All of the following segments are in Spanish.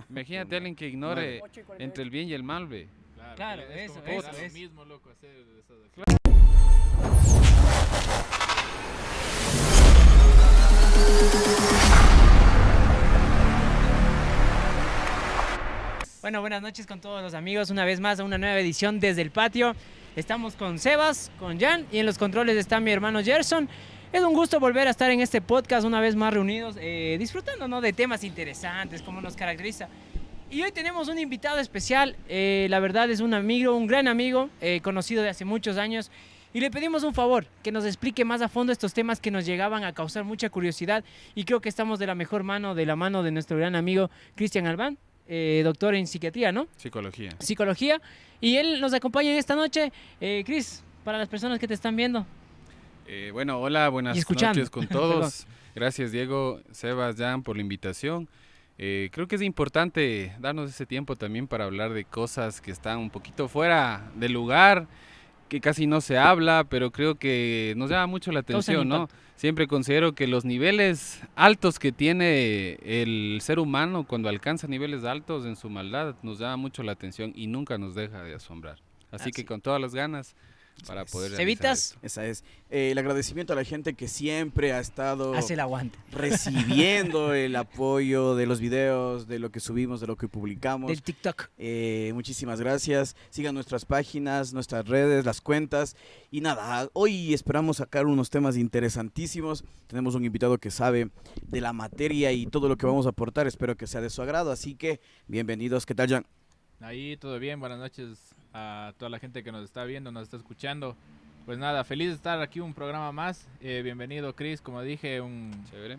Imagínate a alguien que ignore 8:48. entre el bien y el mal, ve. Claro, es eso, como que eso, da lo eso. mismo, loco, hacer esas acciones. Bueno, buenas noches con todos los amigos. Una vez más a una nueva edición desde el patio. Estamos con Sebas, con Jan y en los controles está mi hermano Gerson. Es un gusto volver a estar en este podcast una vez más reunidos, disfrutando, ¿no?, de temas interesantes como nos caracteriza. Y hoy tenemos un invitado especial, la verdad es un amigo, un gran amigo, conocido de hace muchos años. Y le pedimos un favor, que nos explique más a fondo estos temas que nos llegaban a causar mucha curiosidad. Y creo que estamos de la mejor mano, de la mano de nuestro gran amigo Cristian Albán, doctor en psiquiatría, ¿no? Psicología. Psicología. Y él nos acompaña en esta noche. Cris, para las personas que te están viendo. Bueno, hola, buenas Y escuchando. noches con todos. Gracias, Diego, Sebas, Jan, por la invitación. Creo que es importante darnos ese tiempo también para hablar de cosas que están un poquito fuera del lugar, que casi no se habla, pero creo que nos llama mucho la Causan atención, ¿no? impacto. Siempre considero que los niveles altos que tiene el ser humano cuando alcanza niveles altos en su maldad nos llama mucho la atención y nunca nos deja de asombrar. Así que Así. con todas las ganas para poder realizar Cevitas, esto. Esa es. El agradecimiento a la gente que siempre ha estado hace el aguante. recibiendo el apoyo de los videos, de lo que subimos, de lo que publicamos. Del TikTok. Muchísimas gracias. Sigan nuestras páginas, nuestras redes, las cuentas. Y nada, hoy esperamos sacar unos temas interesantísimos. Tenemos un invitado que sabe de la materia y todo lo que vamos a aportar. Espero que sea de su agrado. Así que, bienvenidos. ¿Qué tal, Jan? Ahí todo bien, buenas noches a toda la gente que nos está viendo, nos está escuchando. Pues nada, feliz de estar aquí un programa más. Bienvenido, Chris, como dije, Chévere.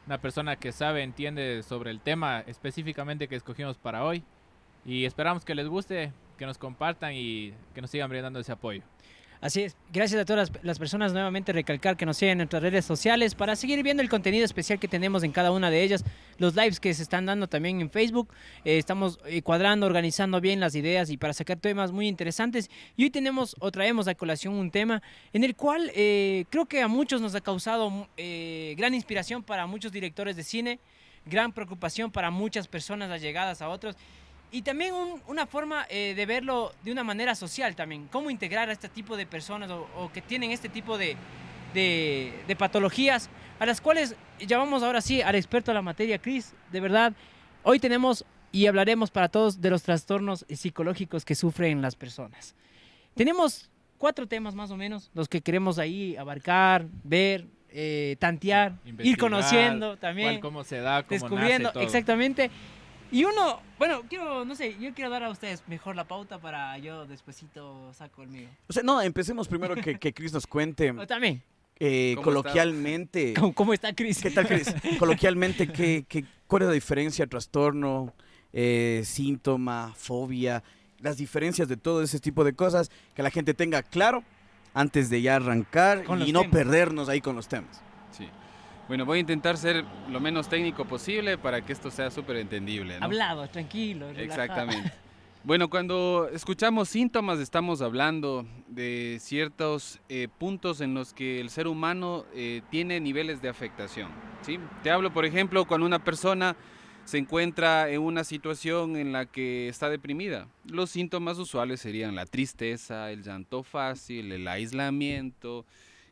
una persona que sabe, entiende sobre el tema específicamente que escogimos para hoy. Y esperamos que les guste, que nos compartan y que nos sigan brindando ese apoyo. Así es. Gracias a todas las personas, nuevamente recalcar que nos siguen en nuestras redes sociales para seguir viendo el contenido especial que tenemos en cada una de ellas, los lives que se están dando también en Facebook. Estamos cuadrando, organizando bien las ideas y para sacar temas muy interesantes. Y hoy tenemos o traemos a colación un tema en el cual creo que a muchos nos ha causado gran inspiración para muchos directores de cine, gran preocupación para muchas personas allegadas a otros. Y también una forma de verlo de una manera social también. Cómo integrar a este tipo de personas o que tienen este tipo de patologías a las cuales llamamos ahora sí al experto de la materia, Chris. De verdad, hoy tenemos y hablaremos para todos de los trastornos psicológicos que sufren las personas. Tenemos 4 temas más o menos, los que queremos ahí abarcar, ver, tantear, ir Investigar conociendo también, cómo se da, cómo descubriendo, nace todo. exactamente. Y uno, bueno, no sé, yo quiero dar a ustedes mejor la pauta para yo despuesito saco el mío. O sea, no, empecemos primero que Chris nos cuente O también, ¿Cómo coloquialmente. ¿cómo está Chris? ¿Qué tal, Chris? Coloquialmente, ¿cuál es la diferencia, trastorno, síntoma, fobia, las diferencias de todo ese tipo de cosas, que la gente tenga claro antes de ya arrancar Con los y no temas. perdernos ahí con los temas? Sí. Bueno, voy a intentar ser lo menos técnico posible para que esto sea súper entendible, ¿no? Hablado, tranquilo, relajado. Exactamente. Bueno, cuando escuchamos síntomas estamos hablando de ciertos puntos en los que el ser humano tiene niveles de afectación, ¿sí? Te hablo, por ejemplo, cuando una persona se encuentra en una situación en la que está deprimida. Los síntomas usuales serían la tristeza, el llanto fácil, el aislamiento,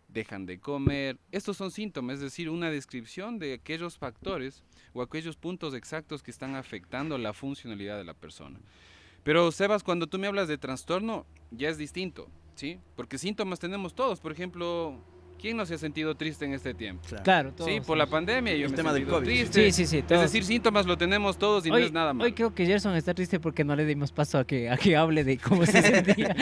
dejan de comer. Estos son síntomas, es decir, una descripción de aquellos factores o aquellos puntos exactos que están afectando la funcionalidad de la persona. Pero, Sebas, cuando tú me hablas de trastorno, ya es distinto, ¿sí? Porque síntomas tenemos todos. Por ejemplo, ¿quién no se ha sentido triste en este tiempo? Claro, todos. Sí, por la pandemia yo El me he tema del sentido COVID. triste. Sí, Es todos. decir, síntomas lo tenemos todos y no es nada malo. Hoy creo que Gerson está triste porque no le dimos paso a que hable de cómo se sentía.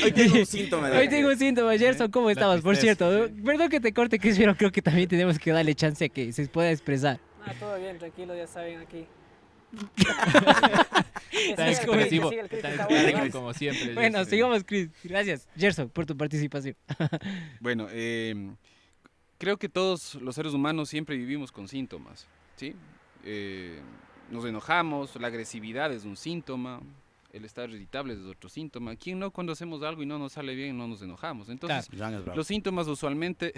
Hoy tengo un síntoma de Hoy tengo un síntoma, Gerson, ¿cómo La estabas? Por tristeza, cierto, sí. perdón que te corte, Chris, pero creo que también tenemos que darle chance a que se pueda expresar. Ah, todo bien, tranquilo, ya saben aquí. Tan Es como- expresivo, el Chris tan está expresivo bueno. como siempre. Bueno, Jeffrey. sigamos, Chris. Gracias, Gerson, por tu participación. Bueno, creo que todos los seres humanos siempre vivimos con síntomas, ¿sí? Nos enojamos, la agresividad es un síntoma, el estar irritable es otro síntoma. ¿Quién no cuando hacemos algo y no nos sale bien no nos enojamos? Entonces, Jan es bravo. los síntomas usualmente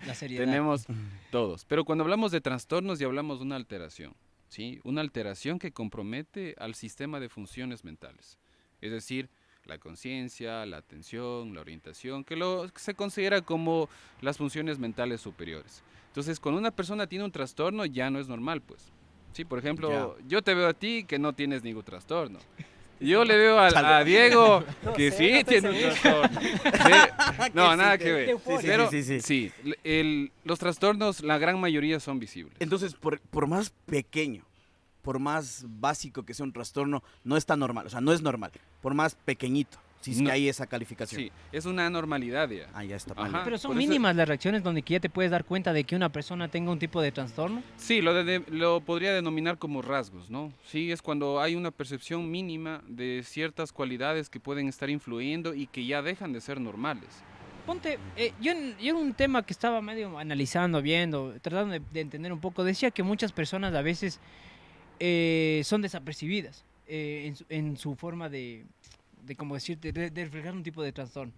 La seriedad. tenemos todos. Pero cuando hablamos de trastornos ya hablamos de una alteración, ¿sí? Una alteración que compromete al sistema de funciones mentales. Es decir, la conciencia, la atención, la orientación, que se considera como las funciones mentales superiores. Entonces, cuando una persona tiene un trastorno, ya no es normal, pues. Sí, por ejemplo, yo te veo a ti que no tienes ningún trastorno. Yo le veo a Diego que sé, sí no estoy tiene un seguro. trastorno. No, nada que ver. euforia. Pero Sí. sí, los trastornos, la gran mayoría son visibles. Entonces, por más pequeño, por más básico que sea un trastorno, no está normal. O sea, no es normal. Por más pequeñito, si es que No. hay esa calificación. Sí, es una anormalidad ya. Ah, ya está mal. Ajá. Pero son por eso- mínimas las reacciones donde que ya te puedes dar cuenta de que una persona tenga un tipo de trastorno. Sí, lo podría denominar como rasgos, ¿no? Sí, es cuando hay una percepción mínima de ciertas cualidades que pueden estar influyendo y que ya dejan de ser normales. Ponte, yo en un tema que estaba medio analizando, viendo, tratando de entender un poco, decía que muchas personas a veces son desapercibidas en su forma de como decirte, de reflejar un tipo de trastorno.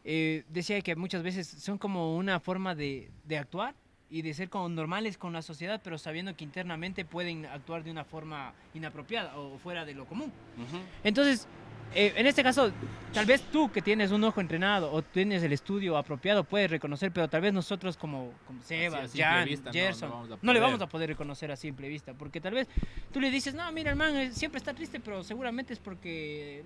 Decía que muchas veces son como una forma de actuar y de ser como normales con la sociedad, pero sabiendo que internamente pueden actuar de una forma inapropiada o fuera de lo común. Ujú. Entonces, en este caso, tal vez tú que tienes un ojo entrenado o tienes el estudio apropiado puedes reconocer, pero tal vez nosotros como Sebas, a simple Jan, vista, Gerson, vamos a no le poder. vamos a poder reconocer a simple vista, porque tal vez tú le dices, no, mira, el man siempre está triste, pero seguramente es porque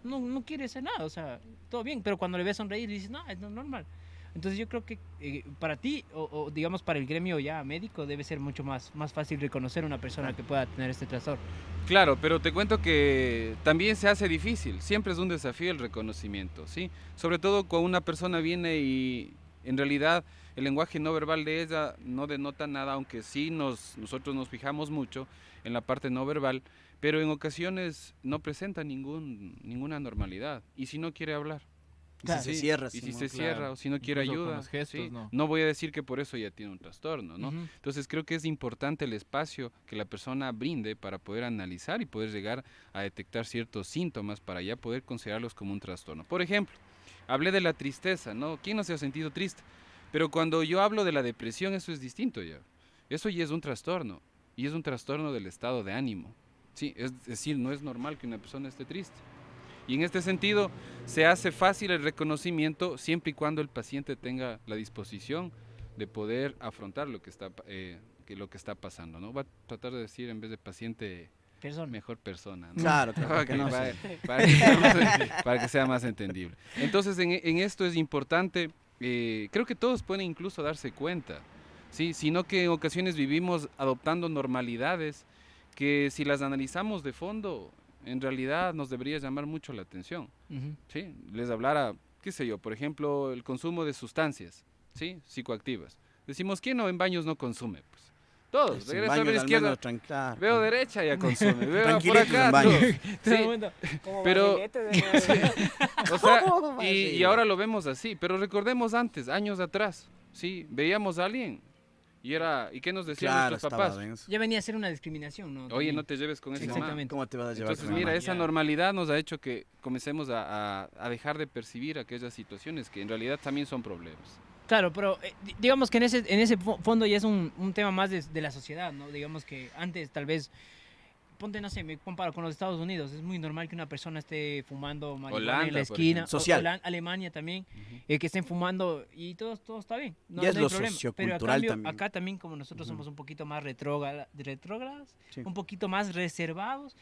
no quiere hacer nada, o sea, todo bien, pero cuando le ves sonreír dices, no, es normal. Entonces yo creo que para ti, o digamos para el gremio ya médico, debe ser mucho más fácil reconocer a una persona que pueda tener este trastorno. Claro, pero te cuento que también se hace difícil, siempre es un desafío el reconocimiento, ¿sí? Sobre todo cuando una persona viene y en realidad el lenguaje no verbal de ella no denota nada, aunque sí nosotros nos fijamos mucho en la parte no verbal, pero en ocasiones no presenta ninguna normalidad, y si no quiere hablar. Y si se cierra. Y si Simón. se cierra o si no quiere Incluso con ayuda, los gestos, ¿sí? no. No voy a decir que por eso ya tiene un trastorno, ¿no? Ujú. Entonces creo que es importante el espacio que la persona brinde para poder analizar y poder llegar a detectar ciertos síntomas para ya poder considerarlos como un trastorno. Por ejemplo, hablé de la tristeza, ¿no? ¿Quién no se ha sentido triste? Pero cuando yo hablo de la depresión, eso es distinto ya. Eso ya es un trastorno, y es un trastorno del estado de ánimo, ¿sí? Es decir, no es normal que una persona esté triste. Y en este sentido, se hace fácil el reconocimiento siempre y cuando el paciente tenga la disposición de poder afrontar lo que está pasando, ¿no? Va a tratar de decir en vez de paciente, Persona. mejor persona, ¿no? Claro, claro. Ok, que no, para, sí. para que sea más entendible. Entonces, en esto es importante, creo que todos pueden incluso darse cuenta, ¿sí? Sino que en ocasiones vivimos adoptando normalidades que si las analizamos de fondo, en realidad nos debería llamar mucho la atención, Ujú. ¿sí? Les hablara, qué sé yo, por ejemplo, el consumo de sustancias, ¿sí? Psicoactivas. Decimos, ¿quién no en baños no consume? Pues todos, Sin regresa a baños, ver al izquierda, menos, claro. veo derecha, ya consume, veo por Tranquilitos acá, en baños. todo. Sí, Como pero- barriletes de- o sea, Oh, y ahora lo vemos así, pero recordemos antes, años atrás, ¿sí? Veíamos a alguien ¿y qué nos decían Claro, nuestros estaba papás? denso. Ya venía a ser una discriminación, ¿no? Oye, También. no te lleves con ese man. Exactamente. ¿Cómo te vas a llevar Entonces, con una mira, mano? esa normalidad nos ha hecho que comencemos a dejar de percibir aquellas situaciones que en realidad también son problemas. Claro, pero digamos que en ese fondo ya es un tema más de la sociedad, ¿no? Digamos que antes tal vez, ponte, no sé, me comparo con los Estados Unidos, es muy normal que una persona esté fumando marihuana en Holanda, la por esquina, ejemplo. Social. Alemania también, que estén fumando y todo está bien, no, Ya es no hay lo problema. Pero a sociocultural cambio, también. acá también como nosotros Ujú. somos un poquito más retrógrados, Sí. un poquito más reservados,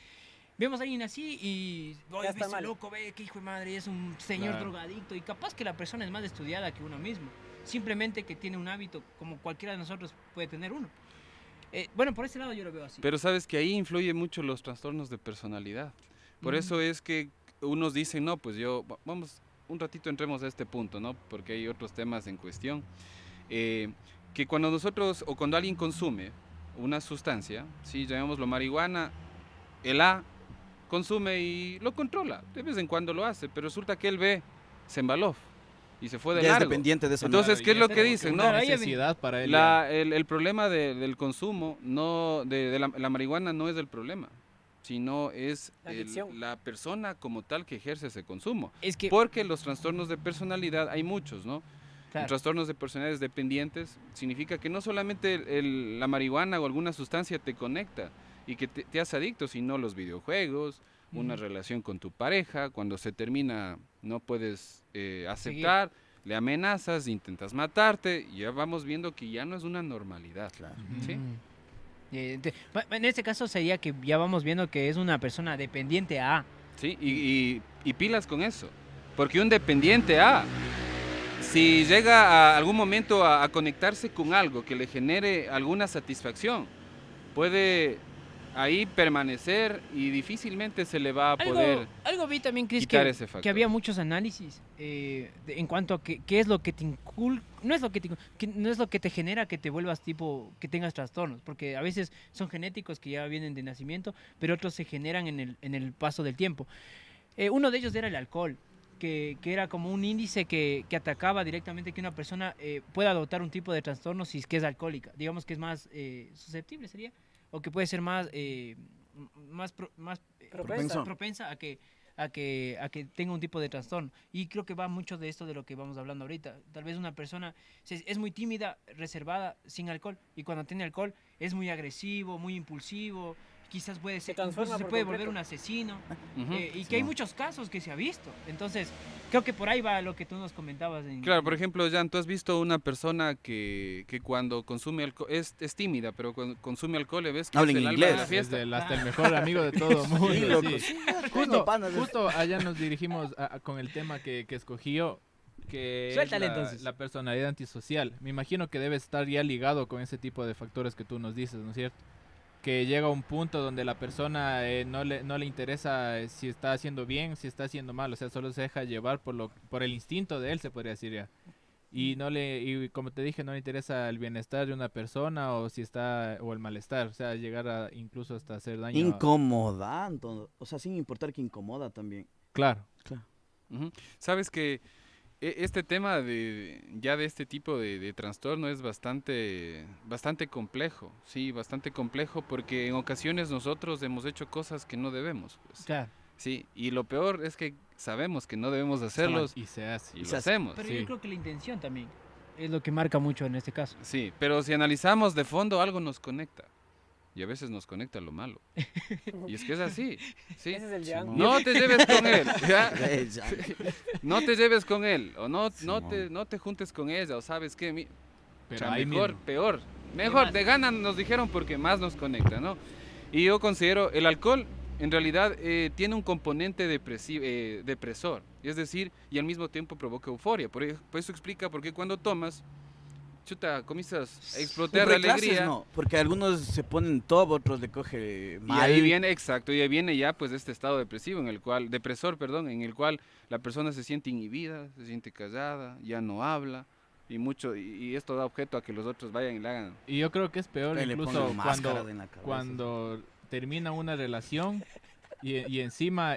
vemos a alguien así y Ya está ese mal. loco, ve qué hijo de madre, es un señor Claro. drogadicto y capaz que la persona es más estudiada que uno mismo, simplemente que tiene un hábito como cualquiera de nosotros puede tener uno. Bueno, por ese lado yo lo veo así. Pero sabes que ahí influye mucho los trastornos de personalidad. Por Mm. eso es que unos dicen, no, pues vamos, un ratito entremos a este punto, ¿no? Porque hay otros temas en cuestión. Que cuando nosotros, o cuando alguien consume una sustancia, sí, llamémoslo marihuana, el A consume y lo controla. De vez en cuando lo hace, pero resulta que él ve, se embaló y se fue de Ya es largo. dependiente de eso. Entonces, ¿qué es lo que Claro, y dicen, es no? una Claro, ahí ya necesidad para él. ya. El problema del consumo, no, de la marihuana no es el problema, sino es La adicción. la persona como tal que ejerce ese consumo. Es que Porque los trastornos de personalidad hay muchos, ¿no? Claro. Trastornos de personalidades dependientes significa que no solamente la marihuana o alguna sustancia te conecta y que te hace adicto, sino los videojuegos, una relación con tu pareja, cuando se termina no puedes aceptar, le amenazas, intentas matarte, y ya vamos viendo que ya no es una normalidad. Claro. ¿Sí? En este caso sería que ya vamos viendo que es una persona dependiente a. ¿Sí? Y pilas con eso, porque un dependiente si llega a algún momento a conectarse con algo que le genere alguna satisfacción, puede ahí permanecer y difícilmente se le va a poder Algo vi también, Chris, quitar ese factor. que había muchos análisis en cuanto a qué es lo que te no es lo no es lo que te genera que te vuelvas que tengas trastornos, porque a veces son genéticos que ya vienen de nacimiento, pero otros se generan en el paso del tiempo. Uno de ellos era el alcohol, que era como un índice que atacaba directamente que una persona pueda adoptar un tipo de trastorno si es que es alcohólica. Digamos que es más susceptible, sería, o que puede ser más propensa a que tenga un tipo de trastorno. Y creo que va mucho de esto de lo que vamos hablando ahorita. Tal vez una persona es muy tímida, reservada, sin alcohol, y cuando tiene alcohol es muy agresivo, muy impulsivo, quizás puede ser, incluso se puede volver un asesino, y que hay muchos casos que se ha visto. Entonces, creo que por ahí va lo que tú nos comentabas. Claro, por ejemplo, Jan, tú has visto una persona que cuando consume alcohol, es tímida, pero cuando consume alcohol le ves que habla en es el alma inglés. de la fiesta. Hasta el mejor amigo de todo el mundo. Sí, loco. Sí. Sí, Justo allá nos dirigimos con el tema que escogí yo, que Suéltale, es entonces. la personalidad antisocial. Me imagino que debe estar ya ligado con ese tipo de factores que tú nos dices, ¿no es cierto? Que llega a un punto donde la persona no le interesa si está haciendo bien, si está haciendo mal, o sea, solo se deja llevar por el instinto de él, se podría decir ya. Y como te dije, no le interesa el bienestar de una persona o el malestar, o sea, llegar a incluso hasta hacer daño. Incomodando, o sea, sin importar que incomoda también. Claro. Ujú. Sabes que este tema de este tipo de trastorno es bastante complejo, sí, bastante complejo, porque en ocasiones nosotros hemos hecho cosas que no debemos, pues. Claro. Sí, y lo peor es que sabemos que no debemos hacerlos Y se hace. y lo hacemos. Pero Sí. yo creo que la intención también es lo que marca mucho en este caso. Sí, pero si analizamos de fondo, algo nos conecta. Y a veces nos conecta lo malo. Y es que es así. ¿sí? Ese es el Jan. Simón. No te lleves con él. ¿ya? Ya. No te lleves con él. O no Simón. te juntes con ella. O sabes qué. Pero ahí mejor, mismo. peor. Mejor, más? de gana nos dijeron porque más nos conecta, ¿no? Y yo considero el alcohol, en realidad, tiene un componente depresor. Es decir, y al mismo tiempo provoca euforia. Por eso explica por qué cuando tomas, chuta, comienzas a explotar de Reclases alegría. no, porque algunos se ponen top, otros le coge Y mal. ahí viene, exacto, y ahí viene ya pues este estado depresivo depresor, en el cual la persona se siente inhibida, se siente callada, ya no habla, y esto da objeto a que los otros vayan y le hagan. Y yo creo que es peor Le incluso ponen máscaras en la cabeza. cuando termina una relación y encima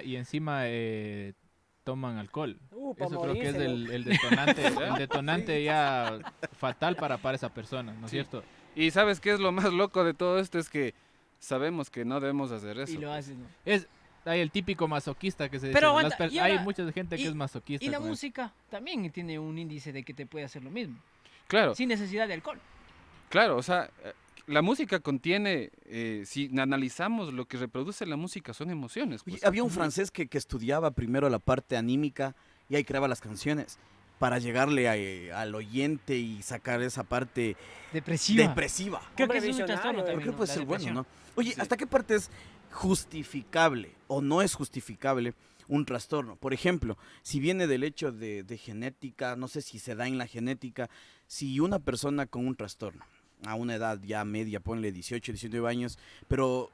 toman alcohol. Pa' Eso creo que es morirse, el detonante ya fatal para esa persona, ¿no es Sí. cierto? Y ¿sabes qué es lo más loco de todo esto? Es que sabemos que no debemos hacer eso. Y lo haces, ¿no? Hay el típico masoquista que se dice. Pero aguanta, y hay ahora- mucha gente que y- es masoquista. Y la con eso. música también tiene un índice de que te puede hacer lo mismo, Claro, sin necesidad de alcohol. claro, o sea, la música contiene, si analizamos lo que reproduce la música son emociones. Oye, pues. había un francés que estudiaba primero la parte anímica y ahí creaba las canciones para llegarle al oyente y sacar esa parte Depresiva. depresiva. Creo Hombre que es un visionario, trastorno ¿eh? también. Creo que ¿no? puede La ser bueno, depresión. ¿no? Oye, Sí. ¿hasta qué parte es justificable o no es justificable un trastorno? Por ejemplo, si viene del hecho de genética, no sé si se da en la genética, si una persona con un trastorno, a una edad ya media, ponle 18, 19 años, pero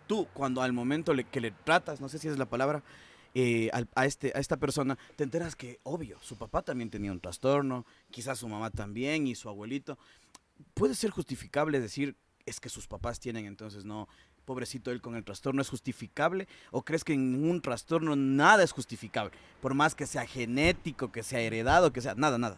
tú cuando al momento que le tratas, no sé si es la palabra, a esta persona, te enteras que, obvio, su papá también tenía un trastorno, quizás su mamá también y su abuelito. ¿Puede ser justificable decir, es que sus papás tienen, entonces no, pobrecito él con el trastorno, es justificable? ¿O crees que en ningún trastorno nada es justificable? Por más que sea genético, que sea heredado, que sea, nada.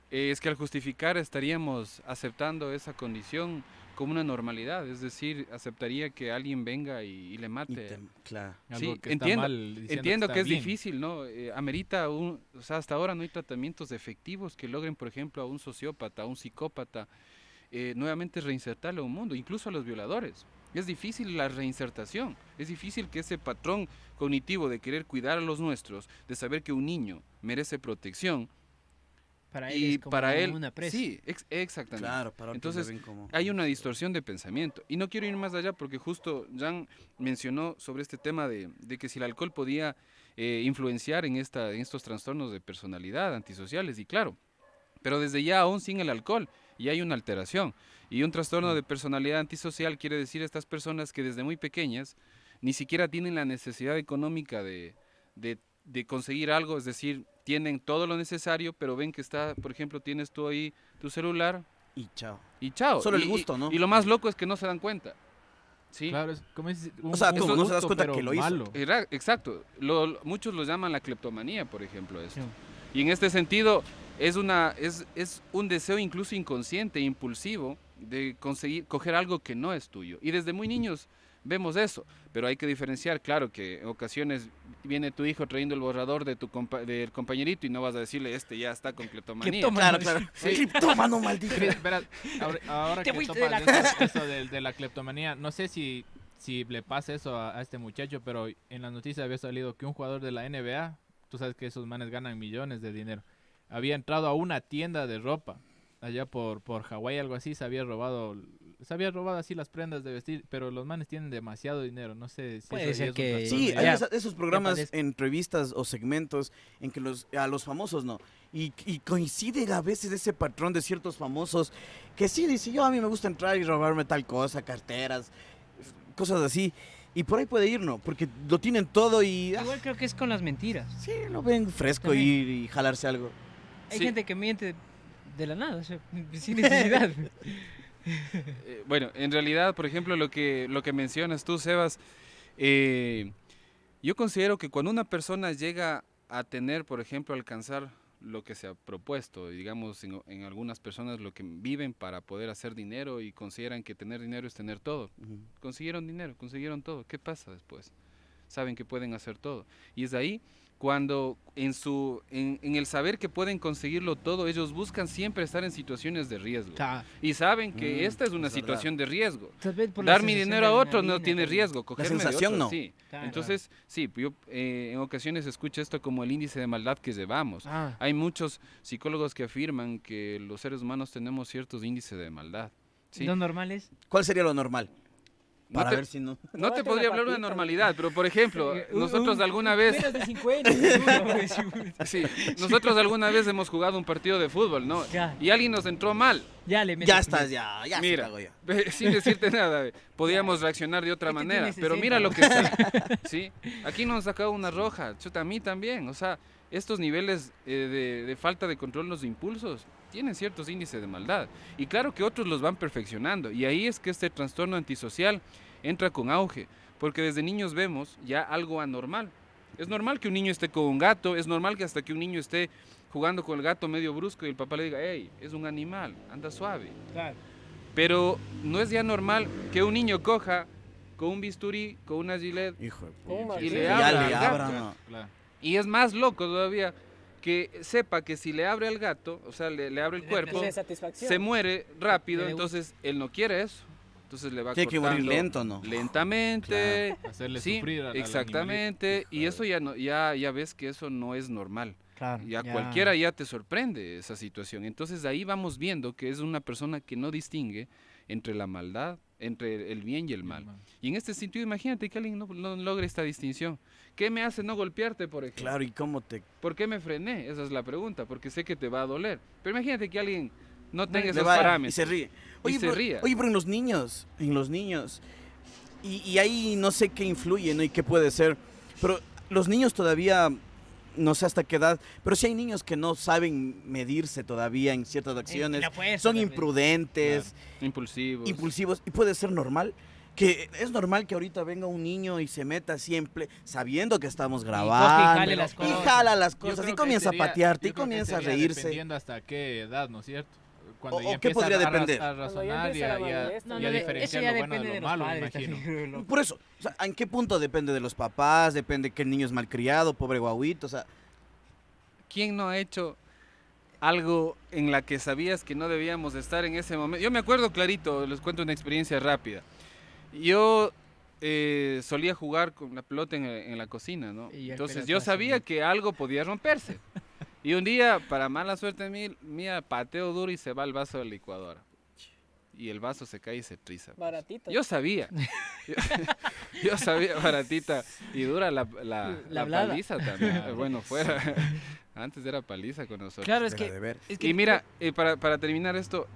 Es que al justificar estaríamos aceptando esa condición como una normalidad, es decir, aceptaría que alguien venga y le Y mate. claro. Algo Sí, que está entiendo, mal, diciendo entiendo está que es bien. difícil, ¿no? Amerita o sea, hasta ahora no hay tratamientos efectivos que logren, por ejemplo, a un sociópata, a un psicópata, nuevamente reinsertarlo a un mundo, incluso a los violadores. Es difícil la reinsertación, es difícil que ese patrón cognitivo de querer cuidar a los nuestros, de saber que un niño merece protección, Para él y es como para él, una presa. sí, exactamente. Claro, para otros Entonces, lo ven como... hay una distorsión de pensamiento. Y no quiero ir más allá porque justo Jan mencionó sobre este tema de que si el alcohol podía influenciar en estos trastornos de personalidad antisociales. Y claro, pero desde ya aún sin el alcohol ya hay una alteración. Y un trastorno de personalidad antisocial quiere decir estas personas que desde muy pequeñas ni siquiera tienen la necesidad económica de conseguir algo, es decir, tienen todo lo necesario, pero ven que está, por ejemplo, tienes tú ahí tu celular Y chao. y chao. Solo el Y- gusto, ¿no? Y lo más loco es que no se dan cuenta. ¿Sí? Claro, es como es O sea, un como no se das gusto, cuenta pero que lo hizo. malo. Exacto. Muchos lo llaman la cleptomanía, por ejemplo, esto. Sí. Y en este sentido es un deseo incluso inconsciente, impulsivo, de conseguir coger algo que no es tuyo. Y desde muy niños vemos eso, pero hay que diferenciar, claro, que en ocasiones viene tu hijo trayendo el borrador de del compañerito y no vas a decirle, este ya está con cleptomanía. Cleptómano. Claro, claro. Sí. Criptómano, maldito. Chris, verás, ahora Te que fuiste topas de la eso de la cleptomanía, no sé si le pasa eso a este muchacho, pero en la noticia había salido que un jugador de la NBA, tú sabes que esos manes ganan millones de dinero, había entrado a una tienda de ropa allá por Hawái, algo así, se había robado así las prendas de vestir, pero los manes tienen demasiado dinero, no sé si Puede eso ya ser es un que- trastorno Sí, de- hay Ya, esos programas, padezco. entrevistas o segmentos en que a los famosos no. Y coincide a veces ese patrón de ciertos famosos que sí dice, yo a mí me gusta entrar y robarme tal cosa, carteras, cosas así. Y por ahí puede ir, ¿no? Porque lo tienen todo y Igual creo que es con las mentiras. sí, lo ven fresco También. ir y jalarse algo. Hay Sí. gente que miente de la nada, o sea, sin necesidad. Bueno, en realidad, por ejemplo, lo que mencionas tú, Sebas, yo considero que cuando una persona llega a tener, por ejemplo, alcanzar lo que se ha propuesto, y digamos, en algunas personas lo que viven para poder hacer dinero y consideran que tener dinero es tener todo. Ujú. Consiguieron dinero, consiguieron todo. ¿Qué pasa después? Saben que pueden hacer todo. Y es ahí cuando en el saber que pueden conseguirlo todo, ellos buscan siempre estar en situaciones de riesgo. Claro. Y saben que esta es una es verdad. situación de riesgo. Tal vez por la Dar mi sensación dinero de a otro no adrenalina tiene también. riesgo. Cogerme de sensación otro, no. sí. Claro. Entonces, sí, yo en ocasiones escucho esto como el índice de maldad que llevamos. Ah, Hay muchos psicólogos que afirman que los seres humanos tenemos ciertos índices de maldad. ¿sí? ¿lo normal es? ¿Cuál sería lo normal? No Para te- ver si no. No te Tómate podría una hablar de patita, normalidad, pero por ejemplo, nosotros alguna vez, Menos de 50. sí, nosotros alguna vez hemos jugado un partido de fútbol, ¿no? Ya. Y alguien nos entró mal. Ya le metes- Ya estás, ya se Mira, cago ya. sin decirte nada, podíamos reaccionar de otra Este manera, tiene pero 60. mira lo que está, ¿sí? Aquí nos han sacado una roja, chuta, a mí también, o sea, estos niveles de falta de control en los impulsos tienen ciertos índices de maldad, y claro que otros los van perfeccionando, y ahí es que este trastorno antisocial entra con auge, porque desde niños vemos ya algo anormal. Es normal que un niño esté con un gato, es normal que hasta que un niño esté jugando con el gato medio brusco y el papá le diga, hey, es un animal, anda suave. Claro. Pero no es ya normal que un niño coja con un bisturí, con una gilet, Hijo de Un puta. y martillo. le Ya abra le al abran, gato. no. Claro. Y es más loco todavía que sepa que si le abre al gato, o sea, le abre el cuerpo, Tiene satisfacción. se muere rápido, Le gusta. entonces él no quiere eso. Entonces le va Tiene que morir cortando lento, ¿no? lentamente. Hacerle Sí, sufrir al exactamente. animalito. Y eso ya no, ya ves que eso no es normal. Claro. Ya cualquiera ya te sorprende esa situación. Entonces ahí vamos viendo que es una persona que no distingue entre la maldad, entre el bien y el mal. Y en este sentido, imagínate que alguien no logre esta distinción. ¿Qué me hace no golpearte, por ejemplo? Claro, ¿y cómo te ¿Por qué me frené? Esa es la pregunta, porque sé que te va a doler. Pero imagínate que alguien no tenga le esos va y parámetros. se ríe? Y se ría. Oye, pero en los niños, y ahí no sé qué influye, ¿no? Y qué puede ser, pero los niños todavía, no sé hasta qué edad, pero sí hay niños que no saben medirse todavía en ciertas acciones, la fuerza, son tal vez. imprudentes, Impulsivos. impulsivos, y puede ser normal. Que es normal que ahorita venga un niño y se meta siempre sabiendo que estamos grabando. jale las y cosas. jala las Yo cosas creo y que comienza a sería- patearte y yo creo que comienza a sería reírse. Dependiendo hasta qué edad, ¿no es cierto? cuando ¿O ya qué empieza podría depender? a Cuando ya razonar y empieza a, la y a- madurez, y no, a no, eso diferenciar ya lo bueno depende de de lo los malo, me padres imagino. también, loco. Por eso, o sea, ¿en qué punto depende de los papás? Depende que el niño es malcriado, pobre guauito, o sea, ¿Quién no ha hecho algo en la que sabías que no debíamos estar en ese momento? Yo me acuerdo clarito, les cuento una experiencia rápida. Yo solía jugar con la pelota en la cocina, ¿no? Y el Entonces yo pelotazo, sabía ¿no? que algo podía romperse. Y un día, para mala suerte mía, pateo duro y se va el vaso de la licuadora. Y el vaso se cae y se triza. Baratito. Yo sabía. Yo, yo sabía, baratita. Y dura la hablada. paliza también. Bueno, fuera. Antes era paliza con nosotros. Claro, es deja que, de ver. es que Y mira, para terminar esto,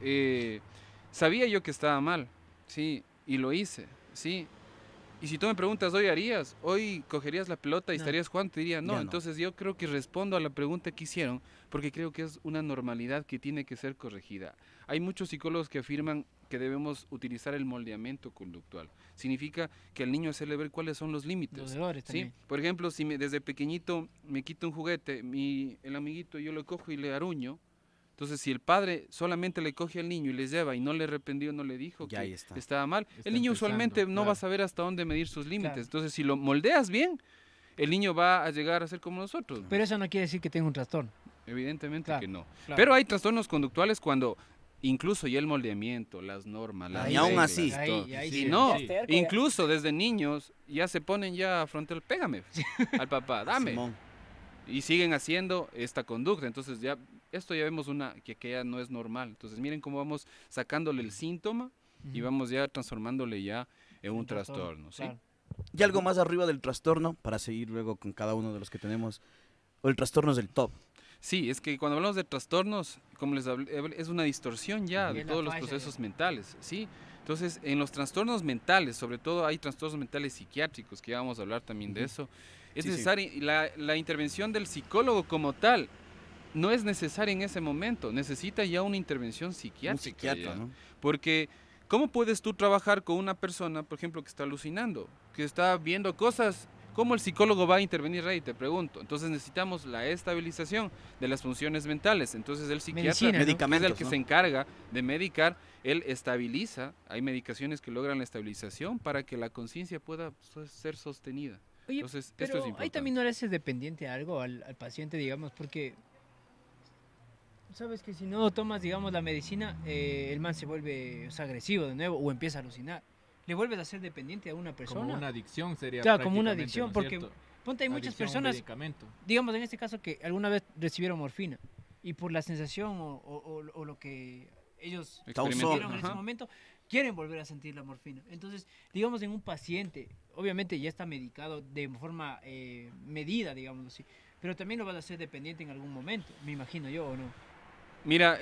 sabía yo que estaba mal, sí, y lo hice, sí. Y si tú me preguntas, ¿hoy harías? ¿Hoy cogerías la pelota y No. estarías jugando? Te diría, no. Ya no. Entonces yo creo que respondo a la pregunta que hicieron, porque creo que es una normalidad que tiene que ser corregida. Hay muchos psicólogos que afirman que debemos utilizar el moldeamiento conductual. Significa que al niño hacerle ver cuáles son los límites. los errores ¿Sí? también. Por ejemplo, si desde pequeñito me quita un juguete, el amiguito yo lo cojo y le aruño, entonces si el padre solamente le coge al niño y le lleva y no le arrepentió, no le dijo Ya ahí que está. estaba mal, Está el niño empezando, usualmente no va a claro. saber hasta dónde medir sus límites. Claro. Entonces si lo moldeas bien, el niño va a llegar a ser como nosotros. Pero eso no quiere decir que tenga un trastorno. Evidentemente Claro, que no. claro. Pero hay trastornos conductuales cuando incluso ya el moldeamiento, las normas, las Y aún reglas, así. todo. Ahí Y sí. no, Ya terco, ya. incluso desde niños ya se ponen ya a frontal, pégame al papá, dame. Simón. Y siguen haciendo esta conducta. Entonces ya esto ya vemos que ya no es normal. Entonces miren cómo vamos sacándole el síntoma y Ujú. vamos ya transformándole ya en un Un trastorno, ¿sí? claro. Y algo más arriba del trastorno, para seguir luego con cada uno de los que tenemos, o el trastorno es del top. Sí, es que cuando hablamos de trastornos, como les hablé, es una distorsión ya Ujú. de Es la todos los falla, procesos ya. mentales, ¿sí? Entonces, en los trastornos mentales, sobre todo hay trastornos mentales psiquiátricos, que ya vamos a hablar también de Ujú. eso, es Sí, sí. necesaria la intervención del psicólogo como tal. No es necesaria en ese momento, necesita ya una intervención psiquiátrica. Un psiquiatra, ya. ¿no? Porque, ¿cómo puedes tú trabajar con una persona, por ejemplo, que está alucinando, que está viendo cosas? ¿Cómo el psicólogo va a intervenir ahí? Te pregunto. Entonces necesitamos la estabilización de las funciones mentales. Entonces el psiquiatra, Medicina, ¿no? que es el Medicamentos, que ¿no? se encarga de medicar, él estabiliza. Hay medicaciones que logran la estabilización para que la conciencia pueda ser sostenida. Oye, Entonces, esto pero es ahí importante. también no le haces dependiente a algo al paciente, digamos, porque sabes que si no tomas, digamos, la medicina, el man se vuelve, o sea, agresivo de nuevo o empieza a alucinar. Le vuelves a hacer dependiente a una persona. Como una adicción sería. Claro, como una prácticamente, adicción, ¿no es porque cierto? ponte, hay muchas Adicción a un personas, medicamento. digamos, en este caso, que alguna vez recibieron morfina y por la sensación o lo que ellos Causó. sintieron en ese Ajá. momento, quieren volver a sentir la morfina. Entonces, digamos, en un paciente, obviamente ya está medicado de forma medida, digamos así, pero también lo vas a hacer dependiente en algún momento, me imagino yo, ¿o no? Mira,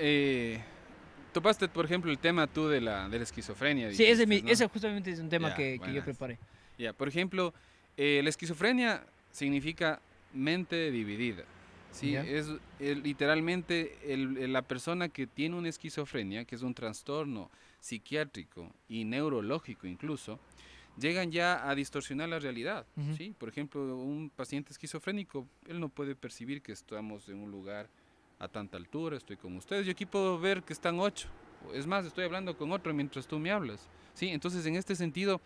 topaste, por ejemplo, el tema tú de la esquizofrenia. Sí, ese, dijiste, ¿no? ese justamente es un tema Ya, que yo buenas. preparé. Ya, por ejemplo, la esquizofrenia significa mente dividida. ¿Sí? Ya. Es literalmente la persona que tiene una esquizofrenia, que es un trastorno psiquiátrico y neurológico incluso, llegan ya a distorsionar la realidad. Ujú. ¿Sí? Por ejemplo, un paciente esquizofrénico, él no puede percibir que estamos en un lugar a tanta altura, estoy con ustedes, yo aquí puedo ver que están 8. Es más, estoy hablando con otro mientras tú me hablas. ¿Sí? Entonces, en este sentido,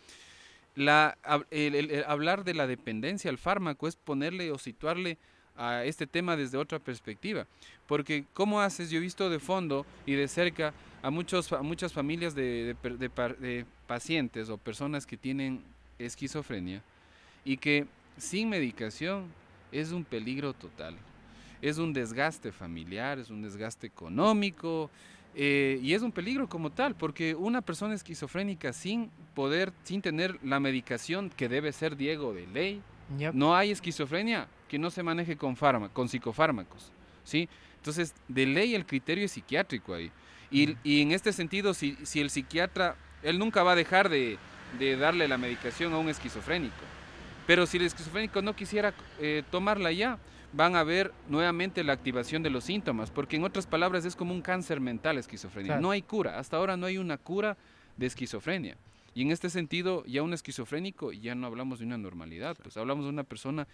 el hablar de la dependencia al fármaco es ponerle o situarle a este tema desde otra perspectiva. Porque, ¿cómo haces? Yo he visto de fondo y de cerca a muchas familias de pacientes o personas que tienen esquizofrenia y que sin medicación es un peligro total. Es un desgaste familiar, es un desgaste económico, y es un peligro como tal, porque una persona esquizofrénica sin tener la medicación que debe ser, Diego, de ley, Yep. no hay esquizofrenia que no se maneje con psicofármacos, ¿sí? Entonces, de ley el criterio es psiquiátrico ahí. Y en este sentido, si el psiquiatra, él nunca va a dejar de darle la medicación a un esquizofrénico. Pero si el esquizofrénico no quisiera tomarla ya, van a ver nuevamente la activación de los síntomas, porque en otras palabras es como un cáncer mental la esquizofrenia. Claro. No hay cura, hasta ahora no hay una cura de esquizofrenia. Y en este sentido, ya un esquizofrénico, ya no hablamos de una normalidad, pues hablamos de una persona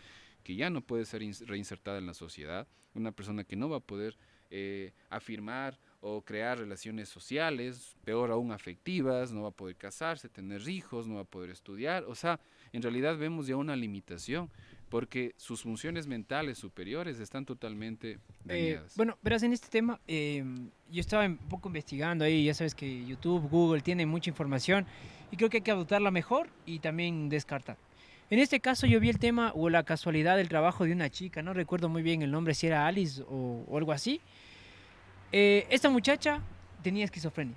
que ya no puede ser reinsertada en la sociedad, una persona que no va a poder afirmar o crear relaciones sociales, peor aún afectivas, no va a poder casarse, tener hijos, no va a poder estudiar. O sea, en realidad vemos ya una limitación porque sus funciones mentales superiores están totalmente dañadas. Bueno, verás, en este tema, yo estaba un poco investigando ahí, ya sabes que YouTube, Google tienen mucha información y creo que hay que adoptarla mejor y también descartar. En este caso yo vi el tema o la casualidad del trabajo de una chica, no recuerdo muy bien el nombre, si era Alice o algo así. Esta muchacha tenía esquizofrenia,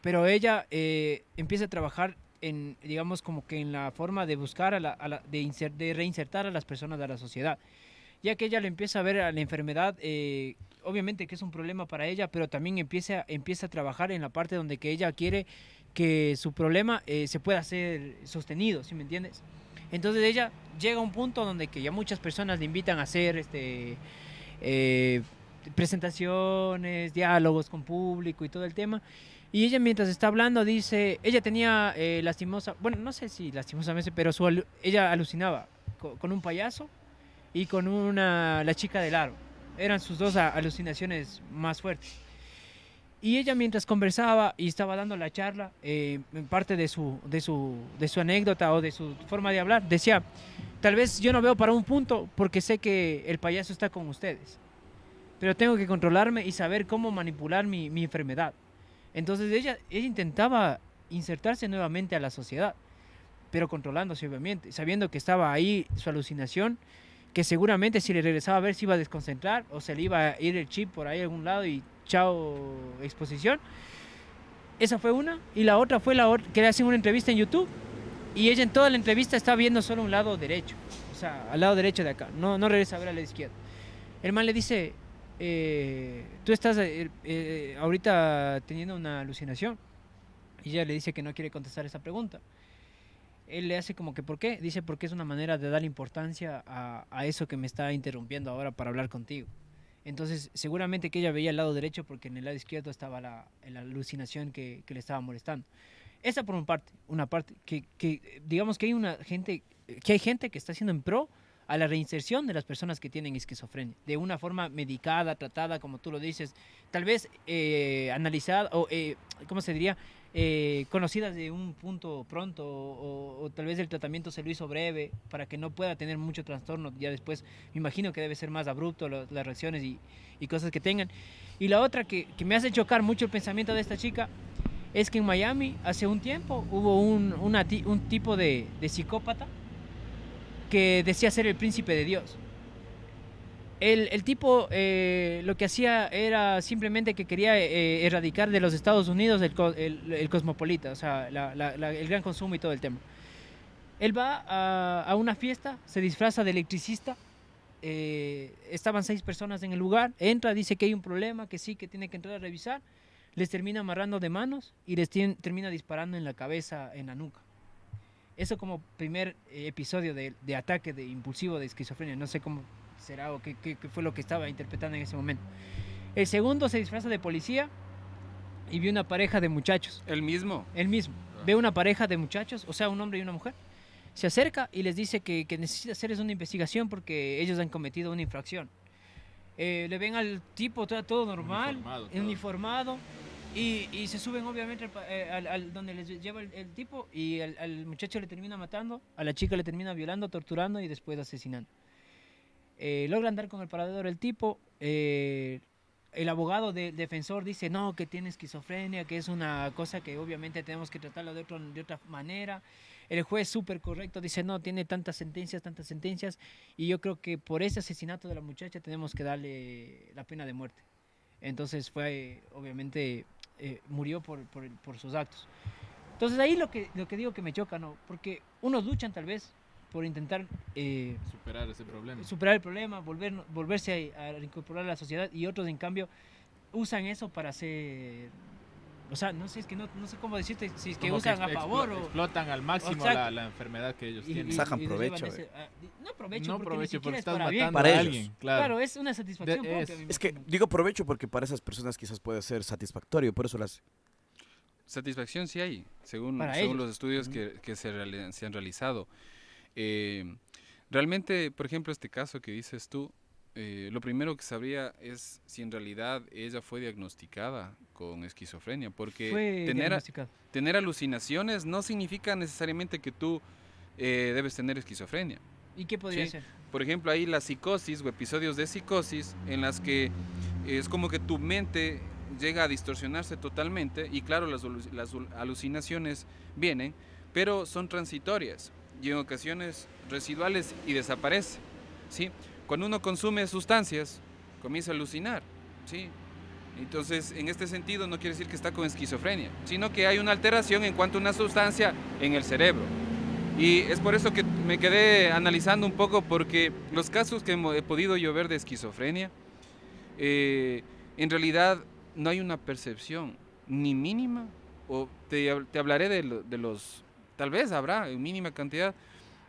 pero ella empieza a trabajar en, digamos, como que en la forma de buscar de reinsertar a las personas de la sociedad, ya que ella le empieza a ver a la enfermedad, obviamente que es un problema para ella, pero también empieza a trabajar en la parte donde que ella quiere que su problema se pueda ser sostenido, ¿sí me entiendes? Entonces ella llega a un punto donde que ya muchas personas le invitan a hacer eh, presentaciones, diálogos con público y todo el tema. Y ella mientras está hablando dice, ella tenía bueno, no sé si lastimosamente, pero ella alucinaba con un payaso y con la chica del aro. Eran sus dos alucinaciones más fuertes. Y ella mientras conversaba y estaba dando la charla, en parte de su anécdota o de su forma de hablar, decía, tal vez yo no veo para un punto porque sé que el payaso está con ustedes, pero tengo que controlarme y saber cómo manipular mi enfermedad. Entonces ella intentaba insertarse nuevamente a la sociedad, pero controlándose obviamente, sabiendo que estaba ahí su alucinación, que seguramente si le regresaba a ver se iba a desconcentrar o se le iba a ir el chip por ahí a algún lado y chao exposición. Esa fue una. Y la otra fue que le hacen una entrevista en YouTube y ella en toda la entrevista está viendo solo un lado derecho, o sea, al lado derecho de acá, no regresa a ver al lado izquierdo. El man le dice, tú estás ahorita teniendo una alucinación. Y ella le dice que no quiere contestar esa pregunta. Él le hace como que, ¿por qué? Dice, porque es una manera de dar importancia a eso que me está interrumpiendo ahora para hablar contigo. Entonces, seguramente que ella veía el lado derecho porque en el lado izquierdo estaba la alucinación que le estaba molestando. Esa por una parte, que digamos que hay gente que está haciendo en pro a la reinserción de las personas que tienen esquizofrenia, de una forma medicada, tratada, como tú lo dices, tal vez analizada, o, ¿cómo se diría? Conocidas de un punto pronto, o tal vez el tratamiento se lo hizo breve, para que no pueda tener mucho trastorno, ya después me imagino que debe ser más abrupto las reacciones y cosas que tengan. Y la otra que me hace chocar mucho el pensamiento de esta chica, es que en Miami hace un tiempo hubo un tipo de psicópata, que decía ser el príncipe de Dios. El tipo lo que hacía era simplemente que quería erradicar de los Estados Unidos el cosmopolita, o sea, el gran consumo y todo el tema. Él va a una fiesta, se disfraza de electricista, estaban 6 personas en el lugar, entra, dice que hay un problema, que sí, que tiene que entrar a revisar, les termina amarrando de manos y les termina disparando en la cabeza, en la nuca. Eso como primer episodio de ataque de impulsivo de esquizofrenia. No sé cómo será o qué fue lo que estaba interpretando en ese momento. El segundo se disfraza de policía y ve una pareja de muchachos. ¿El mismo? Él mismo. Ve una pareja de muchachos, o sea, un hombre y una mujer. Se acerca y les dice que necesita hacerles una investigación porque ellos han cometido una infracción. Le ven al tipo todo normal, uniformado. Y se suben obviamente al donde les lleva el tipo y al muchacho le termina matando, a la chica le termina violando, torturando y después asesinando. Logran dar con el paradero del tipo. El abogado del defensor dice no, que tiene esquizofrenia, que es una cosa que obviamente tenemos que tratarlo de otra manera. El juez súper correcto dice no, tiene tantas sentencias y yo creo que por ese asesinato de la muchacha tenemos que darle la pena de muerte. Entonces fue obviamente murió por sus actos. Entonces ahí lo que digo que me choca, ¿no? Porque unos luchan tal vez por intentar superar ese problema. Superar el problema, volverse a incorporar a la sociedad, y otros en cambio usan eso para hacer, o sea, no sé, es que no sé cómo decirte, si es que Como usan a favor o explotan al máximo la enfermedad que ellos tienen. Sacan provecho. No provecho porque ni estás siquiera es matando para a ellos. alguien. Claro, es una satisfacción propia, me Es que imagino. digo provecho porque para esas personas quizás puede ser satisfactorio, por eso las... Satisfacción sí hay, según Para ellos. los estudios que se han realizado. Realmente, por ejemplo, este caso que dices tú, lo primero que sabría es si en realidad ella fue diagnosticada con esquizofrenia, porque Fue diagnosticado. tener alucinaciones no significa necesariamente que tú debes tener esquizofrenia. ¿Y qué podría Sí. ser? Por ejemplo, hay la psicosis o episodios de psicosis en las que es como que tu mente llega a distorsionarse totalmente y claro, las alucinaciones vienen, pero son transitorias y en ocasiones residuales y desaparecen, ¿sí? Cuando uno consume sustancias, comienza a alucinar, ¿sí? Entonces, en este sentido no quiere decir que está con esquizofrenia, sino que hay una alteración en cuanto a una sustancia en el cerebro. Y es por eso que me quedé analizando un poco, porque los casos que he podido yo ver de esquizofrenia, en realidad no hay una percepción ni mínima, o te hablaré de los, tal vez habrá en mínima cantidad,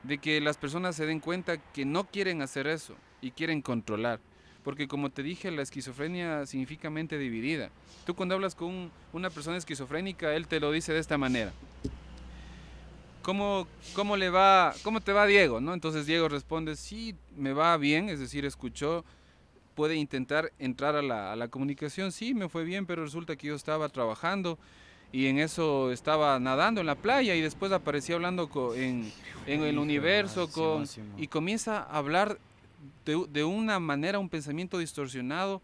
de que las personas se den cuenta que no quieren hacer eso y quieren controlar. Porque como te dije, la esquizofrenia significa mente dividida. Tú cuando hablas con una persona esquizofrénica, él te lo dice de esta manera. ¿Cómo te va Diego? ¿No? Entonces Diego responde, sí, me va bien, es decir, escuchó, puede intentar entrar a la comunicación, sí, me fue bien, pero resulta que yo estaba trabajando y en eso estaba nadando en la playa y después aparecía hablando en el universo y comienza a hablar de una manera, un pensamiento distorsionado,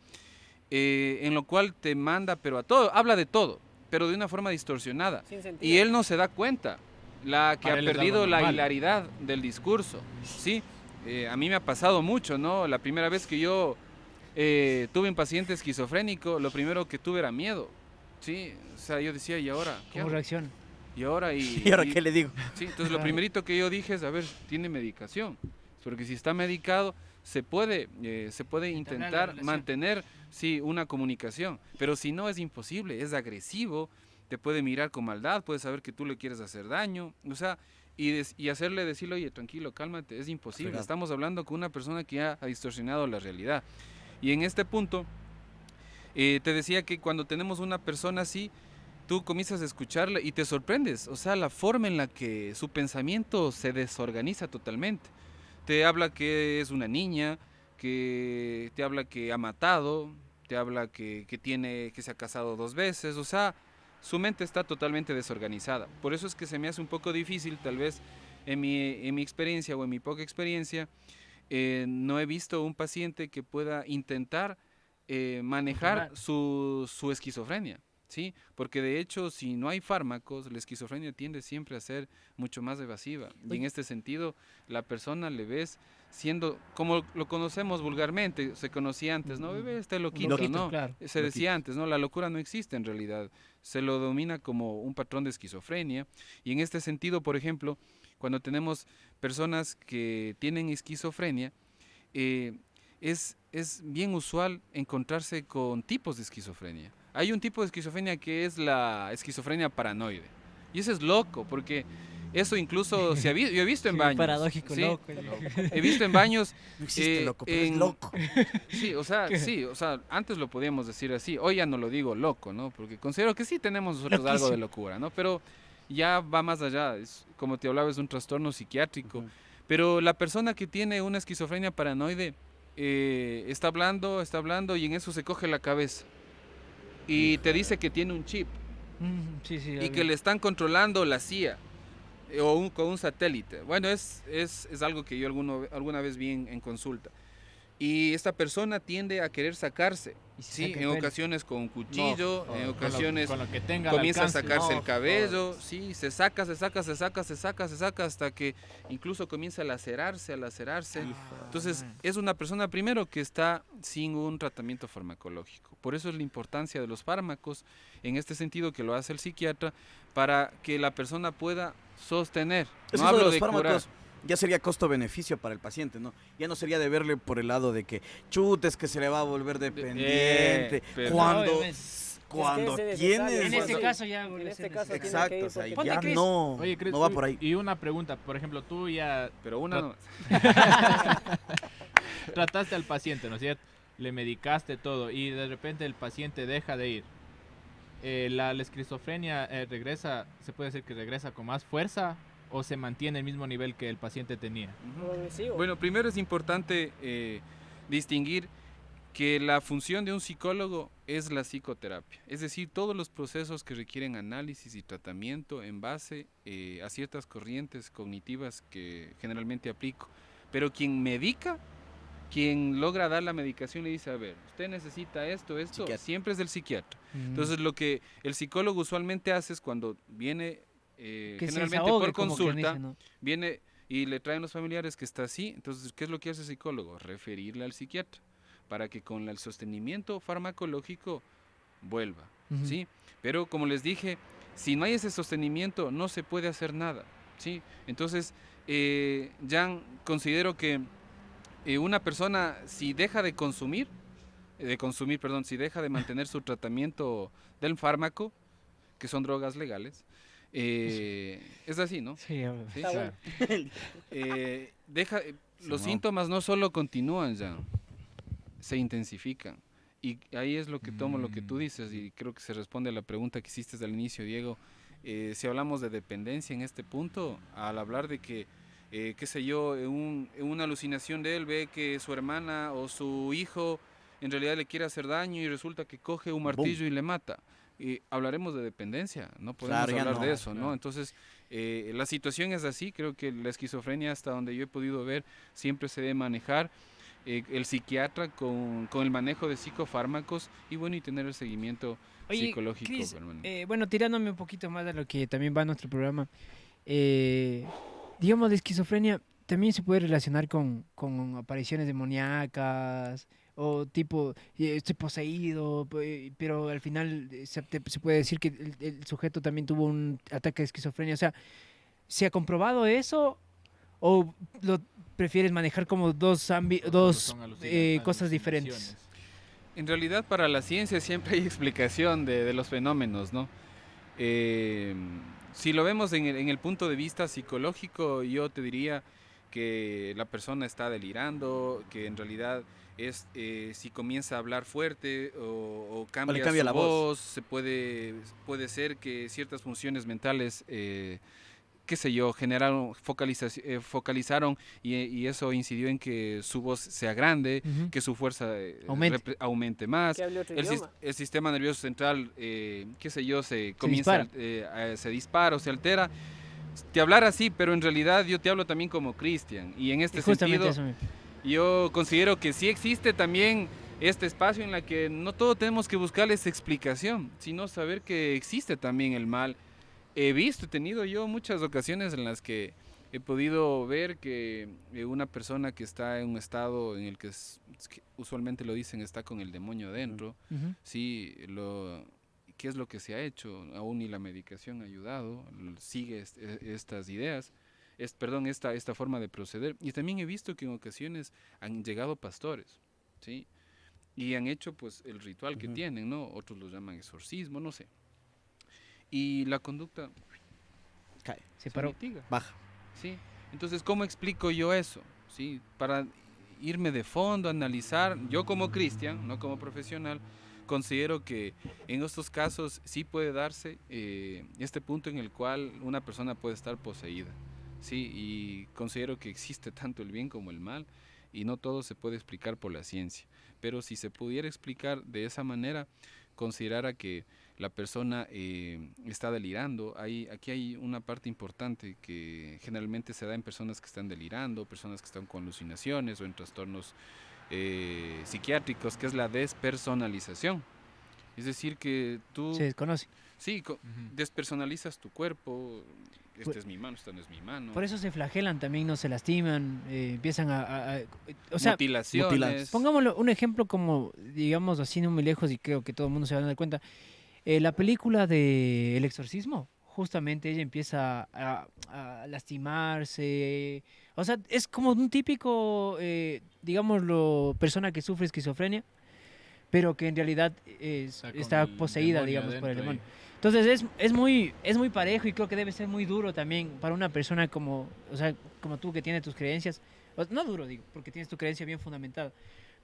en lo cual te manda, pero a todo, habla de todo, pero de una forma distorsionada. Sin sentido. Y él no se da cuenta que Para ha él es perdido algo la normal. hilaridad del discurso, ¿sí? A mí me ha pasado mucho, ¿no? La primera vez que yo tuve un paciente esquizofrénico, lo primero que tuve era miedo, ¿sí? O sea, yo decía, ¿y ahora? ¿Qué ¿Cómo hago? reacciona? ¿Y ahora? ¿Y ahora qué le digo? Sí, entonces lo primerito que yo dije es, a ver, tiene medicación, porque si está medicado se puede la intentar relación. mantener, sí, una comunicación, pero si no es imposible, es agresivo, te puede mirar con maldad, puede saber que tú le quieres hacer daño, o sea, y hacerle decirle, oye, tranquilo, cálmate, es imposible, Fregado. estamos hablando con una persona que ha distorsionado la realidad. Y en este punto, te decía que cuando tenemos una persona así, tú comienzas a escucharla y te sorprendes, o sea, la forma en la que su pensamiento se desorganiza totalmente. Te habla que es una niña, que te habla que ha matado, te habla que se ha casado 2 veces, o sea, su mente está totalmente desorganizada. Por eso es que se me hace un poco difícil, tal vez en mi experiencia o en mi poca experiencia, no he visto un paciente que pueda intentar manejar su esquizofrenia, ¿sí? Porque de hecho, si no hay fármacos, la esquizofrenia tiende siempre a ser mucho más evasiva. Y en este sentido, la persona le ves siendo, como lo conocemos vulgarmente, se conocía antes, ¿no? Bebé, este loquito, loquito, ¿no? claro. Se decía antes, ¿no? La locura no existe en realidad. Se lo domina como un patrón de esquizofrenia. Y en este sentido, por ejemplo, cuando tenemos personas que tienen esquizofrenia, es bien usual encontrarse con tipos de esquizofrenia. Hay un tipo de esquizofrenia que es la esquizofrenia paranoide. Y eso es loco, porque eso incluso yo he visto en baños. Paradójico, ¿sí? loco. He visto en baños. No existe loco, pero es en- loco. Sí, o sea, antes lo podíamos decir así. Hoy ya no lo digo loco, ¿no? Porque considero que sí tenemos nosotros algo de Loquísimo. locura, ¿no? Pero ya va más allá. Es, como te hablaba, es un trastorno psiquiátrico. Ujú. Pero la persona que tiene una esquizofrenia paranoide está hablando y en eso se coge la cabeza. Y te dice que tiene un chip Sí, sí. y que le están controlando la CIA con un satélite. Bueno, es algo que yo alguna vez vi en consulta. Y esta persona tiende a querer sacarse, Y se ¿sí? saca el En pelo. ocasiones con un cuchillo, en Con ocasiones lo que tenga al comienza a alcance. sacarse No, el cabello, sí, se saca hasta que incluso comienza a lacerarse. Entonces, es una persona primero que está sin un tratamiento farmacológico. Por eso es la importancia de los fármacos, en este sentido que lo hace el psiquiatra, para que la persona pueda sostener. Eso No hablo de los de curar. fármacos ya sería costo-beneficio para el paciente, ¿no? Ya no sería de verle por el lado de que chutes que se le va a volver dependiente. pero- Cuando, Obviamente. cuando Es que es tienes... necesario. En este Sí. caso ya. En este caso tiene que Exacto, ir o sea, porque Ponte, ya Chris. no, Oye, Chris, no va por ahí. Y una pregunta, por ejemplo, tú ya Pero una no. trataste al paciente, ¿no es cierto? Le medicaste todo y de repente el paciente deja de ir. La esquizofrenia regresa, se puede decir que regresa con más fuerza o se mantiene el mismo nivel que el paciente tenía. progresivo. Bueno, primero es importante distinguir que la función de un psicólogo es la psicoterapia, es decir, todos los procesos que requieren análisis y tratamiento en base a ciertas corrientes cognitivas que generalmente aplico. Pero quien medica, quien logra dar la medicación le dice, a ver, usted necesita esto, Psiquiatra. siempre es del psiquiatra. Mm. Entonces lo que el psicólogo usualmente hace es cuando viene, Que se generalmente desahogue, por como quien consulta, dice, ¿no? viene y le traen los familiares que está así. Entonces, ¿qué es lo que hace el psicólogo? Referirle al psiquiatra para que con el sostenimiento farmacológico vuelva, Ujú. ¿sí? Pero como les dije, si no hay ese sostenimiento no se puede hacer nada, ¿sí? Entonces, Jan, considero que una persona si deja de consumir, perdón, si deja de mantener su tratamiento del fármaco, que son drogas legales, es así, ¿no? Sí, obvio. ¿Sí? Está bueno. Los Simón. síntomas no solo continúan ya, se intensifican. Y ahí es lo que tomo lo que tú dices, y creo que se responde a la pregunta que hiciste al inicio, Diego. Si hablamos de dependencia en este punto, al hablar de que, qué sé yo, en una alucinación de él ve que su hermana o su hijo en realidad le quiere hacer daño y resulta que coge un martillo y le mata. Hablaremos de dependencia, no podemos Claro, ya hablar no, de eso, ¿no? claro. Entonces, la situación es así, creo que la esquizofrenia, hasta donde yo he podido ver, siempre se debe manejar el psiquiatra con el manejo de psicofármacos y bueno, y tener el seguimiento Oye, psicológico Cris, permanente. bueno, tirándome un poquito más de lo que también va a nuestro programa, digamos, la esquizofrenia también se puede relacionar con apariciones demoníacas o tipo, estoy poseído, pero al final se puede decir que el sujeto también tuvo un ataque de esquizofrenia. O sea, ¿se ha comprobado eso o lo prefieres manejar como dos Son cosas diferentes? alucinaciones. En realidad para la ciencia siempre hay explicación de los fenómenos, ¿no? Eh, si lo vemos en el punto de vista psicológico, yo te diría que la persona está delirando, que en realidad es si comienza a hablar fuerte o cambia, cambia su la voz. puede ser que ciertas funciones mentales qué sé yo, focalizaron y eso incidió en que su voz sea grande, Ujú. que su fuerza aumente más. Que hable otro El, idioma. el sistema nervioso central, qué sé yo, se dispara. se dispara o se altera. Te hablar así, pero en realidad yo te hablo también como Cristian. Y en este Y justamente sentido, eso. yo considero que sí existe también este espacio en la que no todo tenemos que buscarles explicación, sino saber que existe también el mal. He tenido yo muchas ocasiones en las que he podido ver que una persona que está en un estado en el que, es que usualmente lo dicen, está con el demonio adentro, Ujú. sí, ¿qué es lo que se ha hecho? Aún ni la medicación ha ayudado, sigue estas ideas, esta forma de proceder. Y también he visto que en ocasiones han llegado pastores, ¿sí? Y han hecho pues el ritual que Ujú. tienen, ¿no? Otros lo llaman exorcismo, no sé. Y la conducta Cae, Se paró. mitiga, baja. ¿sí? Entonces, ¿cómo explico yo eso? ¿Sí? Para irme de fondo, analizar, yo como cristian, no como profesional, considero que en estos casos sí puede darse este punto en el cual una persona puede estar poseída, ¿sí? Y considero que existe tanto el bien como el mal y no todo se puede explicar por la ciencia, pero si se pudiera explicar de esa manera, considerara que la persona está delirando. Aquí hay una parte importante que generalmente se da en personas que están delirando, personas que están con alucinaciones o en trastornos psiquiátricos, que es la despersonalización. Es decir, que tú Se desconoce. sí, Ujú. despersonalizas tu cuerpo. Esta Pues- es mi mano, esta no es mi mano. Por eso se flagelan también, no se lastiman, empiezan o sea, Mutilaciones. pongámoslo un ejemplo como, digamos así, no muy lejos y creo que todo el mundo se va a dar cuenta. La película de El Exorcismo, justamente ella empieza a lastimarse. O sea, es como un típico, digámoslo, persona que sufre esquizofrenia, pero que en realidad Está con está el poseída, demonio digamos, por el adentro ahí. demonio. Entonces es muy parejo y creo que debe ser muy duro también para una persona como, o sea, como tú que tiene tus creencias. No duro, digo, porque tienes tu creencia bien fundamentada,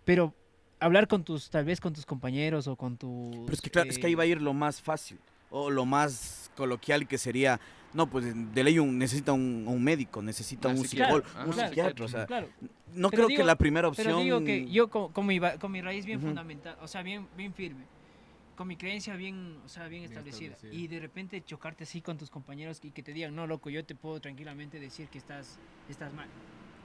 pero hablar con tal vez con tus compañeros o con tus... Pero es que claro, es que ahí va a ir lo más fácil o lo más coloquial que sería, no, pues de ley necesita un médico, necesita Un un psiquiatra. psicólogo, Ajá, un claro, psiquiatra, o sea, Claro, no Pero creo que la primera Pero opción... digo que yo con mi raíz bien fundamental, o sea, bien firme, con mi creencia bien, o sea, bien establecida, y de repente chocarte así con tus compañeros y que te digan, no, loco, yo te puedo tranquilamente decir que estás mal.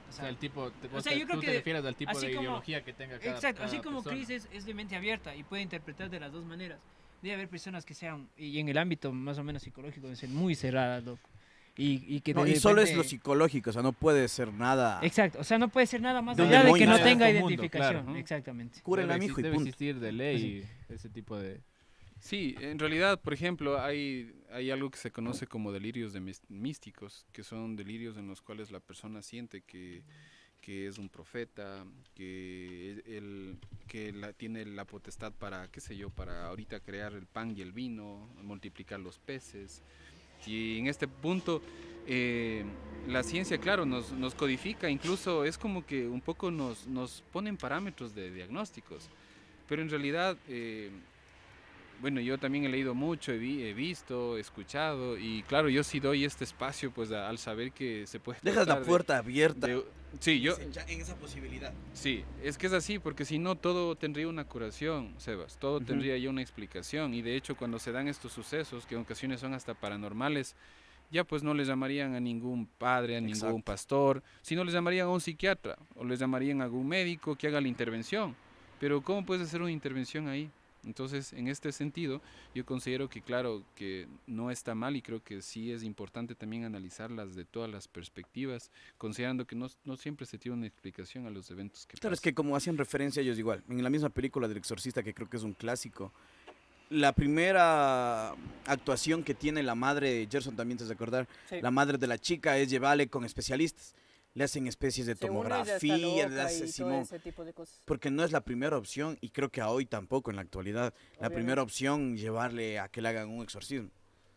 O sea, el tipo, yo creo tú que te refieres al tipo así de como- ideología que tenga cada Exacto, así cada como persona. Chris es de mente abierta y puede interpretar de las dos maneras. Debe haber personas que sean, y en el ámbito más o menos psicológico, deben ser muy cerradas, loco. Y que No, de y solo es repente- lo psicológico, o sea, no puede ser nada... Exacto, o sea, no puede ser nada más De un allá de que demonio. no Nada de tenga otro mundo, identificación. claro. Exactamente. Cúrenla, Debe mijo, y debe punto. existir de ley ese tipo de... Sí, en realidad, por ejemplo, hay algo que se conoce como delirios místicos, que son delirios en los cuales la persona siente que es un profeta, tiene la potestad para, qué sé yo, para ahorita crear el pan y el vino, multiplicar los peces. Y en este punto, la ciencia, claro, nos codifica, incluso es como que un poco nos ponen parámetros de diagnósticos, pero en realidad... bueno, yo también he leído mucho, he visto, he escuchado, y claro, yo sí doy este espacio pues al saber que se puede Dejas la tratar puerta abierta sí, yo en esa posibilidad. sí, es que es así, porque si no todo tendría una curación, Sebas, todo tendría ya una explicación, y de hecho cuando se dan estos sucesos, que en ocasiones son hasta paranormales, ya pues no les llamarían a ningún padre, a Exacto. ningún pastor, sino les llamarían a un psiquiatra, o les llamarían a algún médico que haga la intervención, pero ¿cómo puedes hacer una intervención ahí? Entonces, en este sentido, yo considero que claro, que no está mal y creo que sí es importante también analizarlas de todas las perspectivas, considerando que no siempre se tiene una explicación a los eventos que Claro, es pasan. que como hacían referencia ellos igual, en la misma película del Exorcista, que creo que es un clásico, la primera actuación que tiene la madre de Gerson, también te has de acordar, Sí. la madre de la chica es llevarle con especialistas, le hacen especies de Según ella está tomografía, le loca hace y todo Simón, ese tipo de cosas. porque no es la primera opción y creo que a hoy tampoco en la actualidad. La Obviamente. primera opción llevarle a que le hagan un exorcismo.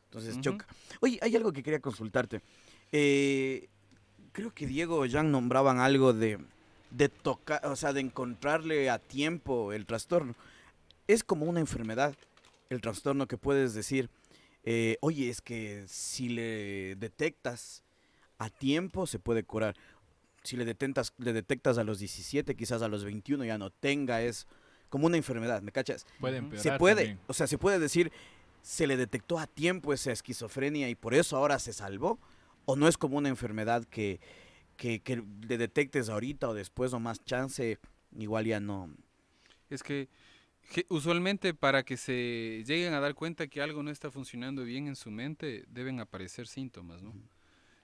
Entonces Ujú. choca. Oye, hay algo que quería consultarte. Creo que Diego o Jan nombraban algo de tocar, o sea, de encontrarle a tiempo el trastorno. Es como una enfermedad, el trastorno que puedes decir, oye, es que si le detectas a tiempo se puede curar. Si le detectas a los 17, quizás a los 21 ya no tenga, es como una enfermedad, ¿me cachas? Puede Ujú. empeorar Se puede, también. o sea, se puede decir, se le detectó a tiempo esa esquizofrenia y por eso ahora se salvó, o no es como una enfermedad que le detectes ahorita o después o más chance, igual ya no. Es que usualmente para que se lleguen a dar cuenta que algo no está funcionando bien en su mente, deben aparecer síntomas, ¿no?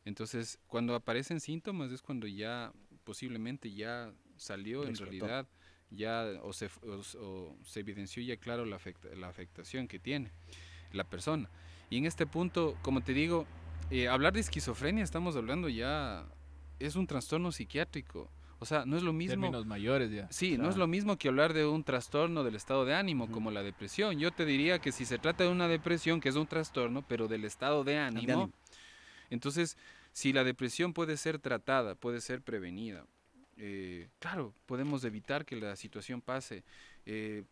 Entonces, cuando aparecen síntomas es cuando ya posiblemente ya salió en Explotó. realidad, ya o se evidenció ya claro la afectación que tiene la persona. Y en este punto, como te digo, hablar de esquizofrenia, estamos hablando ya, es un trastorno psiquiátrico. O sea, no es lo mismo... Términos mayores ya. Sí, no Claro. es lo mismo que hablar de un trastorno del estado de ánimo, como la depresión. Yo te diría que si se trata de una depresión, que es un trastorno, pero del estado de ánimo, ánimo. entonces, si la depresión puede ser tratada, puede ser prevenida, claro, podemos evitar que la situación pase.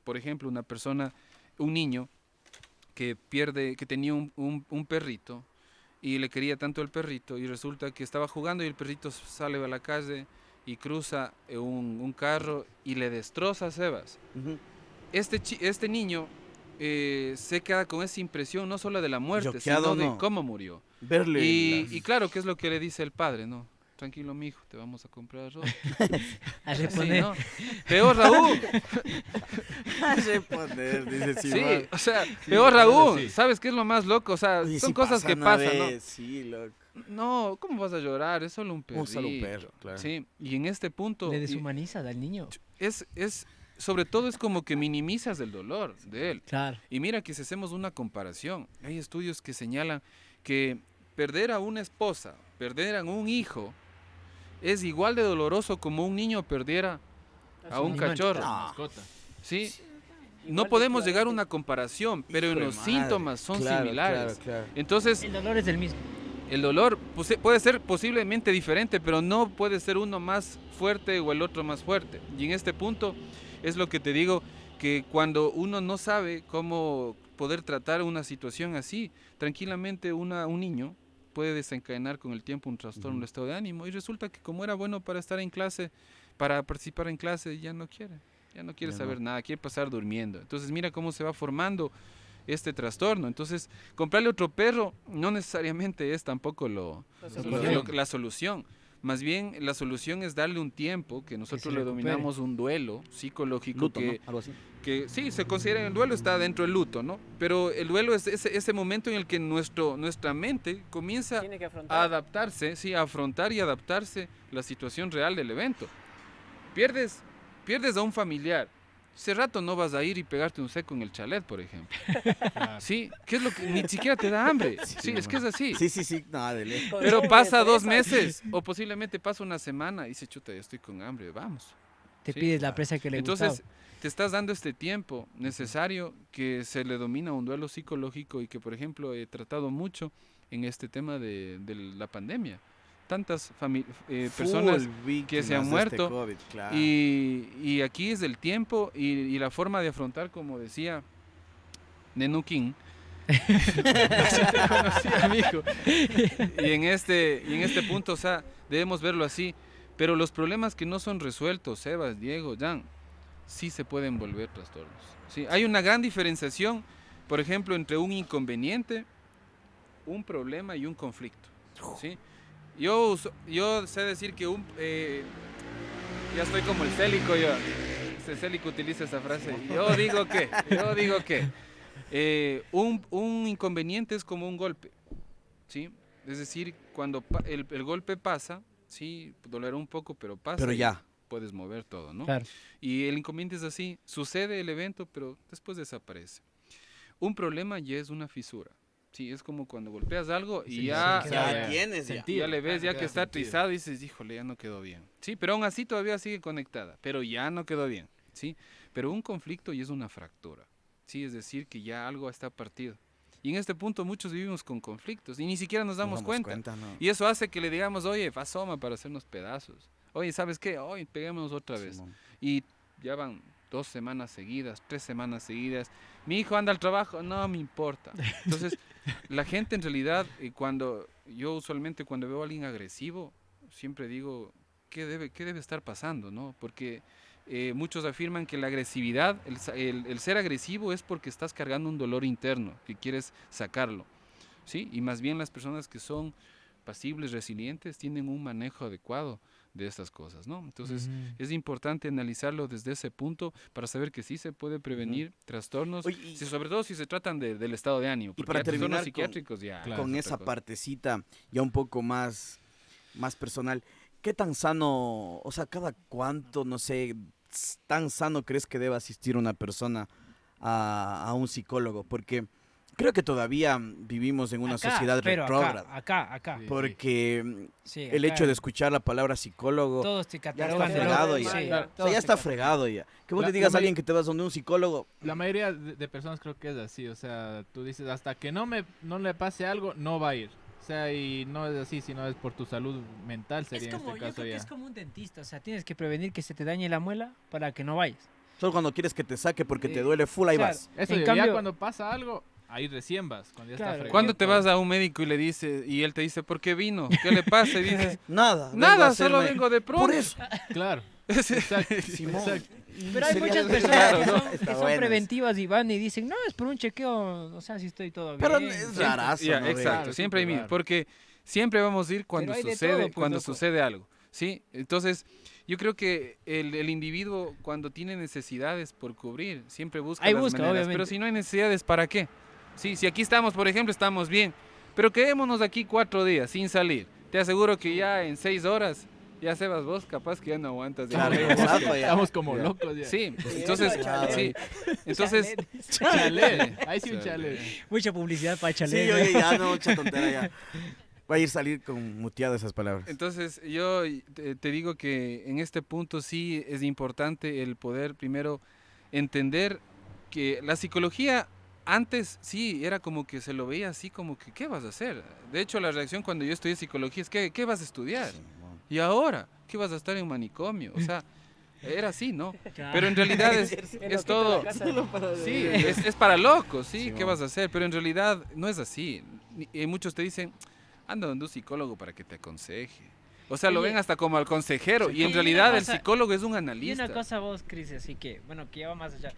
Por ejemplo, una persona, un niño que tenía un perrito y le quería tanto el perrito y resulta que estaba jugando y el perrito sale a la calle y cruza un carro y le destroza a Sebas. Ujú. Este niño se queda con esa impresión no solo de la muerte, Choqueado, sino de no. cómo murió. Verle. Y claro, ¿qué es lo que le dice el padre? No, tranquilo, mijo, te vamos a comprar ropa. A Sí, reponer. ¿no? Peor Raúl. Responder, dice Sí, Simón. o sea, peor Raúl. sí. ¿Sabes qué es lo más loco? O sea, Oye, son sí cosas pasa que una pasan, ¿no? vez, sí, loco. No, ¿cómo vas a llorar? Es solo un perrito. Solo un perro, claro. Sí, y en este punto Le deshumaniza al niño. es sobre todo es como que minimizas el dolor de él. Claro. Y mira que si hacemos una comparación, hay estudios que señalan que perder a una esposa, perder a un hijo, es igual de doloroso como un niño perdiera a un animal. cachorro. No. Mascota. ¿Sí? Igual No de podemos llegar a equivalente. una comparación, pero Hijo en de los madre. síntomas son Claro, similares. claro, claro. Entonces, El dolor es el mismo. el dolor puede ser posiblemente diferente, pero no puede ser uno más fuerte o el otro más fuerte. Y en este punto es lo que te digo, que cuando uno no sabe cómo poder tratar una situación así, tranquilamente un niño puede desencadenar con el tiempo un trastorno del estado de ánimo. Y resulta que como era bueno para estar en clase, para participar en clase, ya no quiere saber nada, quiere pasar durmiendo. Entonces mira cómo se va formando este trastorno. Entonces, comprarle otro perro no necesariamente es tampoco la solución. Más bien, la solución es darle un tiempo, que nosotros le denominamos un duelo psicológico. Luto, ¿no? Algo así. Que sí, se considera el duelo, está dentro del luto, ¿no? Pero el duelo es ese momento en el que nuestra mente comienza Tiene que a afrontar. adaptarse, sí, a afrontar y adaptarse la situación real del evento. Pierdes a un familiar. Hace rato no vas a ir y pegarte un seco en el chalet, por ejemplo. Sí, ¿qué es lo que ni siquiera te da hambre? Sí, es que es así. Sí, nada de ley. Pero pasa 2 meses o posiblemente pasa una semana y dice, chuta, ya estoy con hambre, vamos. Te Sí, pides la presa que le Entonces, gustaba. te estás dando este tiempo necesario que se le domina un duelo psicológico y que, por ejemplo, he tratado mucho en este tema de la pandemia. Tantas personas que se han muerto COVID, claro. y aquí es el tiempo y la forma de afrontar, como decía Nenukin. Así te conocí, amigo. Y en este punto, o sea, debemos verlo así. Pero los problemas que no son resueltos, Sebas, Diego, Jan, sí se pueden volver trastornos. ¿Sí? Hay una gran diferenciación, por ejemplo, entre un inconveniente, un problema y un conflicto. ¿Sí? Yo sé decir que ya estoy como el Célico, ese Célico utiliza esa frase. Yo digo que un inconveniente es como un golpe, ¿sí? Es decir, cuando el golpe pasa, sí, dolerá un poco, pero pasa. Pero ya. Puedes mover todo, ¿no? Claro. Y el inconveniente es así, sucede el evento, pero después desaparece. Un problema ya es una fisura. Sí, es como cuando golpeas algo y ya tienes ya. ya le ves ya que está sentido. trizado y dices, híjole, ya no quedó bien. Sí, pero aún así todavía sigue conectada, pero ya no quedó bien. Sí, pero un conflicto ya es una fractura. Sí, es decir, que ya algo está partido. Y en este punto muchos vivimos con conflictos y ni siquiera nos damos cuenta. ¿no? Y eso hace que le digamos, oye, asoma para hacernos pedazos. Oye, ¿sabes qué? Hoy peguémonos otra vez. Simón. Y ya van 2 semanas seguidas, 3 semanas seguidas. Mi hijo anda al trabajo, no me importa. Entonces, la gente en realidad, yo usualmente cuando veo a alguien agresivo, siempre digo, ¿qué debe estar pasando? ¿No? Porque muchos afirman que la agresividad, el ser agresivo es porque estás cargando un dolor interno, que quieres sacarlo. ¿Sí? Y más bien las personas que son pasibles, resilientes, tienen un manejo adecuado de estas cosas, ¿no? Entonces, es importante analizarlo desde ese punto para saber que sí se puede prevenir trastornos, Oye, sobre todo si se tratan del estado de ánimo. y Porque para ya trastornos terminar psiquiátricos ya... Claro. con es otra esa cosa. partecita ya un poco más personal, ¿qué tan sano, o sea, cada cuánto, no sé, tan sano crees que debe asistir una persona a un psicólogo? Porque creo que todavía vivimos en una Acá, sociedad pero retrógrada. Acá. Sí. Porque Sí, el acá hecho de escuchar la palabra psicólogo todos te ya está catalogan de fregado loco, ya. sí, O sea, todos ya te está catalogan. fregado ya. Que vos La- le digas la a alguien que te vas donde un psicólogo, La mayoría de personas creo que es así, o sea, tú dices, hasta que no le pase algo, no va a ir. O sea, y no es así, sino es por tu salud mental, sería Es en como, este yo caso creo que ya. es como un dentista, o sea, tienes que prevenir que se te dañe la muela para que no vayas. solo cuando quieres que te saque porque te Sí. duele full, ahí Claro. vas. Eso, En ya cambio- cuando pasa algo, ahí recién vas, cuando ya Claro. está fregado. ¿Cuándo te todo. vas a un médico y le dice, y él te dice, ¿por qué vino? ¿Qué le pasa? Y dices, Nada. vengo a nada, solo hacerme- vengo de pronto. Por eso. Claro, Sí. exacto, Simón. exacto. Pero hay Sería- muchas personas Claro, que ¿no? son, Está que son bueno. preventivas y van y dicen, no, es por un chequeo, o sea, si estoy todo bien. Pero es rarazo, Ya, ¿no? exacto, Claro, siempre hay súper mil, raro. porque siempre vamos a ir cuando hay de sucede, todo, pues, cuando loco. sucede algo, ¿sí? Entonces, yo creo que el individuo cuando tiene necesidades por cubrir, siempre busca Ahí las busca, maneras, obviamente. pero si no hay necesidades, ¿para qué? Sí, si aquí estamos, por ejemplo, estamos bien, pero quedémonos aquí 4 días sin salir. Te aseguro que ya en 6 horas, ya Sebas, vos capaz que ya no aguantas. ya Claro, no exacto, ya. Estamos como Ya. locos ya. Sí, entonces, Chalet. sí, entonces, Chalet, ahí sí un Chalet. chalet. Mucha publicidad para Sí, chalet. oye, ya no, mucha tontera ya. Va a ir salir con muteado esas palabras. Entonces, yo te digo que en este punto sí es importante el poder primero entender que la psicología antes sí era como que se lo veía así como que, ¿qué vas a hacer? De hecho, la reacción cuando yo estudié psicología es, ¿qué vas a estudiar? Y ahora, ¿qué vas a estar en manicomio? O sea, era así, ¿no? Pero en realidad es todo... Sí, es para locos, sí, Sí, ¿qué mo. vas a hacer? Pero en realidad no es así. Muchos te dicen, anda donde un psicólogo para que te aconseje. O sea, lo Oye, ven hasta como al consejero y en y realidad una el cosa- psicólogo es un Y analista. una cosa vos, Cris, así que, bueno, que ya va más allá.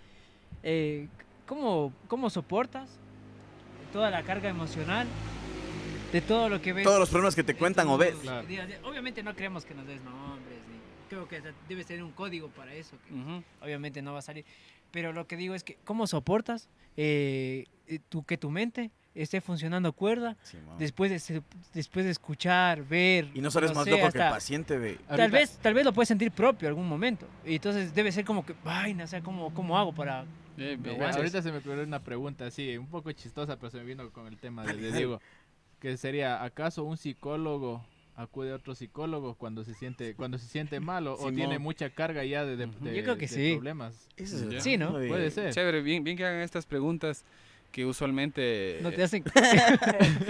¿Cómo soportas toda la carga emocional de todo lo que ves? Todos los problemas que te en cuentan o tus ves. Claro. días a día? Obviamente no creemos que nos des nombres, ni creo que debes tener un código para eso, que Ujú. obviamente no va a salir. Pero lo que digo es que, ¿cómo soportas que tu mente esté funcionando cuerda después de escuchar, ver? Y no sales más sé, loco que el hasta- paciente, ve. Tal vez lo puedes sentir propio algún momento. Y entonces debe ser como que, vaina, o sea, ¿cómo hago para...? Bien. Aguantes. Ahorita se me ocurrió una pregunta así, un poco chistosa, pero se me vino con el tema de Diego. Que sería, ¿acaso un psicólogo acude a otro psicólogo cuando se siente malo o Simón. tiene mucha carga ya de Yo creo que de sí. problemas? Ese es el Ya. Sí, ¿no? punto de- Puede ser. Chévere, bien que hagan estas preguntas que usualmente No te hacen...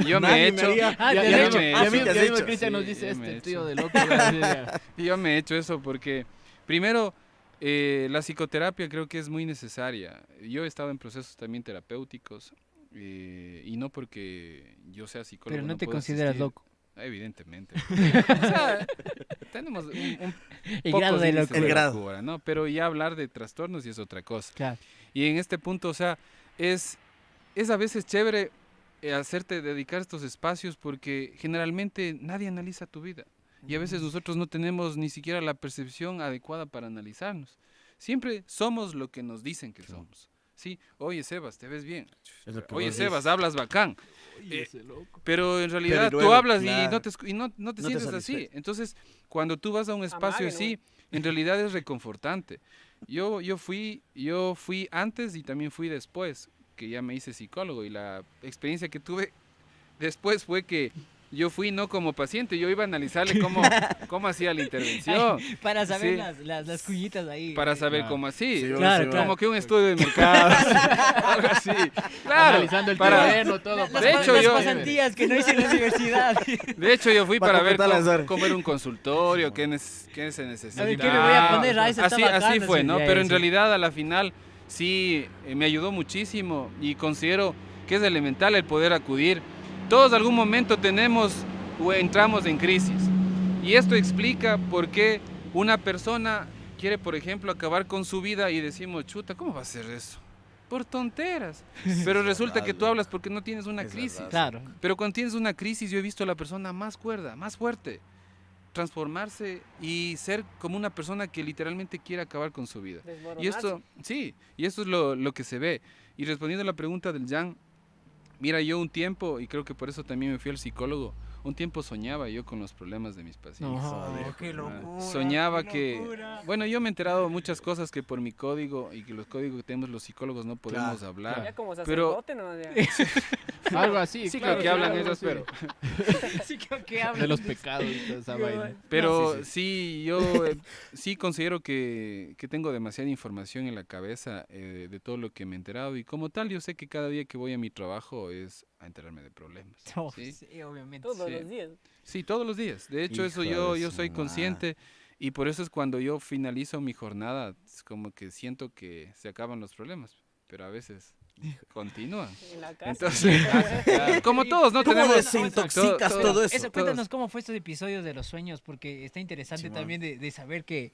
yo me Nadie he me hecho. haría- Ah, Ya, te ya has mismo- hecho. ya Ah, sí, mismo- te has ya mismo hecho. Cristian nos Sí, dice, ya me he este hecho. tío de loco. va a decir, ya. Yo me he hecho eso porque, primero, la psicoterapia creo que es muy necesaria. Yo he estado en procesos también terapéuticos y no porque yo sea psicólogo. Pero no te puedo consideras asistir. loco. Evidentemente. O sea, tenemos un El pocos grado de índices locura. El grado. locura, ¿no? Pero ya hablar de trastornos y es otra cosa. Claro. Y en este punto, o sea, es a veces chévere dedicar estos espacios porque generalmente nadie analiza tu vida. Y a veces nosotros no tenemos ni siquiera la percepción adecuada para analizarnos. Siempre somos lo que nos dicen que somos. Sí, oye Sebas, te ves bien. Es lo que Oye vos Sebas, dices. hablas bacán. Oye, ese loco. Pero en realidad luego, tú hablas claro, y no te no te sientes así. satisfecho. Entonces, cuando tú vas a un espacio Amague, ¿no? así, en realidad es reconfortante. Yo fui antes y también fui después, que ya me hice psicólogo y la experiencia que tuve después fue que yo fui no como paciente, yo iba a analizarle cómo hacía la intervención, Para saber Sí. las cuñitas ahí. para saber Claro. cómo así. Sí, Claro, sí, claro. Como que un estudio de mercado, algo así. Claro, Analizando el para- terreno, todo. Las, para De ver hecho, las yo- pasantías que no hice en la universidad. De hecho, yo fui Para para ver completar las horas. cómo era un consultorio, qué se necesita. A ver, ¿qué me voy a poner? Ah, esa está así bacana, fue, sí, ¿no? ya, Pero ya, en sí. realidad, a la final, sí, me ayudó muchísimo y considero que es elemental el poder acudir. Todos en algún momento tenemos o entramos en crisis. Y esto explica por qué una persona quiere, por ejemplo, acabar con su vida y decimos, chuta, ¿cómo va a ser eso? Por tonteras. Pero resulta verdad, que tú loco. hablas porque no tienes una Es crisis. verdad. Claro. Pero cuando tienes una crisis, yo he visto a la persona más cuerda, más fuerte, transformarse y ser como una persona que literalmente quiere acabar con su vida. Y esto, sí, y esto es lo que se ve. Y respondiendo a la pregunta del Jan, mira, yo un tiempo, y creo que por eso también me fui al psicólogo, un tiempo soñaba yo con los problemas de mis pacientes. No, qué Soñaba que, bueno, yo me he enterado de muchas cosas que por mi código y que los códigos que tenemos los psicólogos no podemos Claro, hablar. Ya como Pero- sacerdote, ¿no? Ya. Algo así. Sí, claro, creo que hablan algo ellos, así. pero... Sí, creo que hablan. De los pecados y toda esa vaina. Pero sí, sí, yo sí considero que tengo demasiada información en la cabeza de todo lo que me he enterado y como tal yo sé que cada día que voy a mi trabajo es a enterarme de problemas. Oh, ¿sí? sí, obviamente. Todos Sí. los días. Sí, todos los días. De hecho, eso Hijo de yo su soy madre. consciente y por eso es cuando yo finalizo mi jornada, es como que siento que se acaban los problemas, pero a veces continúan. En la casa. Entonces, como todos, ¿no? ¿Cómo Tenemos desintoxicas todo eso? Eso, cuéntanos cómo fue estos episodios de los sueños, porque está interesante Simón. también de saber que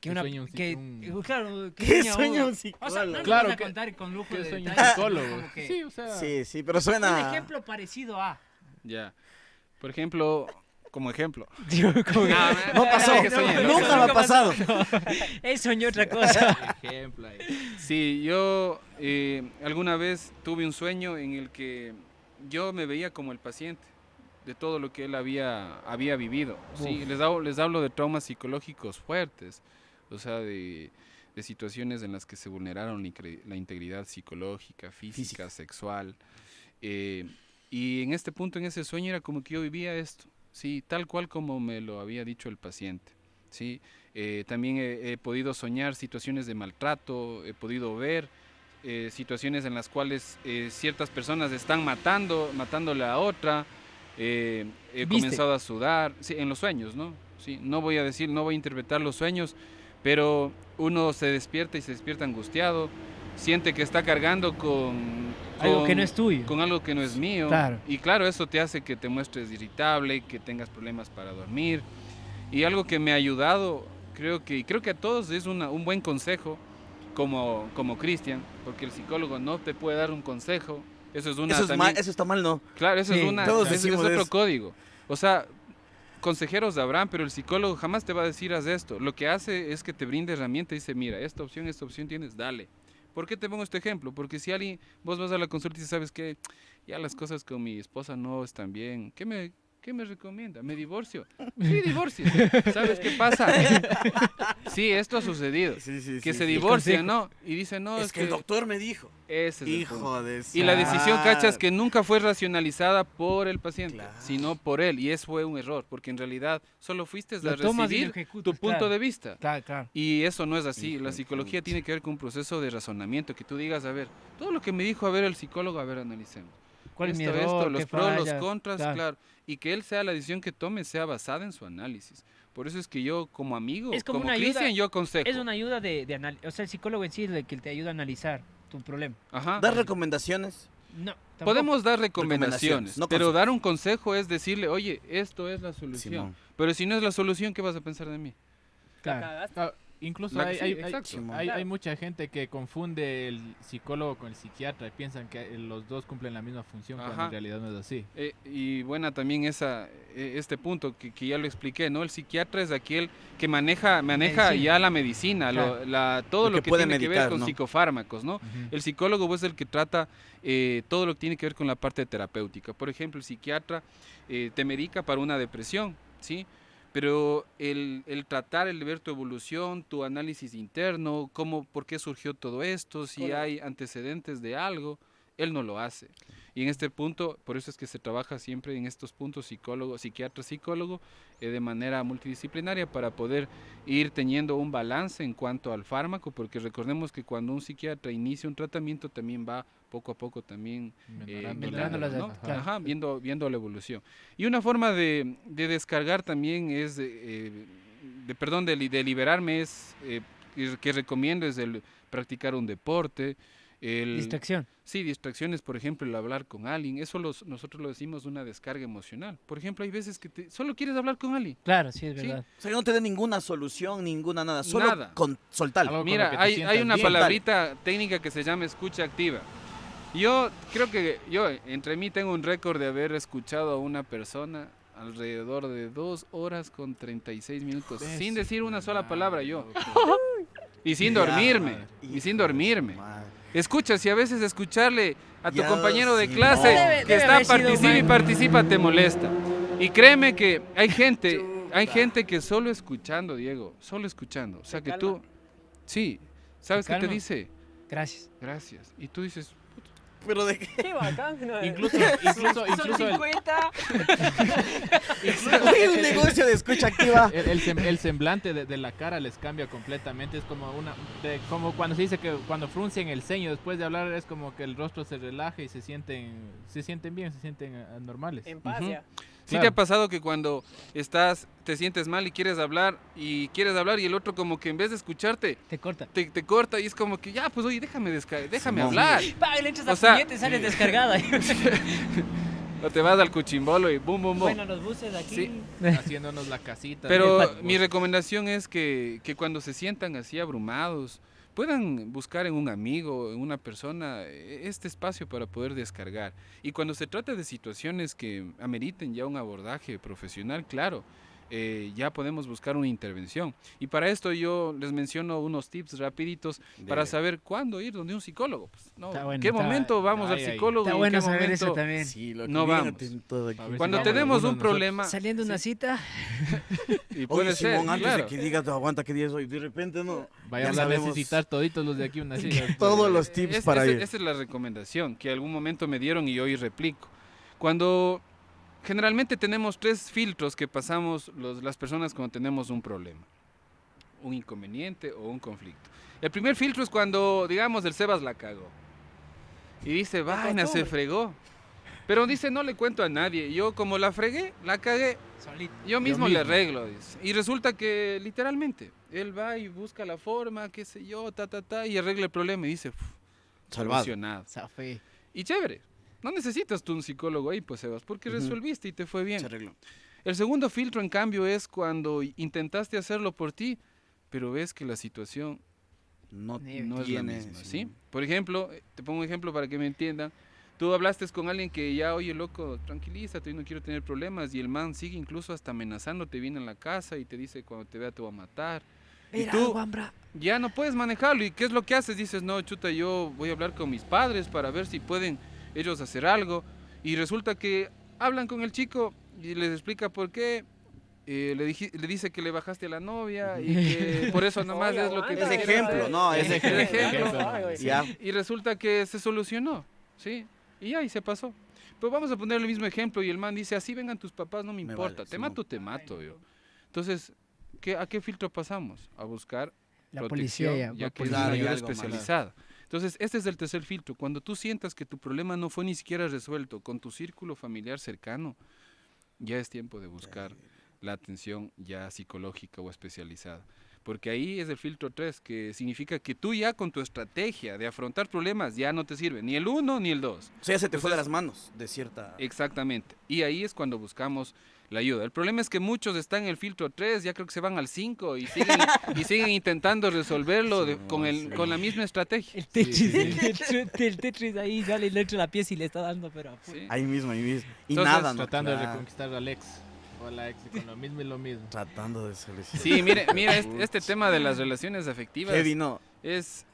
¿Qué una... sueña un que, psico- claro, que ¿Qué sueña sueña uno. un O sea, no psicólogo? nos Claro, vas a que- contar con lujo ¿Qué de sueña un detalles, psicólogo? como que Sí, o sea. Sí, sí, pero un suena... ejemplo parecido a... Ya. Por ejemplo, como ejemplo. No pasó, que soñé, nunca nunca me ha pasado. Él soñó otra cosa. Ejemplo ahí. Sí, yo alguna vez tuve un sueño en el que yo me veía como el paciente de todo lo que él había vivido. Sí, les hablo de traumas psicológicos fuertes, o sea, de situaciones en las que se vulneraron la integridad psicológica, física, sexual. Y en este punto, en ese sueño, era como que yo vivía esto, sí, tal cual como me lo había dicho el paciente. Sí, también he podido soñar situaciones de maltrato, he podido ver situaciones en las cuales ciertas personas están matándole a otra, he ¿Viste? comenzado a sudar, sí, en los sueños, ¿no? Sí, no voy a interpretar los sueños, pero uno se despierta y se despierta angustiado, siente que está cargando con Algo que no es tuyo. con algo que no es mío. Claro. Y claro, eso te hace que te muestres irritable, que tengas problemas para dormir. Y algo que me ha ayudado, creo que a todos es un buen consejo, como Cristian, porque el psicólogo no te puede dar un consejo. Eso es una Eso, es también, mal, eso está mal, ¿no? claro, eso Sí, es una, todos es decimos otro eso. código. O sea, consejeros habrán, pero el psicólogo jamás te va a decir haz esto. Lo que hace es que te brinde herramientas y dice, mira, esta opción tienes, dale. ¿Por qué te pongo este ejemplo? Porque si vos vas a la consulta y dices, sabes que ya las cosas con mi esposa no están bien, ¿qué me recomienda? ¿Me divorcio? Sí, divorcio. ¿Sabes qué pasa? Sí, esto ha sucedido. Sí, sí, Que sí, se sí. divorcian, ¿no? Y dicen, no, Es que el doctor me dijo. ese es el punto. Hijo de Y la su decisión, madre. cachas, que nunca fue racionalizada por el paciente, Claro. sino por él. Y eso fue un error, porque en realidad solo fuiste a Lo tomas y lo recibir ejecutas, tu punto claro. de vista. Claro, claro. Y eso no es así. Hijo La de psicología pucha. tiene que ver con un proceso de razonamiento, que tú digas, a ver, todo lo que me dijo, a ver, el psicólogo, a ver, analicemos. ¿Cuál es mi Esto, error? los ¿Qué pros, los falla? contras, Claro. claro. Y que él sea la decisión que tome, sea basada en su análisis. Por eso es que yo, como amigo, Es como como una ayuda- Cristian, yo aconsejo. Es una ayuda o sea, el psicólogo en sí es el que te ayuda a analizar tu problema. Ajá. Dar recomendaciones. No, tampoco. Podemos dar recomendaciones, no pero consejos. dar un consejo es decirle, oye, esto es la solución. Simón. Pero si no es la solución, ¿qué vas a pensar de mí? La Claro. cagaste. Ah, incluso La que hay, sí, hay, exacto. Simón. hay mucha gente que confunde el psicólogo con el psiquiatra y piensan que los dos cumplen la misma función cuando Ajá. en realidad no es así. Y buena también este punto que ya lo expliqué, ¿no? El psiquiatra es aquel que maneja Medicina. ya la medicina, Claro. todo Lo lo que que puede tiene que ver medicar, con ¿no? psicofármacos, ¿no? El psicólogo es el que trata todo lo que tiene que ver con la parte terapéutica. Por ejemplo, el psiquiatra te medica para una depresión, ¿sí? Pero el tratar, el ver tu evolución, tu análisis interno, por qué surgió todo esto, si Correcto. hay antecedentes de algo, él no lo hace. Y en este punto, por eso es que se trabaja siempre en estos puntos psiquiatra, psicólogo, de manera multidisciplinaria para poder ir teniendo un balance en cuanto al fármaco, porque recordemos que cuando un psiquiatra inicia un tratamiento también va poco a poco también Mejorando las- ¿no? claro. Ajá, viendo la evolución. Y una forma de descargar también es, de liberarme es, que recomiendo es el practicar un deporte, Distracción. Sí, distracciones, por ejemplo, el hablar con alguien, eso nosotros lo decimos una descarga emocional. Por ejemplo, hay veces que solo quieres hablar con alguien. Claro, sí, es Sí. verdad. O sea, que no te dé ninguna solución, ninguna nada. Solo Nada. soltarlo. Algo con Mira, lo que te hay sientas una bien. palabrita técnica que se llama escucha activa. Yo creo que entre mí tengo un récord de haber escuchado a una persona alrededor de 2 horas con 36 minutos, sin decir una sola palabra yo. Y sin dormirme, y sin dormirme. Escucha, si a veces escucharle a tu Ya, compañero de sí, clase no. Debe que está haber sido participa y mal. participa te molesta. Y créeme que hay gente que solo escuchando, Diego, solo escuchando. O sea que tú, sí, ¿sabes Se qué te calma. dice? Gracias. Gracias. Y tú dices, Pero de qué. Qué bacán. ¿no? Incluso Son 50. Hay un negocio de escucha activa. el semblante de la cara les cambia completamente. Es como como cuando se dice que cuando fruncen el ceño después de hablar es como que el rostro se relaja y se sienten bien, se sienten normales. En paz, Ujú. ya. ¿sí te Claro. ha pasado que cuando te sientes mal y quieres hablar y el otro como que en vez de escucharte Te corta. te corta y es como que ya, pues oye, déjame Simón. hablar. Pa, y le echas O a sea, puñete y sales descargada. O te vas al cuchimbolo y bum, bum, bum. Bueno, los buses aquí. Sí. Haciéndonos la casita. Pero Pat- mi recomendación es que cuando se sientan así abrumados, puedan buscar en un amigo, en una persona, este espacio para poder descargar. Y cuando se trata de situaciones que ameriten ya un abordaje profesional, claro, ya podemos buscar una intervención. Y para esto yo les menciono unos tips rapiditos para saber cuándo ir donde un psicólogo. Pues, ¿no? Está bueno, ¿Qué está- momento vamos al Ay, ay. psicólogo? Está y en bueno qué saber eso momento- también. Sí, lo que No viene vamos. en todo aquí. A ver si Cuando vamos tenemos alguno un nosotros. problema, Saliendo una cita. y Oye, puede ser, Simón, antes claro. de que digas, aguanta, ¿qué día es hoy? De repente, no. Vayamos Ya a sabemos. necesitar toditos los de aquí una silla. Todos los tips para ir. Esa es la recomendación que algún momento me dieron y hoy replico. Cuando generalmente tenemos 3 filtros que pasamos las personas cuando tenemos un problema, un inconveniente o un conflicto. El primer filtro es cuando, digamos, el Sebas la cagó y dice, vaina, se costumbre. fregó. Pero dice, no le cuento a nadie. Yo como la fregué, la cagué, Solito. yo mismo le mismo. arreglo, dice. Y resulta que literalmente él va y busca la forma, qué sé yo, y arregla el problema y dice, Salvado. solucionado. Zafé. Y chévere. No necesitas tú un psicólogo ahí, pues, Sebas, porque Ujú. resolviste y te fue bien. Se arregló. El segundo filtro, en cambio, es cuando intentaste hacerlo por ti, pero ves que la situación No, no es la tiene, misma, ¿sí? Por ejemplo, te pongo un ejemplo para que me entiendan. Tú hablaste con alguien que ya, oye, loco, tranquilízate, yo no quiero tener problemas, y el man sigue incluso hasta amenazándote, viene a la casa y te dice, cuando te vea te voy a matar. Y tú ya no puedes manejarlo, ¿y qué es lo que haces? Dices, no, chuta, yo voy a hablar con mis padres para ver si pueden ellos hacer algo, y resulta que hablan con el chico y les explica por qué. Le dice que le bajaste a la novia y que por eso nomás Oye, es lo que aguanta, Es te ejemplo, no, es Es ejemplo. ejemplo. Ya. y resulta que se solucionó, ¿sí? Y ahí se pasó. Pero vamos a poner el mismo ejemplo y el man dice, así vengan tus papás, no me Me importa, vale, te sí, mato, te mato yo. Entonces, ¿a qué filtro pasamos? A buscar La protección, policía ya que es Claro, una y ayuda algo más. especializada. Entonces, este es el tercer filtro. Cuando tú sientas que tu problema no fue ni siquiera resuelto con tu círculo familiar cercano, ya es tiempo de buscar la atención ya psicológica o especializada. Porque ahí es el filtro 3, que significa que tú ya con tu estrategia de afrontar problemas ya no te sirve ni el 1 ni el 2. O sea, ya se te fue de Entonces, las manos, de cierta... Exactamente. Y ahí es cuando buscamos la ayuda. El problema es que muchos están en el filtro 3, ya creo que se van al 5 y siguen intentando resolverlo Sí, con la misma estrategia. El Tetris, sí, sí. el Tetris ahí sale y le echa la pieza y le está dando, pero a full. ¿Sí? Ahí mismo, ahí mismo. Y Entonces, nada, ¿no? Tratando de Claro. reconquistar al ex o a la ex con lo mismo y lo mismo. Tratando de solucionar. Sí, mire, este tema de las relaciones afectivas Heavy, no.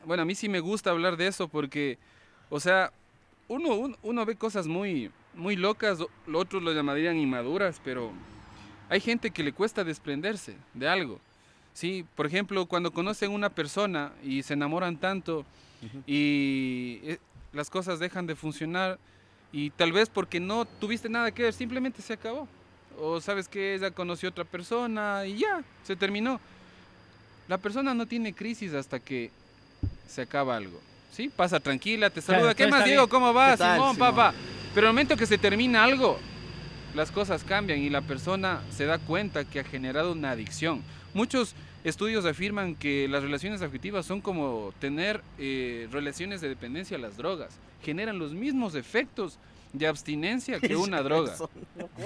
bueno, a mí sí me gusta hablar de eso porque, o sea, uno ve cosas muy, muy locas, otros lo llamarían inmaduras, pero hay gente que le cuesta desprenderse de algo. Sí, por ejemplo, cuando conocen una persona y se enamoran tanto Ujú. y las cosas dejan de funcionar y tal vez porque no tuviste nada que ver, simplemente se acabó. O sabes que ella conoció otra persona y ya, se terminó. La persona no tiene crisis hasta que se acaba algo. ¿Sí? Pasa tranquila, te Claro, saluda. ¿Qué todo más, está Diego? bien. ¿Cómo va? ¿Qué tal, Simón, Simón? papá. Pero el momento que se termina algo, las cosas cambian y la persona se da cuenta que ha generado una adicción. Muchos estudios afirman que las relaciones afectivas son como tener relaciones de dependencia a las drogas. Generan los mismos efectos de abstinencia que una droga.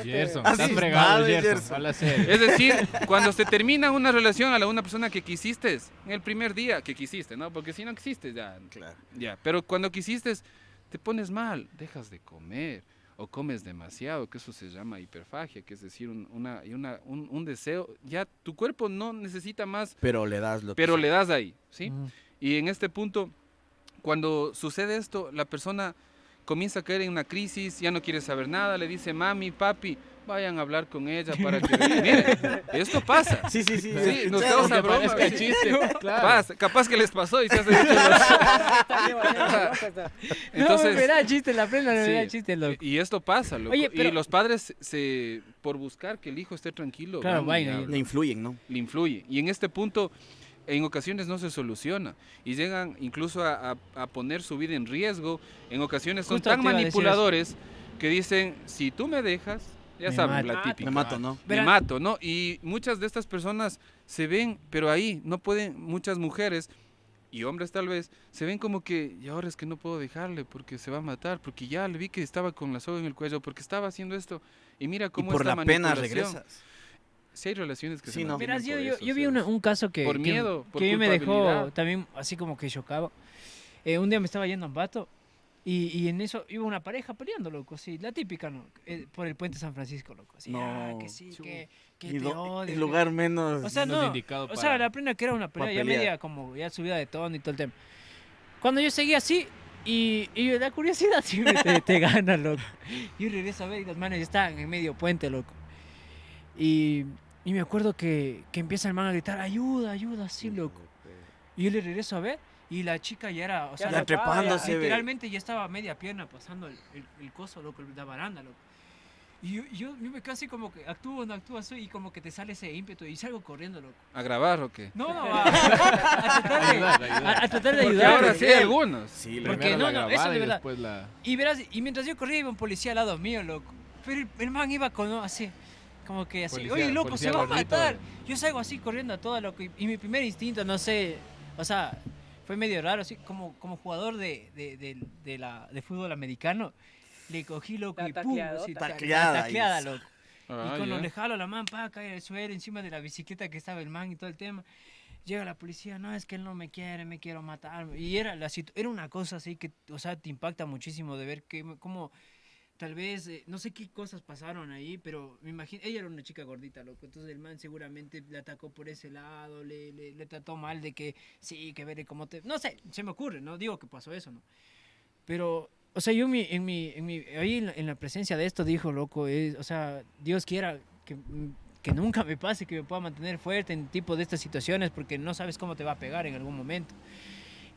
Gerson, Así está está, fregado Gerson. Gerson. Habla serio. Es decir, cuando se termina una relación a una persona que quisiste, en el primer día que quisiste, ¿no? Porque si no quisiste, Claro. ya. Pero cuando quisiste, te pones mal, dejas de comer o comes demasiado, que eso se llama hiperfagia, que es decir, un deseo. Ya tu cuerpo no necesita más, Pero le das lo que pero sea. le das ahí, ¿sí? Mm. Y en este punto, cuando sucede esto, la persona comienza a caer en una crisis, ya no quiere saber nada, le dice, mami, papi, vayan a hablar con ella para que... Mire, esto pasa. Sí, sí, sí. Sí, nos Claro. causa Aunque broma. parezca sí. chiste, claro. Pasa, capaz que les pasó y se hace No, Entonces, me da chiste, la prenda no me sí, da chiste, loco. y esto pasa, loco. Oye, pero- Y los padres, por buscar que el hijo esté tranquilo, Claro, van y vayan, hablan. Le influyen, ¿no? Le influye. Y en este punto, en ocasiones no se soluciona. Y llegan incluso a poner su vida en riesgo. En ocasiones son Justo tan te iba a decir eso. manipuladores que dicen, si tú me dejas, ya Me saben, mato. la típica. Me mato, ¿no? Me Verán. mato, ¿no? Y muchas de estas personas se ven, pero ahí no pueden, muchas mujeres y hombres tal vez, se ven como que, y ahora es que no puedo dejarle porque se va a matar, porque ya le vi que estaba con la soga en el cuello, porque estaba haciendo esto, y mira Y cómo por esta la pena manipulación. regresas. Sí hay relaciones que Sí, se ¿no? mantienen Verás, yo, por yo, eso, yo vi Sebas. un caso que... Por que- miedo, por que a mí me dejó culpabilidad. también así como que chocado. Un día me estaba yendo a Ambato y en eso iba una pareja peleando, loco, así, la típica, ¿no? Por el puente San Francisco, loco, así, No. que sí, que Y te do- odio. el que- lugar menos... O sea, menos no, indicado o para- sea, la plena que era una pelea para ya pelear. media como ya subida de tono y todo el tema. Cuando yo seguía así y la curiosidad siempre te gana, loco. Yo regreso a ver y los manes ya estaban en medio puente, loco. Y me acuerdo que empieza el man a gritar, ayuda, ayuda, así, loco. Y yo le regreso a ver y la chica ya era, o sea, Ya la- trepándose, ve. literalmente ya estaba a media pierna pasando el coso, loco, la baranda, loco. Y yo me quedo así como que actúo, no actúo, así, y como que te sale ese ímpetu y salgo corriendo, loco. ¿A grabar o qué? No, a tratar de Ayudar. a tratar de Porque ayudar. ahora sí hay algunos. Sí, Porque Primero no, la no, eso grabada de y verdad. después la... Y verás, y mientras yo corría iba un policía al lado mío, loco. Pero el man iba con así, como que así, Policía- oye, loco, policía se va a gordito, matar. Yo salgo así corriendo a toda, loco. Y mi primer instinto, no sé, o sea, fue medio raro, así como jugador de fútbol americano. Le cogí, loco, La y pum, tacleadota. así, Tacleada, tacleada, y- loco. Ah, Y cuando ya. le jalo la man, cae al suelo encima de la bicicleta que estaba el man y todo el tema. Llega la policía, no, es que él no me quiere, me quiero matar. Y era una cosa así que, o sea, te impacta muchísimo de ver cómo tal vez, no sé qué cosas pasaron ahí, pero me imagino, ella era una chica gordita, loco, entonces el man seguramente la atacó por ese lado, le trató mal de que, sí, que veré cómo te... No sé, se me ocurre, no digo que pasó eso, ¿no? Pero, o sea, yo ahí en la presencia de esto dijo, loco, o sea, Dios quiera que nunca me pase, que me pueda mantener fuerte en tipo de estas situaciones, porque no sabes cómo te va a pegar en algún momento.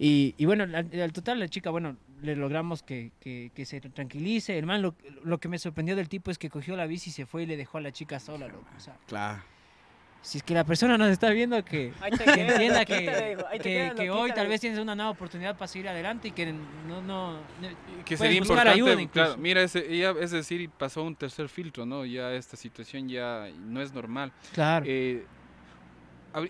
Y bueno, al total la chica, bueno, le logramos que se tranquilice. El man, lo que me sorprendió del tipo es que cogió la bici y se fue y le dejó a la chica sola, loco. O sea, Claro. si es que la persona nos está viendo, que Ahí te que quedas, entienda loquita, le dijo. Ahí te quedas, que loquita, hoy le tal dijo. vez tienes una nueva oportunidad para seguir adelante y que Que puedes sería buscar importante, ayuda incluso. claro, mira, es decir, pasó un tercer filtro, ¿no? Ya esta situación ya no es normal. Claro.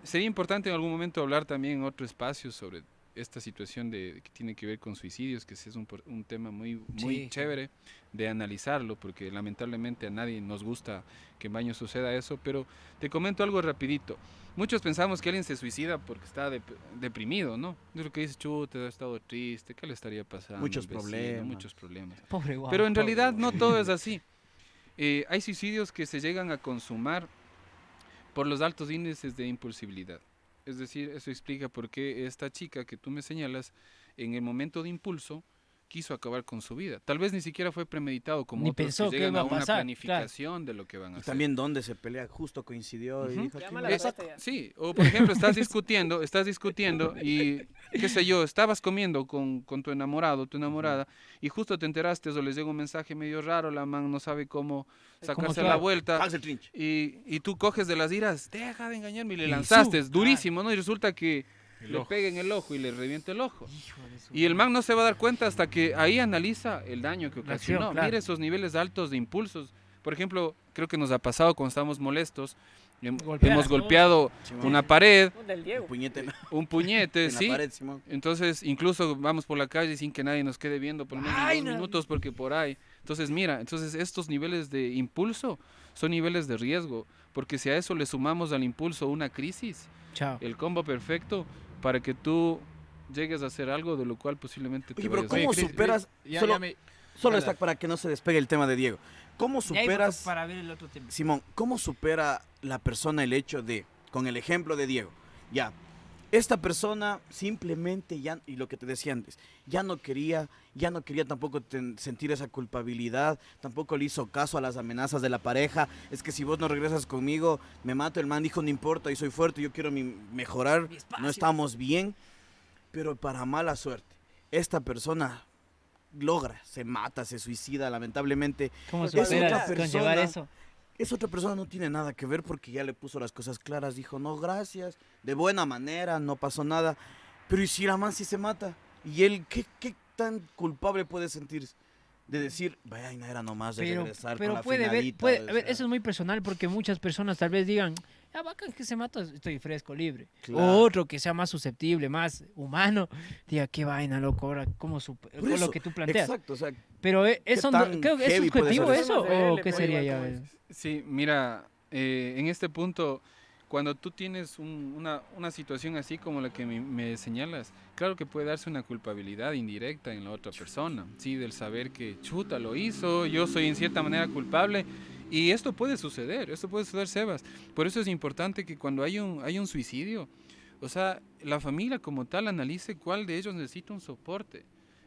Sería importante en algún momento hablar también en otro espacio sobre esta situación que tiene que ver con suicidios, que sí es un tema muy Sí. chévere de analizarlo, porque lamentablemente a nadie nos gusta que en baño suceda eso, pero te comento algo rapidito. Muchos pensamos que alguien se suicida porque está deprimido, ¿no? Es lo que dice, chuta, ha estado triste, ¿qué le estaría pasando? Muchos al vecino? problemas. Muchos problemas. Pobre guau. Pero en realidad no todo es así. Hay suicidios que se llegan a consumar por los altos índices de impulsibilidad. Es decir, eso explica por qué esta chica que tú me señalas, en el momento de impulso, quiso acabar con su vida. Tal vez ni siquiera fue premeditado como Ni otros pensó que que llegan iba a a una pasar, planificación de lo que van a Y hacer. también donde se pelea, justo coincidió y Ujú. dijo, aquí Llama me la la saco. bestia ya. Sí, o por ejemplo, estás discutiendo y, qué sé yo, estabas comiendo con tu enamorado, tu enamorada, y justo te enteraste o les llega un mensaje medio raro, la man no sabe cómo sacarse la claro. vuelta, Falsa el trinche. y tú coges de las iras, deja de engañarme, y le Y lanzaste, su- es durísimo, ¿no? Y resulta que El le ojo. pega en el ojo y le revienta el ojo. Hijo de su Y el madre. man no se va a dar cuenta hasta que ahí analiza el daño que La acción, ocasionó. claro. Mira esos niveles altos de impulsos. Por ejemplo, creo que nos ha pasado cuando estamos molestos, Golpear hemos a todos. golpeado Simón. una pared, Un del Diego. Puñete en un puñete, en la sí. pared, Simón. Entonces, incluso vamos por la calle sin que nadie nos quede viendo por lo menos Ay, 2 no. minutos porque por ahí. Entonces, mira, estos niveles de impulso son niveles de riesgo, porque si a eso le sumamos al impulso una crisis, Chao. el combo perfecto para que tú llegues a hacer algo de lo cual posiblemente te Oye, pero vayas a ¿cómo Cris, superas? ya- solo ya me- solo dale, está dale. para que no se despegue el tema de Diego. ¿Cómo Y ahí superas, para ver el otro tema. Simón, cómo supera la persona el hecho de, con el ejemplo de Diego, ya, esta persona simplemente ya, y lo que te decía antes, ya no quería tampoco sentir esa culpabilidad, tampoco le hizo caso a las amenazas de la pareja, es que si vos no regresas conmigo, me mato, el man dijo, no importa, yo soy fuerte, yo quiero mejorar, Mi espacio. no estamos bien, pero para mala suerte, esta persona logra, se mata, se suicida, lamentablemente, ¿Cómo Porque es superas otra con persona. llevar eso? esa otra persona no tiene nada que ver porque ya le puso las cosas claras, dijo, no, gracias, de buena manera, no pasó nada. Pero ¿y si la man sí se mata? ¿Y él qué tan culpable puede sentirse? De decir, vaya, no era nomás de regresar con Pero la puede ver, finalita, puede, o a ver, sea, eso es muy personal porque muchas personas tal vez digan, ya bacán que se mata, estoy fresco, libre. Claro. O otro que sea más susceptible, más humano, diga, qué vaina, loco, ahora, ¿cómo Por lo eso, que tú planteas? Exacto, o sea, Pero eso tan creo que es heavy puede subjetivo ser eso, eso? o qué Puede sería igual, ya. como dices. Sí, mira, en este punto, cuando tú tienes una situación así como la que me señalas, claro que puede darse una culpabilidad indirecta en la otra persona, sí, del saber que chuta lo hizo, yo soy en cierta manera culpable, y esto puede suceder, Sebas. Por eso es importante que cuando hay un suicidio, o sea, la familia como tal analice cuál de ellos necesita un soporte.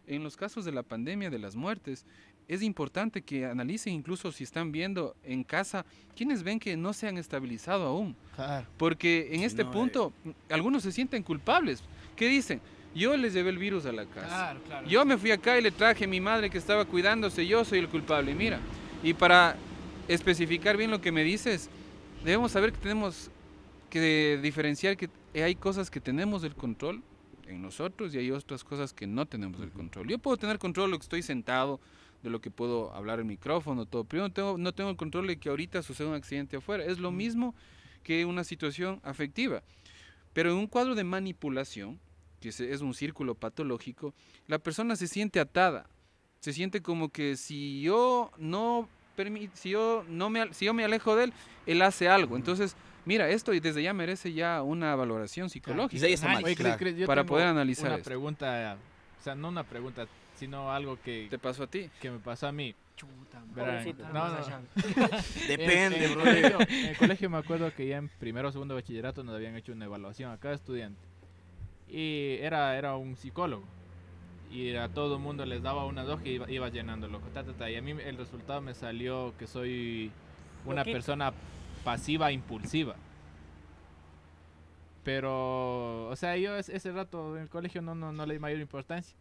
En los casos de la pandemia, de las muertes, es importante que analicen incluso si están viendo en casa quienes ven que no se han estabilizado aún. Claro. Porque en Sí, este no, punto algunos se sienten culpables. ¿Qué dicen? Yo les llevé el virus a la casa. Claro, claro. Yo me fui acá y le traje a mi madre que estaba cuidándose, yo soy el culpable. Y mira, y para especificar bien lo que me dices, debemos saber que tenemos que diferenciar que hay cosas que tenemos el control en nosotros y hay otras cosas que no tenemos el control. Yo puedo tener control de lo que estoy sentado, de lo que puedo hablar en micrófono, todo, pero no tengo el control de que ahorita suceda un accidente afuera. Es lo mismo que una situación afectiva. Pero en un cuadro de manipulación, es un círculo patológico, la persona se siente atada, se siente como que si yo me alejo de él, él hace algo. Entonces, mira, esto y desde ya merece ya una valoración psicológica. Y ahí está mal. Oye, Claro. yo para tengo poder analizar una esto. pregunta, o sea, no una pregunta, sino algo que ¿Te pasó a ti? me pasó a mí. Chuta, Verán, Pobrecito. no. Depende, en, bro. en el colegio me acuerdo que ya en primero o segundo bachillerato nos habían hecho una evaluación a cada estudiante. Y era un psicólogo. Y a todo el mundo les daba una hoja y iba llenándolo. Y a mí el resultado me salió que soy una Loquito. persona pasiva impulsiva. Pero, o sea, yo ese rato en el colegio no le di mayor importancia.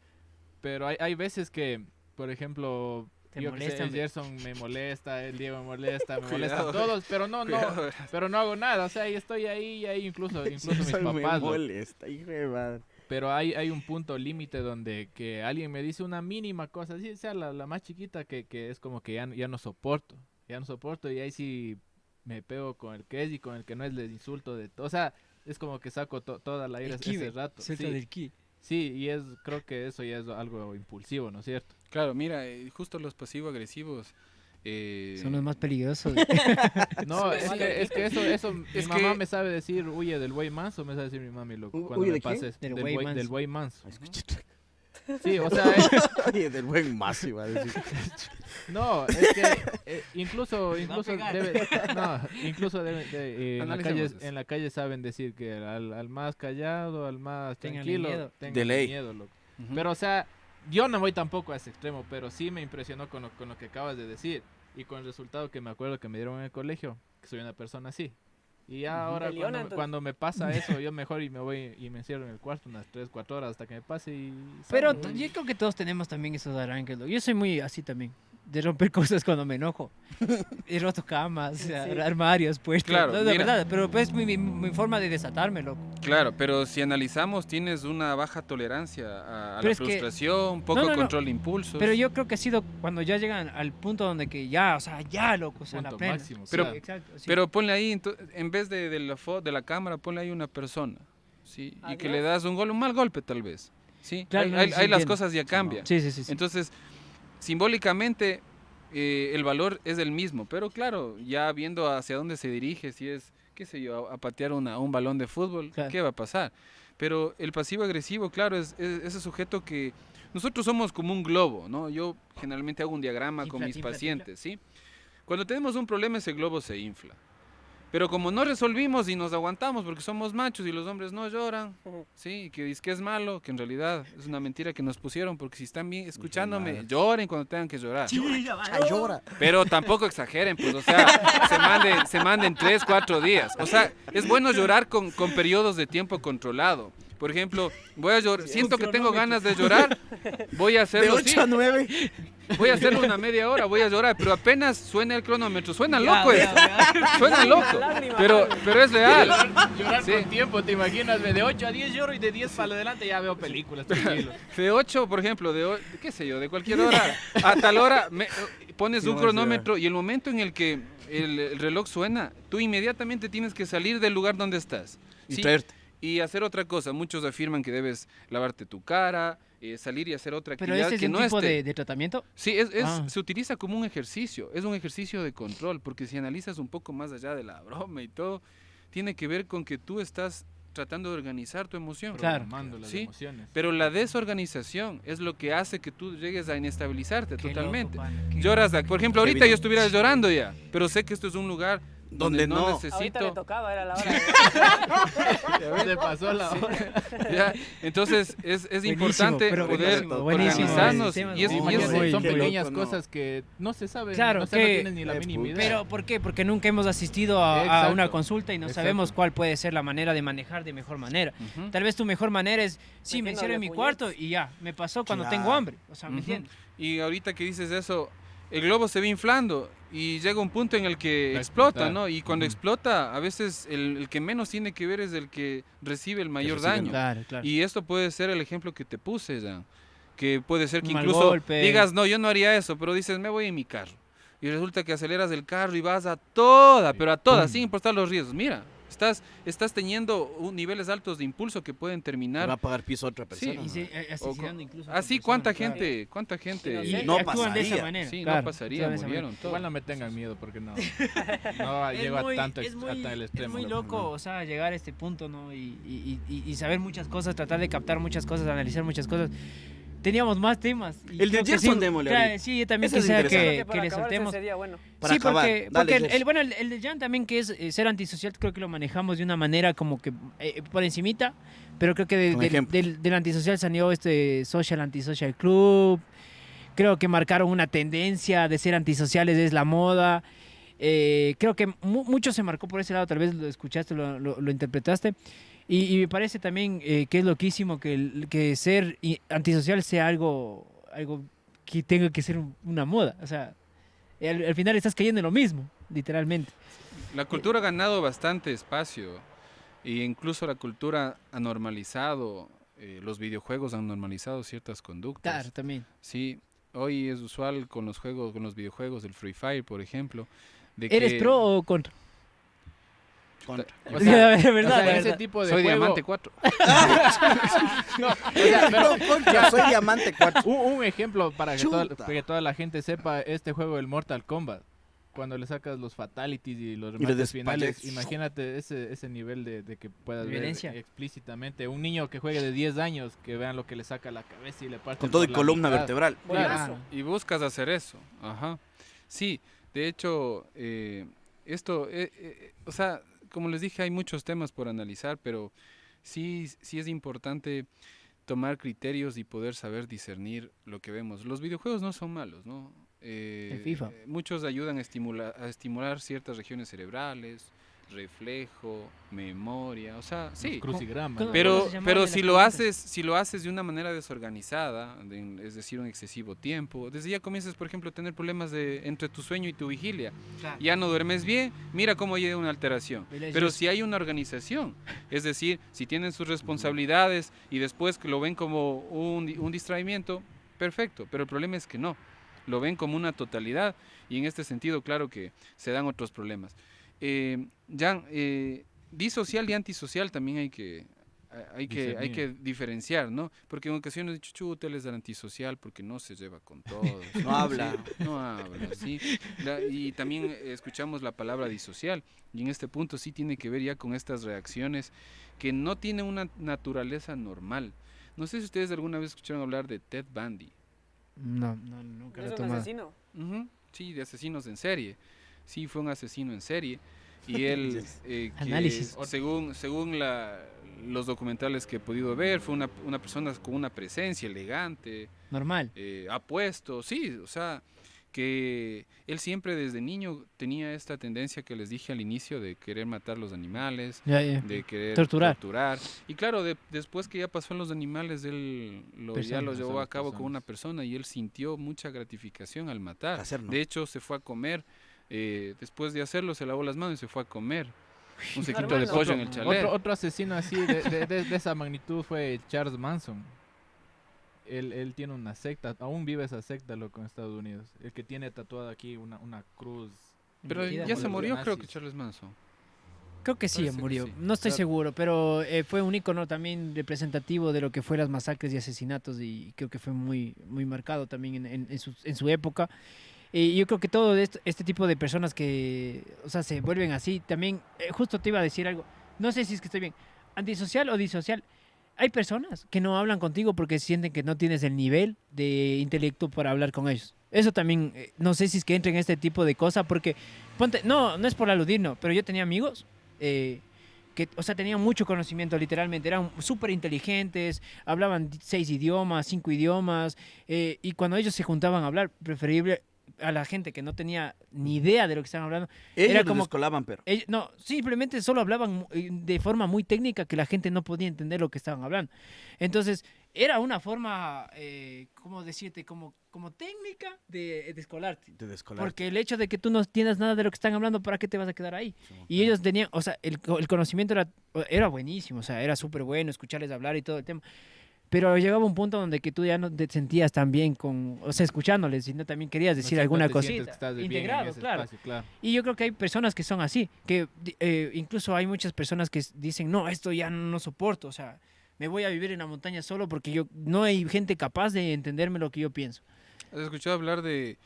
Pero hay veces que, por ejemplo, Te yo que sé, molestan, el Gerson me molesta, el Diego me molestan Cuidado, todos, pero no, cuidado. pero no hago nada. O sea, yo estoy ahí incluso mis papás. me loco. molesta, hijo de madre. Pero hay un punto límite donde que alguien me dice una mínima cosa, así sea la más chiquita, que es como que ya no soporto. Ya no soporto y ahí sí me pego con el que es y con el que no es, les insulto de todo. O sea, es como que saco toda la ira ese rato. Suelta Sí, del ki. sí, y creo que eso ya es algo impulsivo, ¿no es cierto? Claro, mira, justo los pasivo-agresivos. Son los más peligrosos. No, Sí, es que eso mi Es mamá que- me sabe decir, huye del buey manso, me sabe decir mi mami, loco, cuando ¿Huye me de quién? pasa eso, Del del buey buey manso. del buey manso. Ay, escucha. Sí, o sea, Oye, del buen más iba a decir. no, es que incluso pegar. Analicemos eso. en la calle saben decir que al más callado, al más Ténganle tranquilo, miedo. ténganle De ley. miedo, loco. Ujú. Pero o sea, yo no voy tampoco a ese extremo, pero sí me impresionó con lo que acabas de decir y con el resultado que me acuerdo que me dieron en el colegio, que soy una persona así. Y ya ahora Peleona, entonces. cuando me pasa eso, yo mejor y me voy y me encierro en el cuarto unas 3, 4 horas hasta que me pase y Pero salgo. yo creo que todos tenemos también esos arranques. Yo soy muy así también, de romper cosas cuando me enojo. He roto camas, Sí. armarios, puestos. Claro, No, de mira. verdad, pero pues mi forma de desatarme, loco. Claro, pero si analizamos, tienes una baja tolerancia a Pero la es que- frustración, poco no. control de impulsos. Pero yo creo que ha sido cuando ya llegan al punto donde que ya, o sea, ya, loco, o sea, la Punto plena. máximo, Pero- claro. Exacto, sí. Pero ponle ahí, en vez de la foto, de la cámara, ponle ahí una persona, ¿sí? Y que le Adiós. das un mal golpe tal vez, ¿sí? Claro, Ahí no, ahí sí las entiendo. cosas ya cambian. Sí, sí, sí. sí. Entonces, simbólicamente, el valor es el mismo, pero claro, ya viendo hacia dónde se dirige, si es, qué sé yo, a patear un balón de fútbol, Claro. ¿qué va a pasar? Pero el pasivo agresivo, claro, es ese sujeto que nosotros somos como un globo, ¿no? Yo generalmente hago un diagrama con Infla, mis infla, pacientes, ¿sí? Cuando tenemos un problema, ese globo se infla. Pero como no resolvimos y nos aguantamos porque somos machos y los hombres no lloran, Ujú. sí, que dice que es malo, que en realidad es una mentira que nos pusieron, porque si están bien escuchándome, madre. lloren cuando tengan que llorar. Llora. Pero tampoco exageren, pues, o sea, se manden 3, 4 días. O sea, es bueno llorar con periodos de tiempo controlado. Por ejemplo, voy a llorar, siento que tengo ganas de llorar, voy a De hacerlo, sí, 8 a 9. voy a hacerlo una media hora, voy a llorar, pero apenas suena el cronómetro, suena Ya, loco ya, esto, ya. suena loco, Lágrima. pero es real. Llorar Sí. con tiempo, ¿te imaginas? De 8 a 10 lloro y de 10 para adelante ya veo películas, tranquilo. De 8, por ejemplo, qué sé yo, de cualquier hora a tal hora, pones Sí, un vamos a cronómetro y el momento en el que el reloj suena, tú inmediatamente tienes que salir del lugar donde estás. Y ¿sí? traerte. Y hacer otra cosa. Muchos afirman que debes lavarte tu cara, salir y hacer otra Pero actividad este es que un no tipo esté. de tratamiento. Sí, Ah. se utiliza como un ejercicio, es un ejercicio de control, porque si analizas un poco más allá de la broma y todo, tiene que ver con que tú estás tratando de organizar tu emoción. Claro. Programando las Sí, emociones. Pero la desorganización es lo que hace que tú llegues a inestabilizarte Qué totalmente. loco, pana, qué Lloras, por ejemplo, ahorita yo Heavy. estuviera llorando ya, pero sé que esto es un lugar donde Donde no. Ahorita le necesito. tocaba, era la hora. Se pasó la hora. Ya, entonces es Buenísimo, importante pero poder buenísimo. organizarnos Temas y es, muy y es- buenos. Imagínate, son qué pequeñas loco, ¿no? cosas que no se saben, Claro, no, no que- tienes ni la mínima idea. Pero ¿por qué? Porque nunca hemos asistido a Exacto, una consulta y no exacto. sabemos cuál puede ser la manera de manejar de mejor manera. Ujú. Tal vez tu mejor manera es, sí, me encierro en mi Metiéndole cuarto y ya, me pasó cuando Claro. tengo hambre. O sea, ¿me Ujú. entiendes? Y ahorita que dices eso, el globo se va inflando y llega un punto en el que Va a explota, explotar. ¿no? Y cuando Ujú. explota, a veces el que menos tiene que ver es el que recibe el mayor recibe, daño. ¿no? Claro, claro. Y esto puede ser el ejemplo que te puse, ya. Que puede ser que Un mal incluso golpe. digas, no, yo no haría eso, pero dices, me voy en mi carro. Y resulta que aceleras el carro y vas a toda, pero a toda, Pum. sin importar los riesgos. Mira, Estás teniendo niveles altos de impulso que pueden Le terminar. va a pagar piso a otra Sí, persona. Y ¿no? asesinando incluso a Así, otras ¿cuánta personas, claro. gente? ¿Cuánta gente? Y no actúan de esa pasaría. manera. Sí, claro, no pasaría, actúan de esa murieron todos. Igual no me tengan miedo porque no llego a tanto hasta el extremo. Es muy loco. loco, o sea, llegar a este punto, ¿no? Y saber muchas cosas, tratar de captar muchas cosas, analizar muchas cosas. Teníamos más temas. y El de creo que Gerson sí, démosle claro, ahorita. sí, yo también Ese es quisiera interesante. que para le acabar soltemos. sería bueno. Para Sí, acabar, porque dale, el, Jess. bueno, el de Jan también, que es ser antisocial, creo que lo manejamos de una manera como que por encimita, pero creo que Con ejemplos. del antisocial salió este Antisocial Club. Creo que marcaron una tendencia de ser antisociales, es la moda. Creo que mucho se marcó por ese lado, tal vez lo escuchaste, lo interpretaste. Y me parece también que es loquísimo que ser antisocial sea algo que tenga que ser una moda. O sea, al final estás cayendo en lo mismo, literalmente. La cultura ha ganado bastante espacio e incluso la cultura ha normalizado, los videojuegos han normalizado ciertas conductas. Claro, también. Sí, hoy es usual con los videojuegos, el Free Fire, por ejemplo. ¿Eres pro o contra? Contra. O sea, de verdad, o sea, de ese verdad. tipo de Soy juego, Diamante 4. no, o sea, pero- No, contra, soy diamante 4. un ejemplo para Chuta. que toda la gente sepa este juego del Mortal Kombat. Cuando le sacas los fatalities y los le remates finales, despachas. imagínate ese nivel de que puedas Violencia. ver explícitamente. Un niño que juegue de 10 años, que vean lo que le saca la cabeza y le parte Con todo y por la columna mitad. vertebral. Buenazo. Y buscas hacer eso. Ajá. Sí, de hecho, esto, o sea, como les dije, hay muchos temas por analizar, pero sí es importante tomar criterios y poder saber discernir lo que vemos. Los videojuegos no son malos, ¿no? El FIFA. Muchos ayudan a estimular ciertas regiones cerebrales, reflejo, memoria, o sea, sí. Crucigrama. ¿Cómo- ¿no? Pero, se llamaba pero de si las lo preguntas? haces de una manera desorganizada, es decir, un excesivo tiempo, desde ya comienzas, por ejemplo, a tener problemas entre tu sueño y tu vigilia. Ya no duermes bien, mira cómo llega una alteración. Pero si hay una organización, es decir, si tienen sus responsabilidades y después que lo ven como un distraimiento, perfecto, pero el problema es que no, lo ven como una totalidad y en este sentido, claro que se dan otros problemas. Jan, disocial y antisocial también hay que diferenciar, ¿no? Porque en ocasiones he dicho, chuta, él es del antisocial porque no se lleva con todos. No habla. Sí, no habla, sí. Y también escuchamos la palabra disocial y en este punto sí tiene que ver ya con estas reacciones que no tienen una naturaleza normal. No sé si ustedes alguna vez escucharon hablar de Ted Bundy. No, nunca lo he ¿Es un tomado. asesino? Ujú, sí, de asesinos en serie. Sí, fue un asesino en serie. Y él, que Análisis. según los documentales que he podido ver, fue una persona con una presencia elegante, Normal. apuesto, sí, o sea, que él siempre desde niño tenía esta tendencia que les dije al inicio de querer matar los animales, Ya. de querer Torturar. Y claro, después que ya pasó en los animales, él ya lo Personas. llevó Son a cabo con personas. una persona y él sintió mucha gratificación al matar. Placer, ¿no? De hecho, se fue a comer, después de hacerlo, se lavó las manos y se fue a comer un sequito de Normal, pollo en el chalet. Otro asesino así de esa magnitud fue Charles Manson. Él tiene una secta, aún vive esa secta, loco, en Estados Unidos. El que tiene tatuada aquí una cruz. Pero Mentira. ya como se los murió, creo que nazis. Charles Manson. Creo que sí, Parece que murió. sí. No estoy Claro. seguro, pero fue un icono también representativo de lo que fue las masacres y asesinatos y creo que fue muy marcado también en su época. Y yo creo que todo este tipo de personas que, o sea, se vuelven así, también, justo te iba a decir algo, no sé si es que estoy bien, antisocial o disocial. Hay personas que no hablan contigo porque sienten que no tienes el nivel de intelecto para hablar con ellos. Eso también, no sé si es que entra en este tipo de cosas porque, ponte, no es por aludir, no, pero yo tenía amigos que, o sea, tenían mucho conocimiento literalmente, eran súper inteligentes, hablaban 6 idiomas, 5 idiomas, y cuando ellos se juntaban a hablar, preferible a la gente que no tenía ni idea de lo que estaban hablando. Ellos Era lo como- descolaban, pero. No, simplemente solo hablaban de forma muy técnica que la gente no podía entender lo que estaban hablando. Entonces, era una forma, ¿cómo decirte? Como técnica de descolarte. De descolar. Porque el hecho de que tú no entiendas nada de lo que están hablando, ¿para qué te vas a quedar ahí? Y ellos tenían, o sea, el conocimiento era buenísimo, o sea, era súper bueno escucharles hablar y todo el tema. pero llegaba un punto donde que tú ya no te sentías tan bien con, o sea, escuchándoles, sino también querías decir No alguna te sientes cosita. que estás bien en Integrado, ese claro. espacio, claro. Y yo creo que hay personas que son así, que incluso hay muchas personas que dicen, no, esto ya no soporto, o sea, me voy a vivir en la montaña solo porque yo no hay gente capaz de entenderme lo que yo pienso. ¿Has escuchado hablar del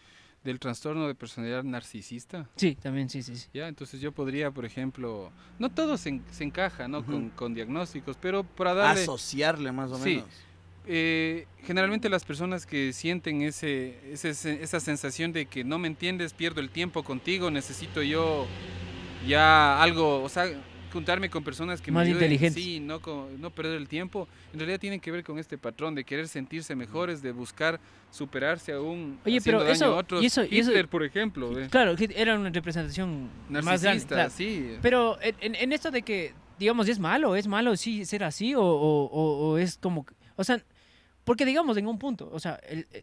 trastorno de personalidad narcisista? Sí, también, sí, sí, sí. Ya, entonces yo podría, por ejemplo, no todo se encaja, ¿no? Con diagnósticos, pero para darle... Asociarle más o Sí. menos. Generalmente las personas que sienten esa sensación de que no me entiendes, pierdo el tiempo contigo, necesito yo ya algo, o sea, juntarme con personas que Más me ayuden, inteligentes. sí, no perder el tiempo, en realidad tienen que ver con este patrón de querer sentirse mejores, de buscar superarse aún Oye, haciendo pero daño eso- a otros. y eso- Hitler, por ejemplo, Claro, que era una representación más grande. narcisista, Claro. sí. Pero en esto de que, digamos, es malo sí ser así o es como, o sea, porque digamos en un punto, o sea,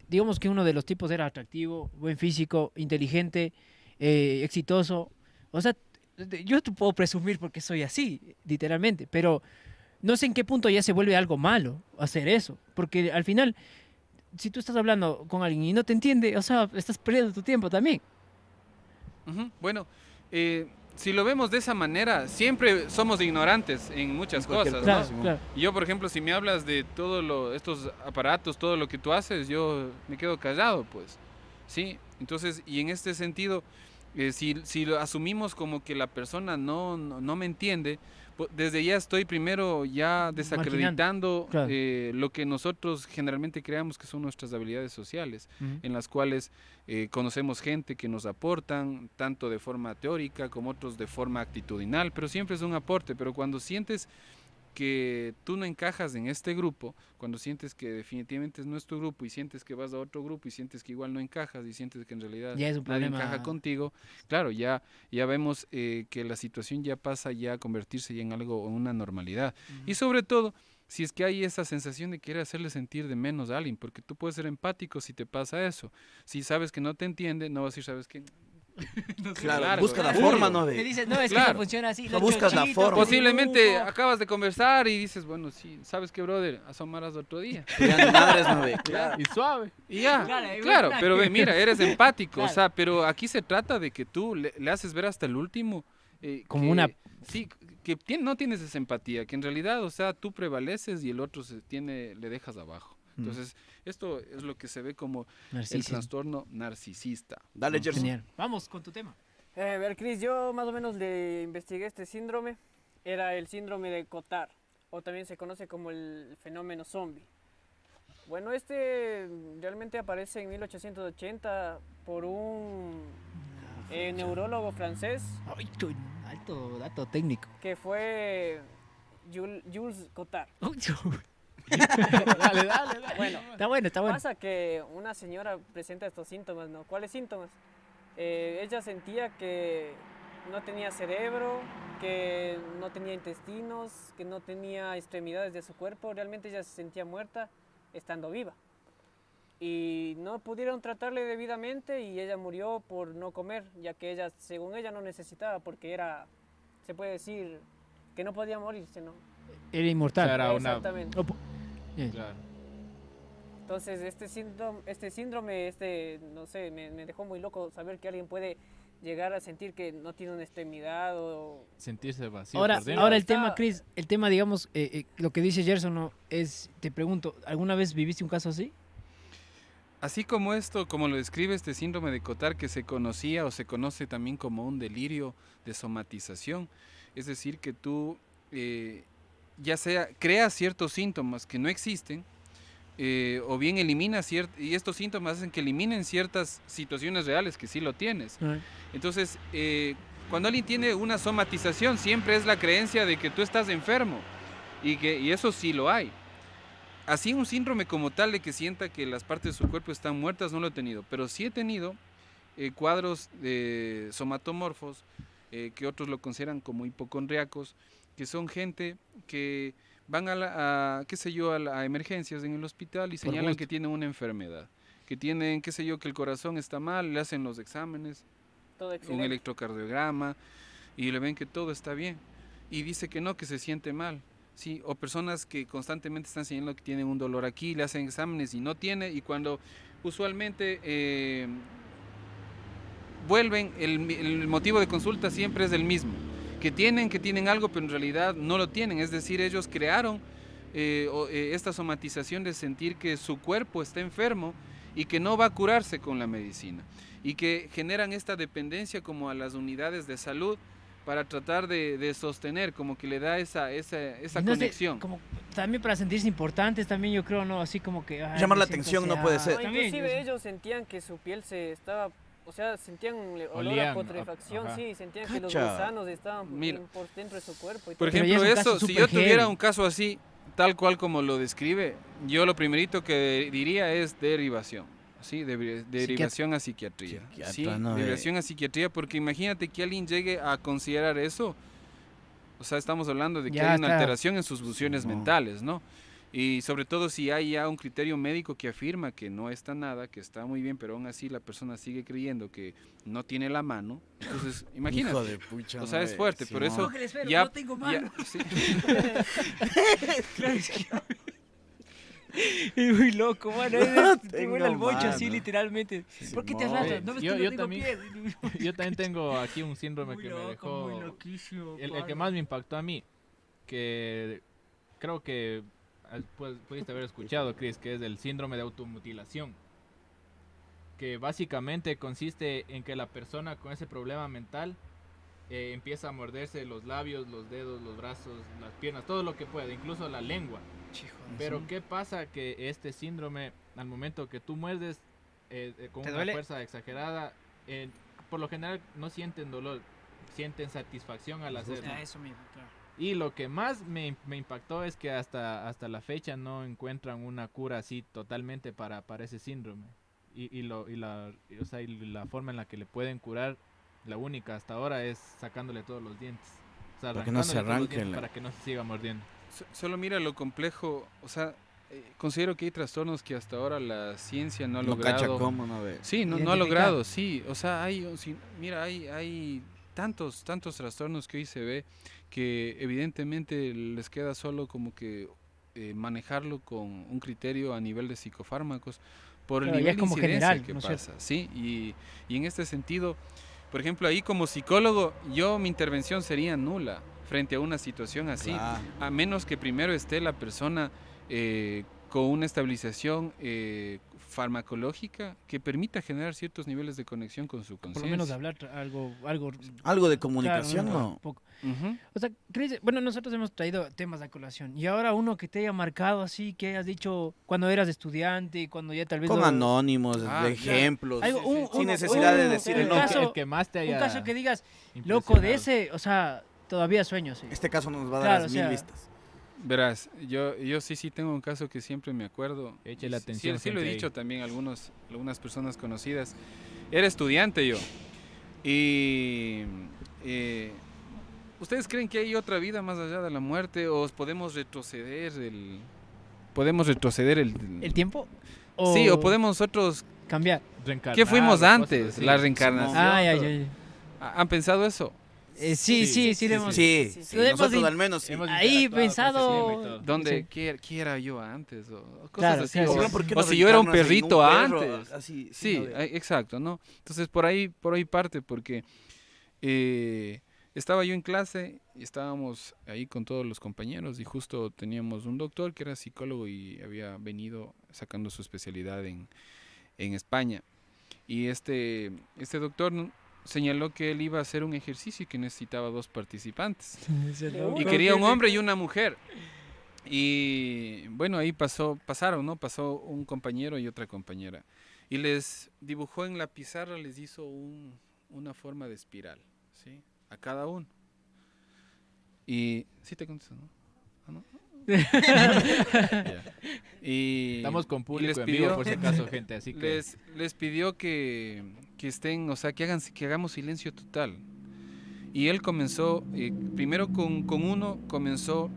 digamos que uno de los tipos era atractivo, buen físico, inteligente, exitoso, o sea, yo te puedo presumir porque soy así, literalmente, pero no sé en qué punto ya se vuelve algo malo hacer eso, porque al final, si tú estás hablando con alguien y no te entiende, o sea, estás perdiendo tu tiempo también. Ujú. Bueno, si lo vemos de esa manera, siempre somos ignorantes en muchas En cualquier cosas, cosa, ¿no? Claro, Simón. claro. Y yo, por ejemplo, si me hablas de todos estos aparatos, todo lo que tú haces, yo me quedo callado, pues. Sí, entonces, y en este sentido, si lo asumimos como que la persona no me entiende, desde ya estoy primero ya desacreditando claro. lo que nosotros generalmente creamos que son nuestras habilidades sociales, Ujú. en las cuales conocemos gente que nos aportan, tanto de forma teórica como otros de forma actitudinal, pero siempre es un aporte, pero cuando sientes que tú no encajas en este grupo, cuando sientes que definitivamente no es tu grupo y sientes que vas a otro grupo y sientes que igual no encajas y sientes que en realidad Ya es un nadie problema. encaja contigo, claro, ya vemos que la situación ya pasa ya a convertirse ya en algo, en una normalidad. Y sobre todo, si es que hay esa sensación de querer hacerle sentir de menos a alguien, porque tú puedes ser empático si te pasa eso. Si sabes que no te entiende, no vas a decir, ¿sabes qué? No sé, Claro, busca la duro. forma, ¿no? Me De... dices, no, es que Claro. no funciona así. No los buscas la chochitos, forma. Posiblemente dibujo. acabas de conversar y dices, bueno, sí, ¿sabes qué, brother? Asomarás otro día. Ya madres, ¿no? Ve. Claro. Y suave. Y ya, Claro, claro, igual. pero ve, mira, eres empático, o Claro. sea, pero aquí se trata de que tú le haces ver hasta el último. Como que- una- Sí, que no tienes esa empatía, que en realidad, o sea, tú prevaleces y el otro le dejas abajo. Entonces, esto es lo que se ve como el Narcisismo. trastorno narcisista. Dale, Gerson. Genial. Vamos con tu tema. A ver, Cris, yo más o menos le investigué este síndrome. Era el síndrome de Cotard, o también se conoce como el fenómeno zombie. Bueno, este realmente aparece en 1880 por un neurólogo francés Ay, alto dato técnico. que fue Jules Cotard. Dale, dale, dale. Bueno, Está bueno, está bueno. pasa que una señora presenta estos síntomas, ¿no? ¿Cuáles síntomas? Ella sentía que no tenía cerebro, que no tenía intestinos, que no tenía extremidades de su cuerpo. Realmente ella se sentía muerta estando viva. Y no pudieron tratarle debidamente y ella murió por no comer, ya que ella, según ella, no necesitaba porque era, se puede decir, que no podía morirse, ¿no? Era inmortal. O sea, era una- Exactamente. Claro. Entonces, este síndrome, no sé, me dejó muy loco saber que alguien puede llegar a sentir que no tiene una extremidad o... Sentirse vacío Ahora, por dentro. ahora el Está- tema, Chris, el tema, digamos, lo que dice Gerson, ¿no? Es, te pregunto, ¿alguna vez viviste un caso así? Así como esto, como lo describe este síndrome de Cotard, que se conocía o se conoce también como un delirio de somatización, es decir, que tú ya sea creas ciertos síntomas que no existen, o bien eliminas y estos síntomas hacen que eliminen ciertas situaciones reales que sí lo tienes. Entonces, cuando alguien tiene una somatización, siempre es la creencia de que tú estás enfermo, y eso sí lo hay. Así un síndrome como tal de que sienta que las partes de su cuerpo están muertas, no lo he tenido, pero sí he tenido cuadros de somatomorfos, que otros lo consideran como hipocondriacos, que son gente que van qué sé yo, a emergencias en el hospital y señalan gusto. que tienen una enfermedad, que tienen, qué sé yo, que el corazón está mal, le hacen los exámenes, Todo un excelente. electrocardiograma, y le ven que todo está bien, y dice que no, que se siente mal. Sí, o personas que constantemente están señalando que tienen un dolor aquí, le hacen exámenes y no tiene, y cuando usualmente vuelven, el motivo de consulta siempre es el mismo, que tienen algo, pero en realidad no lo tienen, es decir, ellos crearon esta somatización de sentir que su cuerpo está enfermo y que no va a curarse con la medicina, y que generan esta dependencia como a las unidades de salud para tratar de sostener, como que le da esa Y no sé, conexión. como también para sentirse importantes, también yo creo, ¿no? Así como que... ay, Llamar me la siento atención no puede ser. No, También, inclusive yo- ellos sentían que su piel se estaba, o sea, sentían olor Olían, a putrefacción, ajá. sí, sentían que los Cacha. gusanos estaban Mira. por dentro de su cuerpo. Y Por todo. Pero ya ejemplo, es un caso eso, si súper yo tuviera heavy. un caso así, tal cual como lo describe, yo lo primerito que diría es derivación. Sí, derivación a psiquiatría. Psiquiatra, Sí, no, derivación a psiquiatría, porque imagínate que alguien llegue a considerar eso. O sea, estamos hablando de que Ya hay una está. alteración en sus funciones No. mentales, ¿no? Y sobre todo si hay ya un criterio médico que afirma que no está nada, que está muy bien, pero aún así la persona sigue creyendo que no tiene la mano. Entonces, imagínate. Hijo de pucha, O sea, no, es fuerte, por eso Cógele, espero, ya, no tengo mano. sí. Claro, es que... Es muy loco, mano. Te tengo vuela el bocho mano. así, literalmente. ¿Por qué te Simón. arrastras? No ves que Yo- no yo tengo también- pies. Yo también tengo aquí un síndrome Muy que me loco, dejó... muy loquísimo. El que más me impactó a mí, que creo que pudiste haber escuchado, Chris, que es el síndrome de automutilación. Que básicamente consiste en que la persona con ese problema mental empieza a morderse los labios, los dedos, los brazos, las piernas, todo lo que pueda, incluso la lengua. Pero ¿qué pasa? Que este síndrome, al momento que tú muerdes con ¿Te una duele? fuerza exagerada, por lo general no sienten dolor, sienten satisfacción al hacerlo. Ah, eso mismo, claro. Y lo que más me impactó es que hasta la fecha no encuentran una cura así totalmente para ese síndrome. O sea, y la forma en la que le pueden curar, la única hasta ahora es sacándole todos los dientes. O sea, Para que no se arrancándole todos los arranque dientes la- para que no se siga mordiendo. Solo mira lo complejo, o sea, considero que hay trastornos que hasta ahora la ciencia no ha No cacha logrado. cómo, no ve. Sí, no ha Identificar. logrado, sí. O sea, mira, hay tantos trastornos que hoy se ve que evidentemente les queda solo como que manejarlo con un criterio a nivel de psicofármacos por el Claro, ya nivel es de como incidencia general, que ¿no es pasa, sí. Y en este sentido, por ejemplo, ahí como psicólogo, mi intervención sería nula frente a una situación así. Claro. A menos que primero esté la persona con una estabilización farmacológica que permita generar ciertos niveles de conexión con su Por conciencia. lo menos hablar algo Algo de claro, comunicación, ¿no? poco. Ujú. O sea, Chris, bueno, nosotros hemos traído temas a colación. Y ahora uno que te haya marcado así, que hayas dicho cuando eras estudiante, cuando ya tal vez... Con lo- anónimos, Ah, de claro. ejemplos. Algo, sin necesidad de un- decir un el el, nombre. caso- el que más te haya Un caso que digas, loco, de impresionado. ese, o sea, todavía sueño, sí. Este caso nos va a dar Claro, las o sea, 1000 vistas. Verás, yo sí tengo un caso que siempre me acuerdo. Échale Y sí, atención, sí lo he gente, dicho ahí. también a algunas personas conocidas. Era estudiante yo. Y ¿ustedes creen que hay otra vida más allá de la muerte o podemos retroceder ¿El tiempo? Sí, o podemos nosotros cambiar. Reencarnar ¿qué fuimos o cosas antes? así. La reencarnación. Ay, ay, todo. ay. ¿Han pensado eso? Sí, lo hemos... Sí, sí, sí, Lo hemos nosotros in- al menos sí. Hemos Ahí interactuado con ese pensado- tema y todo. ¿Dónde Sí. qué era yo antes? O cosas Claro, así. claro, O- sí. Pero ¿por qué o no si yo era un reencarnas en perrito perro? antes. Así, Sí, no ve. exacto, ¿no? Entonces por ahí parte, porque estaba yo en clase y estábamos ahí con todos los compañeros y justo teníamos un doctor que era psicólogo y había venido sacando su especialidad en España. Y este doctor señaló que él iba a hacer un ejercicio y que necesitaba 2 participantes. Y quería un hombre y una mujer. Y bueno, ahí pasaron, ¿no? Pasó un compañero y otra compañera. Y les dibujó en la pizarra, les hizo una forma de espiral, ¿sí? A cada uno. Y sí te contesto, ¿no? ¿Ah, no? Ya. Y Estamos con y público les en pidió- vivo, por si acaso, gente, así que... les pidió que estén, o sea, que hagamos silencio total. Y él comenzó, primero con uno, comenzó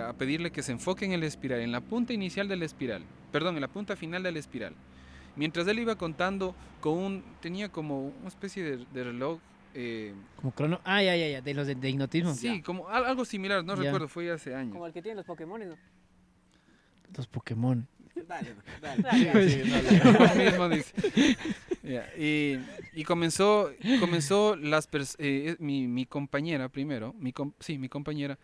a pedirle que se enfoque en el espiral, en la punta inicial de la espiral, perdón, en la punta final de la espiral. Mientras él iba contando, tenía como una especie de reloj Como crono. Ah, ya, de los de hipnotismo. sí, como algo similar, no Ya. recuerdo, fue hace años. Como el que tienen los Pokémon, ¿no? Los Pokémon. Dale, dale. Lo mismo dice. Ya, y comenzó mi compañera primero, mi compañera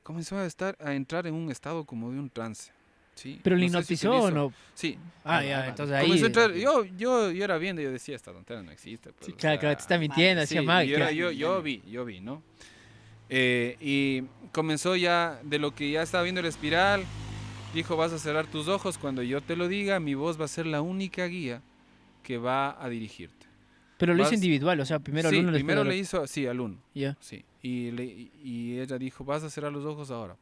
comenzó a entrar en un estado como de un trance. ¿Sí? ¿Pero le No sé si se hipnotizó le o hizo. no? Sí. Ah, ya, entonces ahí. Comenzó a entrar, yo era viendo, yo decía, esta tontera no existe. Pues, Sí, o claro, sea, claro, te está mintiendo, sí, hacía mal. y yo vi, ¿no? Y comenzó ya, de lo que ya estaba viendo el espiral, dijo, vas a cerrar tus ojos, cuando yo te lo diga, mi voz va a ser la única guía que va a dirigirte. Pero lo hizo vas- individual, o sea, primero al Sí, uno, después primero al le otro. hizo, sí, al uno, Ya. sí. Y ella dijo, vas a cerrar los ojos ahora.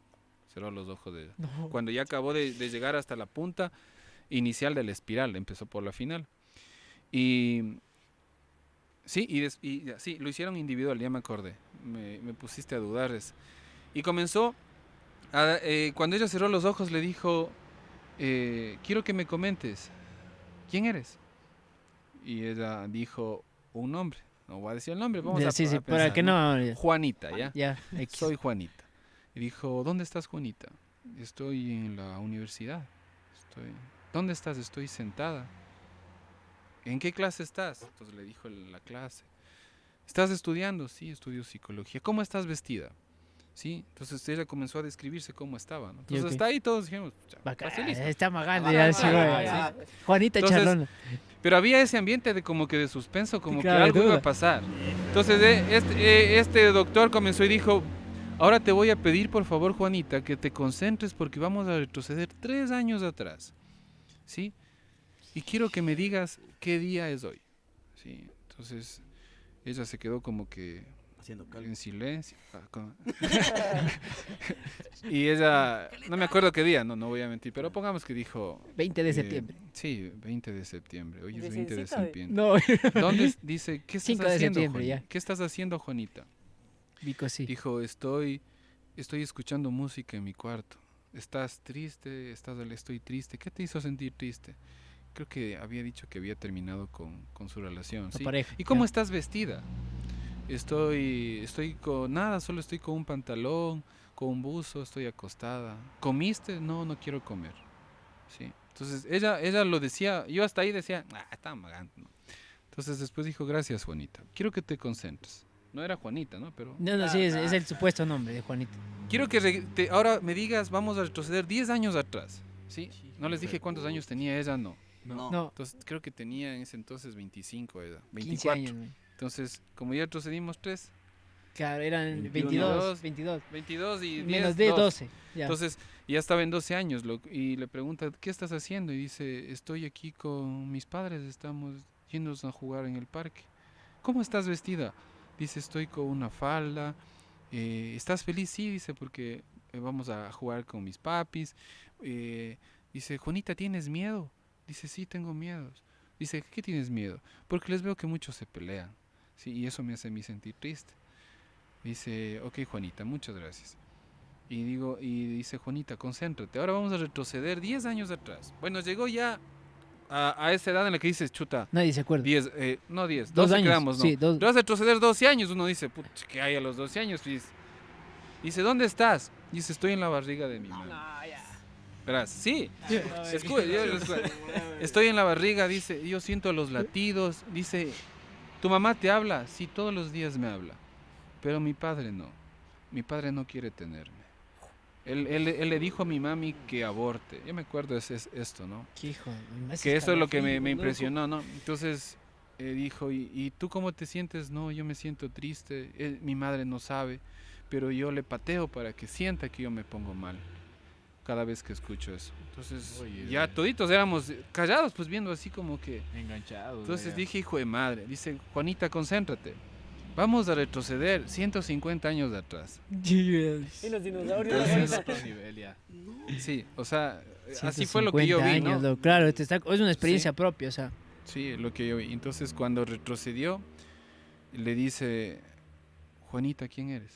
Cerró los ojos de ella. No. Cuando ya acabó de llegar hasta la punta inicial de la espiral, empezó por la final. Y sí, sí, lo hicieron individual, ya me acordé. Me pusiste a dudar. Y comenzó, cuando ella cerró los ojos, le dijo, quiero que me comentes, ¿quién eres? Y ella dijo, un nombre. No voy a decir el nombre, vamos Ya, a sí, a para pensar, que no. Ya, Juanita, ¿ya? ya, X. Soy Juanita. Y dijo, ¿dónde estás, Juanita? Estoy en la universidad. ¿Dónde estás? Estoy sentada. ¿En qué clase estás? Entonces le dijo la clase. ¿Estás estudiando? Sí, estudio psicología. ¿Cómo estás vestida? Sí, entonces ella comenzó a describirse cómo estaba, ¿no? Entonces ok. hasta ahí todos dijimos, "Pucha, Bacán, facilista". está amagando ya, sí, güey. ya. Juanita Entonces, Charlona. Pero había ese ambiente de como que de suspenso, como claro, que algo iba duda. a pasar. Entonces este doctor comenzó y dijo, ahora te voy a pedir por favor, Juanita, que te concentres porque vamos a retroceder 3 años atrás. ¿Sí? Y quiero que me digas qué día es hoy. ¿Sí? Entonces ella se quedó como que Haciendo calma. en silencio. Y ella, no me acuerdo qué día, no voy a mentir, pero pongamos que dijo... 20 de septiembre. Sí, 20 de septiembre. Hoy es Recién 20 de cita, septiembre. No, ¿Dónde dice qué estás 5 de haciendo, septiembre, Juanita? ya. ¿Qué estás haciendo, Juanita? Vico, sí. Dijo, estoy escuchando música en mi cuarto. ¿Estás triste? Estoy triste. ¿Qué te hizo sentir triste? Creo que había dicho que había terminado con su relación. La ¿Sí? pareja. ¿Y cómo ya. estás vestida? Estoy con nada, solo estoy con un pantalón, con un buzo, estoy acostada. ¿Comiste? No quiero comer. Sí. Entonces ella lo decía, yo hasta ahí decía, está amagando, ¿no? Entonces después dijo, gracias, Juanita. Quiero que te concentres. No era Juanita, ¿no? Pero No, sí, es el supuesto nombre de Juanita. quiero que ahora me digas, vamos a retroceder 10 años atrás. ¿Sí? No les dije cuántos años tenía ella, no. No, Entonces creo que tenía en ese entonces 25 ella, 15 24. años. güey. Entonces, como ya retrocedimos 3, Claro, eran 21, 22. 22 y 10, Menos de 12. Ya. Entonces, ya estaba en 12 años y le pregunta, ¿qué estás haciendo? Y dice, estoy aquí con mis padres, estamos yendo a jugar en el parque. ¿Cómo estás vestida? Dice, estoy con una falda. ¿Estás feliz? Sí, dice, porque vamos a jugar con mis papis. Dice, Juanita, ¿tienes miedo? Dice, sí, tengo miedos. Dice, ¿qué tienes miedo? Porque les veo que muchos se pelean. Sí, y eso me hace a mí sentir triste. Dice, ok, Juanita, muchas gracias. Y dice, Juanita, concéntrate. Ahora vamos a retroceder 10 años atrás. Bueno, llegó ya a esa edad en la que dices, chuta, Nadie se acuerda. 10, no 10, 2 12 años. quedamos, ¿no? Sí, 2. Pero vas a retroceder 12 años. Uno dice, pucha, ¿qué hay a los 12 años? Dice, ¿dónde estás? Dice, estoy en la barriga de mi mamá. No, ya. Verás, sí. Estoy en la barriga, dice, yo siento los latidos. Dice, ¿tu mamá te habla? Sí, todos los días me habla. Pero mi padre no. Mi padre no quiere tenerme. Él le dijo a mi mami que aborte. Yo me acuerdo esto, ¿no? Qué hijo. Que eso es lo que me impresionó, ¿no? Entonces dijo, ¿y tú cómo te sientes? No, yo me siento triste. Mi madre no sabe, pero yo le pateo para que sienta que yo me pongo mal cada vez que escucho eso. Entonces Oye, ya toditos éramos callados, pues viendo así como que... Enganchados. Entonces ya. dije, hijo de madre, dice, Juanita, concéntrate. Vamos a retroceder 150 años de atrás. Y los dinosaurios. Entonces, ahorita. Otro nivel, ya. Sí, o sea, así fue lo que yo vi, ¿no? años, claro, es una experiencia propia, o sea. Sí, lo que yo vi. Entonces, cuando retrocedió, le dice, Juanita, ¿quién eres?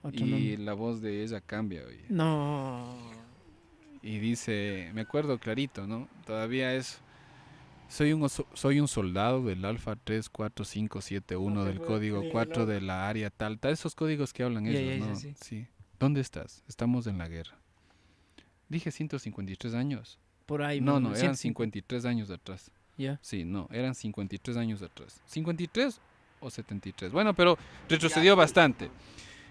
Otro Y nombre. la voz de ella cambia, oye. No. Y dice, me acuerdo clarito, ¿no? Todavía eso. soy un soldado del Alfa 34571 No te del puedo código creer, 4 loco. de la área tal, esos códigos que hablan Ya, ellos, ya, ¿no? sí. Sí. ¿Dónde estás? Estamos en la guerra. Dije 153 años. Por ahí. No, más o no, menos, eran 150. 53 años atrás. Ya. Sí, no, eran 53 años atrás. ¿53 o 73? Bueno, pero retrocedió bastante.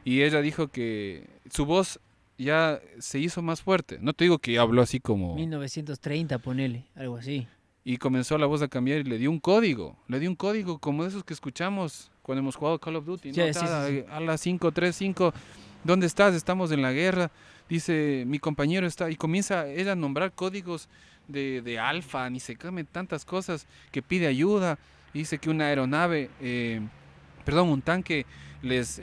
Y ella dijo que su voz ya se hizo más fuerte. No te digo que habló así como... 1930, ponele, algo así. Y comenzó la voz a cambiar y le dio un código. Le dio un código como esos que escuchamos cuando hemos jugado Call of Duty. ¿No? Sí, sí, sí. A las 535, ¿dónde estás? Estamos en la guerra. Dice, mi compañero está... Y comienza ella a nombrar códigos de alfa, ni se come tantas cosas, que pide ayuda. Y dice que una aeronave, un tanque les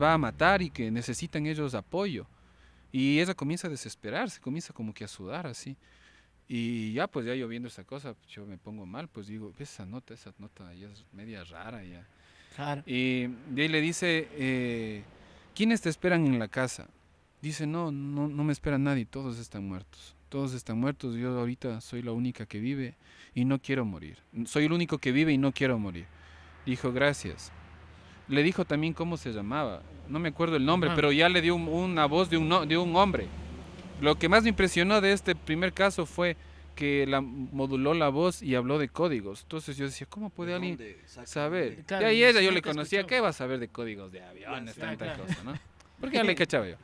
va a matar y que necesitan ellos apoyo. Y ella comienza a desesperarse, comienza como que a sudar así. Y ya, pues ya yo viendo esa cosa, pues, yo me pongo mal, pues digo, esa nota ya es media rara ya. Claro. Y de ahí le dice, ¿quiénes te esperan en la casa? Dice, no me espera nadie, todos están muertos. Todos están muertos, yo ahorita soy la única que vive y no quiero morir. Soy el único que vive y no quiero morir. Dijo, gracias. Le dijo también cómo se llamaba, no me acuerdo el nombre, Ajá. pero ya le dio una voz de un hombre. Lo que más me impresionó de este primer caso fue que moduló la voz y habló de códigos. Entonces yo decía, ¿cómo puede alguien saber? Claro, Y ahí ella si yo no le te conocía, escuchó. ¿qué va a saber de códigos de aviones, Claro, tanta claro. cosa, ¿no? Porque ya le cachaba yo.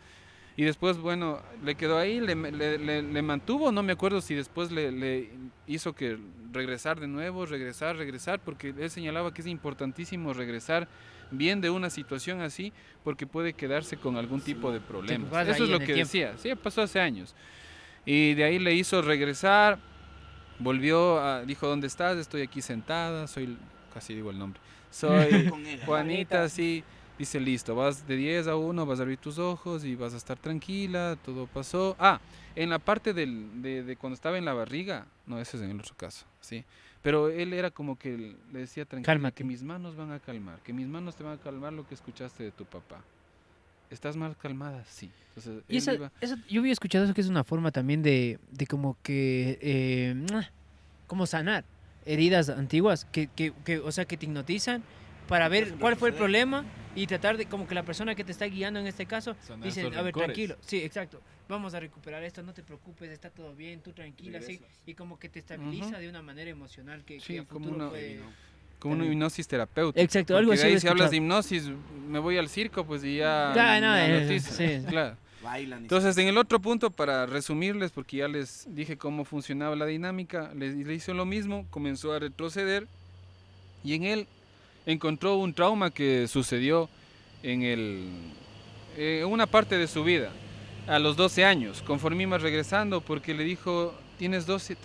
Y después, bueno, le quedó ahí, le mantuvo, no me acuerdo si después le hizo que regresar de nuevo, regresar, porque él señalaba que es importantísimo regresar bien de una situación así, porque puede quedarse con algún tipo de problemas. vas Eso ahí es lo en el que tiempo. decía, sí, pasó hace años. Y de ahí le hizo regresar, dijo, ¿dónde estás? Estoy aquí sentada, casi digo el nombre, soy Juanita, sí. Dice, listo, vas de 10 a 1, vas a abrir tus ojos y vas a estar tranquila, todo pasó. En la parte de cuando estaba en la barriga, no, ese es en el otro caso, sí. Pero él era como que le decía, tranquila, Cálmate. que mis manos van a calmar, que mis manos te van a calmar lo que escuchaste de tu papá. ¿Estás más calmada? Sí. Entonces, Y él iba... yo había escuchado eso que es una forma también de como que, como sanar heridas antiguas o sea, que te hipnotizan para ver cuál fue el problema y tratar de, como que la persona que te está guiando en este caso, Sanar dice, esos a ver, rencores. tranquilo, sí, exacto, vamos a recuperar esto, no te preocupes, está todo bien, tú tranquila, sí, y como que te estabiliza Ujú. de una manera emocional que Sí, a como futuro una- puede... Como una También. hipnosis terapéutica. Exacto, porque algo de así ahí lo he si hablas de escuchado. hipnosis, me voy al circo, pues y ya... Ya, no, me eso, hipnotizan, sí. claro. Bailan. Entonces, en el otro punto, para resumirles, porque ya les dije cómo funcionaba la dinámica, le hizo lo mismo, comenzó a retroceder y en él encontró un trauma que sucedió en una parte de su vida, a los 12 años, conforme iba regresando, porque le dijo, tienes 12,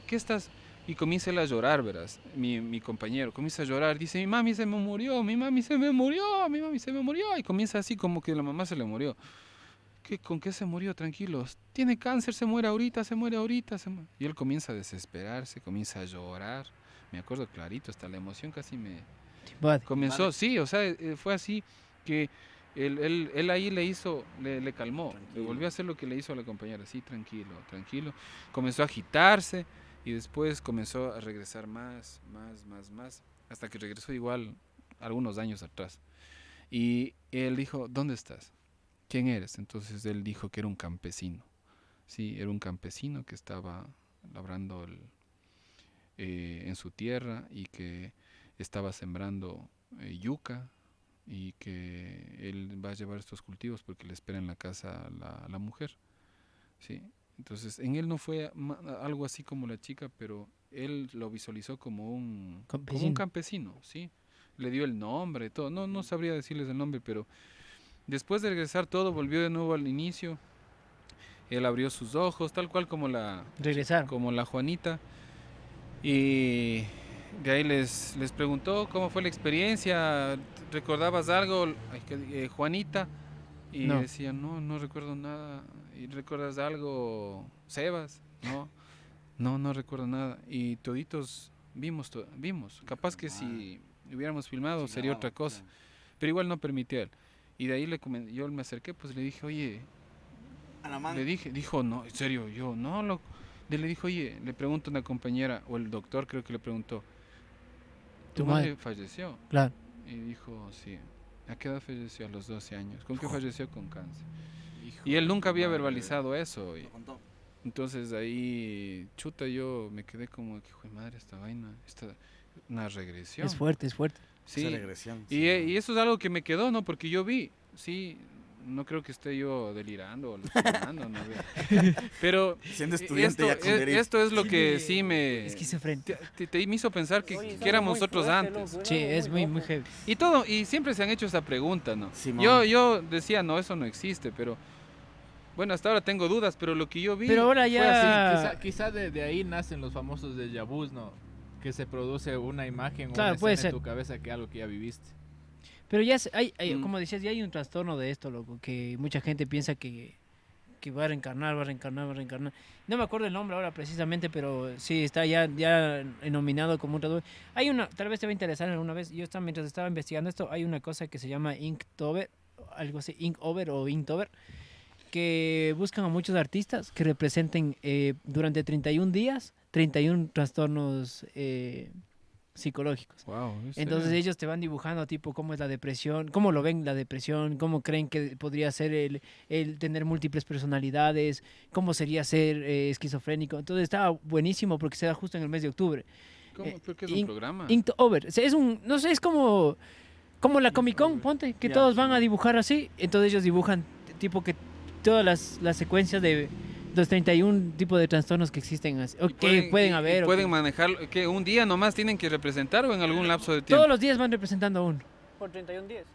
¿qué estás? Y comienza él a llorar, verás, mi compañero, comienza a llorar, dice, mi mami se me murió, mi mami se me murió, y comienza así como que la mamá se le murió. ¿Con qué se murió? Tranquilos. Tiene cáncer, se muere ahorita. Y él comienza a desesperarse, comienza a llorar. Me acuerdo clarito, hasta la emoción casi me Vale. comenzó. Sí, o sea, fue así que él ahí le calmó. Le volvió a hacer lo que le hizo a la compañera. Sí, tranquilo. Comenzó a agitarse y después comenzó a regresar más, hasta que regresó igual algunos años atrás. Y él dijo, ¿dónde estás? ¿Quién eres? Entonces él dijo que era un campesino. Sí, era un campesino que estaba labrando en su tierra y que estaba sembrando yuca y que él va a llevar estos cultivos porque le espera en la casa la mujer. Sí, entonces en él no fue algo así como la chica, pero él lo visualizó como un campesino, sí. Le dio el nombre, todo. No sabría decirles el nombre, pero después de regresar todo, volvió de nuevo al inicio. Él abrió sus ojos, tal cual como Regresar. como la Juanita. Y de ahí les preguntó cómo fue la experiencia. ¿Recordabas algo, Juanita? Y No. decía, no recuerdo nada. ¿Y recuerdas algo, Sebas? No recuerdo nada. Y toditos vimos. Capaz que si hubiéramos filmado sería otra cosa. Pero igual no permitió él. Y de ahí yo me acerqué, pues le dije, oye, A la mano. dijo, no, en serio, yo, no, Y le dijo, oye, le pregunta una compañera, o el doctor creo que le preguntó, ¿tu Tu madre madre. falleció? Claro. Y dijo, sí. ¿A qué edad falleció? A los 12 años. ¿Con qué falleció? Con cáncer. Y él nunca había verbalizado eso. Y entonces ahí, chuta, yo me quedé como, que hijo de madre, esta vaina, una regresión. Es fuerte, es fuerte. Sí. Esa regresión. Y eso es algo que me quedó, ¿no? Porque yo vi, sí, no creo que esté yo delirando o alucinando, ¿no? Pero Siendo estudiante ya con derecho. esto es lo que sí me... Esquizofrénico. Te me hizo pensar que, Oye, es que éramos algo muy nosotros fuerte, antes. loco, es Sí, algo es muy loco. heavy. Y todo, y siempre se han hecho esa pregunta, ¿no? Simón. Yo decía, no, eso no existe, pero bueno, hasta ahora tengo dudas, pero lo que yo vi Pero ahora fue ya- así. Quizá de ahí nacen los famosos déjà vus, ¿no? Que se produce una imagen Claro, o una puede escena ser. en tu cabeza que algo que ya viviste. Pero ya hay, Mm. como decías, ya hay un trastorno de esto, loco, que mucha gente piensa que va a reencarnar, va a reencarnar, va a reencarnar. No me acuerdo el nombre ahora precisamente, pero sí, está ya nominado como un trastorno. Hay una, tal vez te va a interesar alguna vez, mientras estaba investigando esto, hay una cosa que se llama Inktober, algo así, Inkover o Inktober, que buscan a muchos artistas que representen durante 31 días, 31 trastornos psicológicos. Wow, Entonces ellos te van dibujando tipo cómo es la depresión, cómo lo ven la depresión, cómo creen que podría ser el tener múltiples personalidades, cómo sería ser esquizofrénico. Entonces estaba buenísimo porque se da justo en el mes de octubre. ¿Pero qué es un programa? Inktober, o sea, es un, no sé, es como la Comic Con, ponte, que Ya, todos van a sí. dibujar así. Entonces ellos dibujan tipo que todas las secuencias de los 31 tipos de trastornos que existen, o Y que pueden y haber. o pueden que- manejarlo, que un día nomás tienen que representar o en algún lapso de tiempo. todos los días van representando a uno. Por 31 días.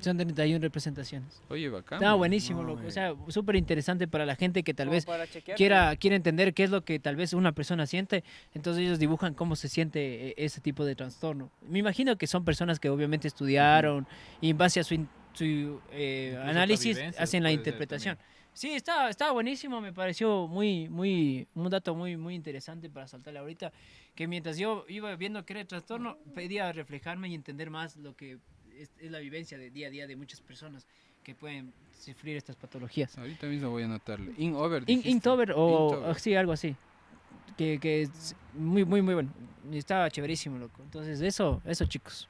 Son 31 representaciones. Oye, bacán. Está buenísimo, No, loco. O güey. sea, súper interesante para la gente que tal Como vez para chequear, quiera entender qué es lo que tal vez una persona siente. Entonces ellos dibujan cómo se siente ese tipo de trastorno. Me imagino que son personas que obviamente estudiaron y en base a su análisis vivencias hacen la puede ser interpretación. Sí, está buenísimo, me pareció un dato muy interesante para saltarle ahorita, que mientras yo iba viendo qué era el trastorno, pedía reflejarme y entender más lo que es la vivencia de día a día de muchas personas que pueden sufrir estas patologías. Ahorita mismo voy a anotarle. Dijiste. Inktober o Inktober. sí, algo así. Que es muy bueno. Y estaba chéverísimo, loco. Entonces, eso chicos.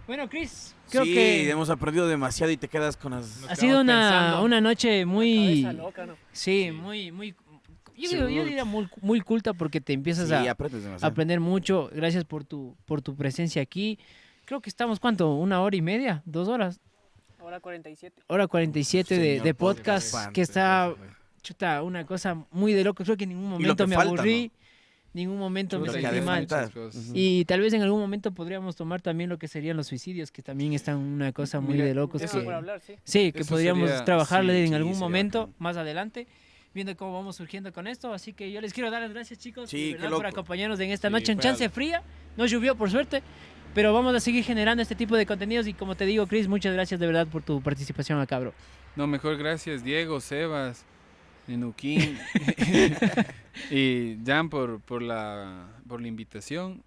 Bueno, Chris, creo Sí, que hemos aprendido demasiado y te quedas con las... Nos ha sido quedamos pensando. una noche muy... Cabeza loca, ¿no? Sí, Sí. muy... Sí, Yo diría muy culta porque te empiezas Sí, a aprendes demasiado. aprender mucho. Gracias por tu presencia aquí. Creo que estamos, ¿cuánto? ¿1 hora y media? ¿2 horas? Ahora 47. Hora 47 Señor de podcast, podcast. que está, chuta, una cosa muy de loco. Creo que en ningún Y lo momento que me falta, aburrí, ningún momento me Lo que sentí ha de mal. faltar. Muchas cosas. Ujú. Y tal vez en algún momento podríamos tomar también lo que serían los suicidios, que también están una cosa muy Mira, de locos. Tema Que, por hablar, sí. sí, que Eso podríamos sería- trabajarle sí, en sí, algún sería momento, bacán. más adelante, viendo cómo vamos surgiendo con esto. Así que yo les quiero dar las gracias, chicos, Sí, de qué verdad, loco. por acompañarnos en esta Sí, noche en fue chance algo. fría. No llovió, por suerte. Pero vamos a seguir generando este tipo de contenidos y como te digo, Chris, muchas gracias de verdad por tu participación acá, bro. No, mejor gracias Diego, Sebas, Nenuquín y Jan por la invitación.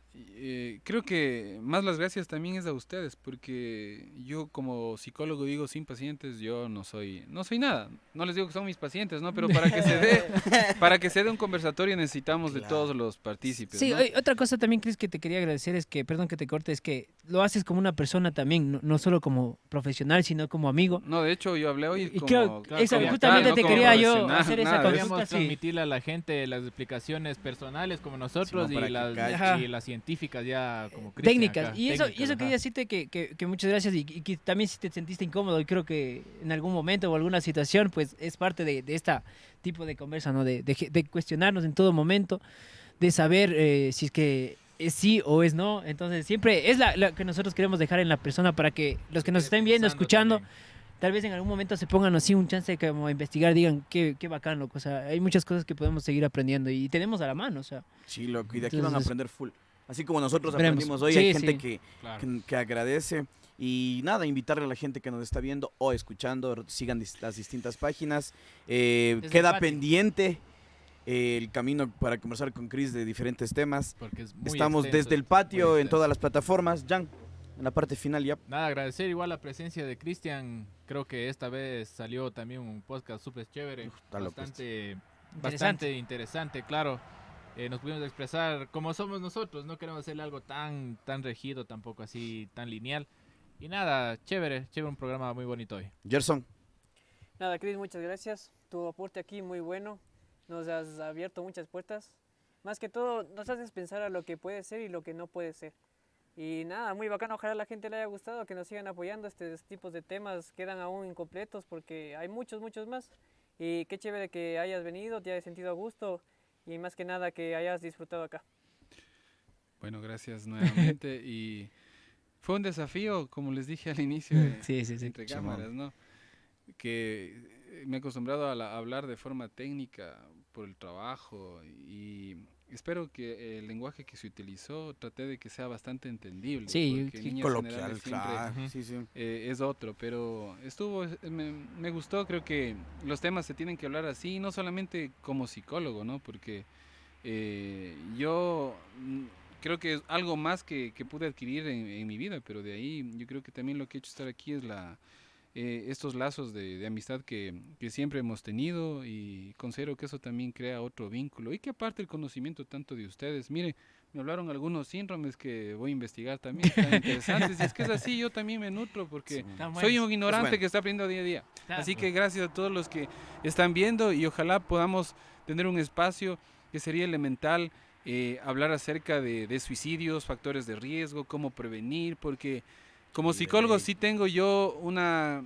Creo que más las gracias también es a ustedes, porque yo como psicólogo digo, sin pacientes yo no soy nada. No les digo que son mis pacientes, ¿no? Pero para que se dé un conversatorio necesitamos de Claro. todos los partícipes, Sí, ¿no? otra cosa también, Chris, que te quería agradecer es que, perdón que te corte, es que lo haces como una persona también, no solo como profesional, sino como amigo. No, de hecho yo hablé hoy Y como, creo- exacto, como justamente tal, te no como quería yo profesional, hacer esa nada de eso. consulta. Podríamos sí. transmitirle a la gente las explicaciones personales como nosotros Sí, no, para y, que las, cache. y las científicas ya como Cristian Técnicas. acá, Y eso técnicas, quería ajá. decirte que muchas gracias y que también si te sentiste incómodo, y creo que en algún momento o alguna situación, pues es parte de este tipo de conversa, ¿no? De cuestionarnos en todo momento, de saber si es que es sí o es no. Entonces siempre es la que nosotros queremos dejar en la persona para que los que nos estén viendo, Pensando escuchando, también. tal vez en algún momento se pongan así un chance de como a investigar, digan qué bacán, loco. O sea, hay muchas cosas que podemos seguir aprendiendo y tenemos a la mano, o sea. Sí, loco, y de aquí van a Entonces- aprender full. Así como nosotros Esperemos. aprendimos hoy, Sí, hay gente sí. Claro. que agradece. Y nada, invitarle a la gente que nos está viendo o escuchando, sigan las distintas páginas. Desde el Queda patio. pendiente el camino para conversar con Chris de diferentes temas. Porque es muy Estamos extenso, desde el es patio muy en extenso. todas las plataformas. Jan, en la parte final ya. Nada, agradecer igual la presencia de Cristian. Creo que esta vez salió también un podcast súper chévere. Está loco Bastante bastante interesante, claro. Nos pudimos expresar como somos nosotros, no queremos hacerle algo tan regido, tampoco así tan lineal. Y nada, chévere, un programa muy bonito hoy. Gerson. Nada, Cris, muchas gracias. Tu aporte aquí muy bueno. Nos has abierto muchas puertas. Más que todo, nos haces pensar a lo que puede ser y lo que no puede ser. Y nada, muy bacano. Ojalá a la gente le haya gustado, que nos sigan apoyando. Estos tipos de temas quedan aún incompletos porque hay muchos más. Y qué chévere que hayas venido, te hayas sentido a gusto y más que nada que hayas disfrutado acá. Bueno, gracias nuevamente y fue un desafío, como les dije al inicio, Sí. entre cámaras, ¿no? Que me he acostumbrado a hablar de forma técnica por el trabajo y espero que el lenguaje que se utilizó traté de que sea bastante entendible. Sí, porque en líneas Coloquial, generales siempre, claro. Sí, sí. es otro, pero me gustó, creo que los temas se tienen que hablar así, no solamente como psicólogo, ¿no? Porque yo creo que es algo más que pude adquirir en mi vida, pero de ahí yo creo que también lo que he hecho estar aquí es estos lazos de amistad que siempre hemos tenido y considero que eso también crea otro vínculo y que aparte el conocimiento tanto de ustedes, mire, me hablaron algunos síndromes que voy a investigar también, están interesantes y es que es así, yo también me nutro porque soy un ignorante bueno. que está aprendiendo día a día, Claro. así que gracias a todos los que están viendo y ojalá podamos tener un espacio que sería elemental, hablar acerca de suicidios, factores de riesgo, cómo prevenir, porque como psicólogo sí tengo yo una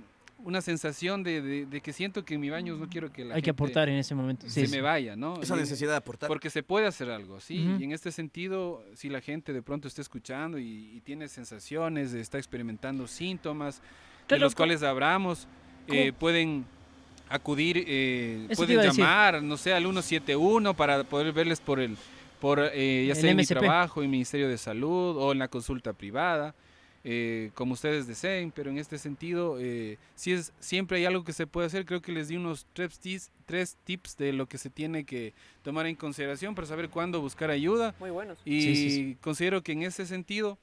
sensación de que siento que en mi baño no quiero que la Hay que gente aportar en ese momento. se me vaya, ¿no? Esa Y- necesidad de aportar. porque se puede hacer algo, ¿sí? Ujú. Y en este sentido, si la gente de pronto está escuchando y tiene sensaciones, está experimentando síntomas, de Claro, los cuales hablamos, ¿cómo? pueden acudir, Eso te pueden iba a decir. llamar, no sé, al 171 para poder verles por ya El sea en mi MSP. trabajo, en el Ministerio de Salud o en la consulta privada, como ustedes deseen, pero en este sentido, siempre hay algo que se puede hacer. Creo que les di unos tres tips de lo que se tiene que tomar en consideración para saber cuándo buscar ayuda Muy buenos. y Sí. considero que en ese sentido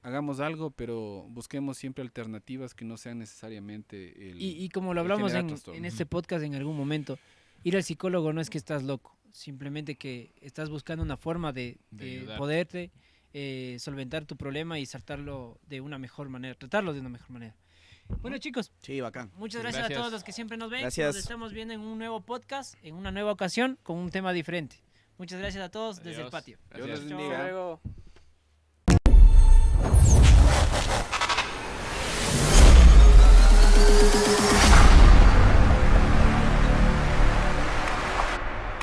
hagamos algo, pero busquemos siempre alternativas que no sean necesariamente Y como lo hablamos generar en trastorno. este podcast en algún momento, ir al psicólogo no es que estás loco, simplemente que estás buscando una forma de ayudarte. poderte solventar tu problema y tratarlo de una mejor manera. Bueno, chicos, Sí, bacán. muchas Sí, gracias a gracias. todos los que siempre nos ven. Gracias. Nos estamos viendo en un nuevo podcast, en una nueva ocasión, con un tema diferente. Muchas gracias a todos desde el Adiós. patio. Dios les Gracias. bendiga. Hasta luego.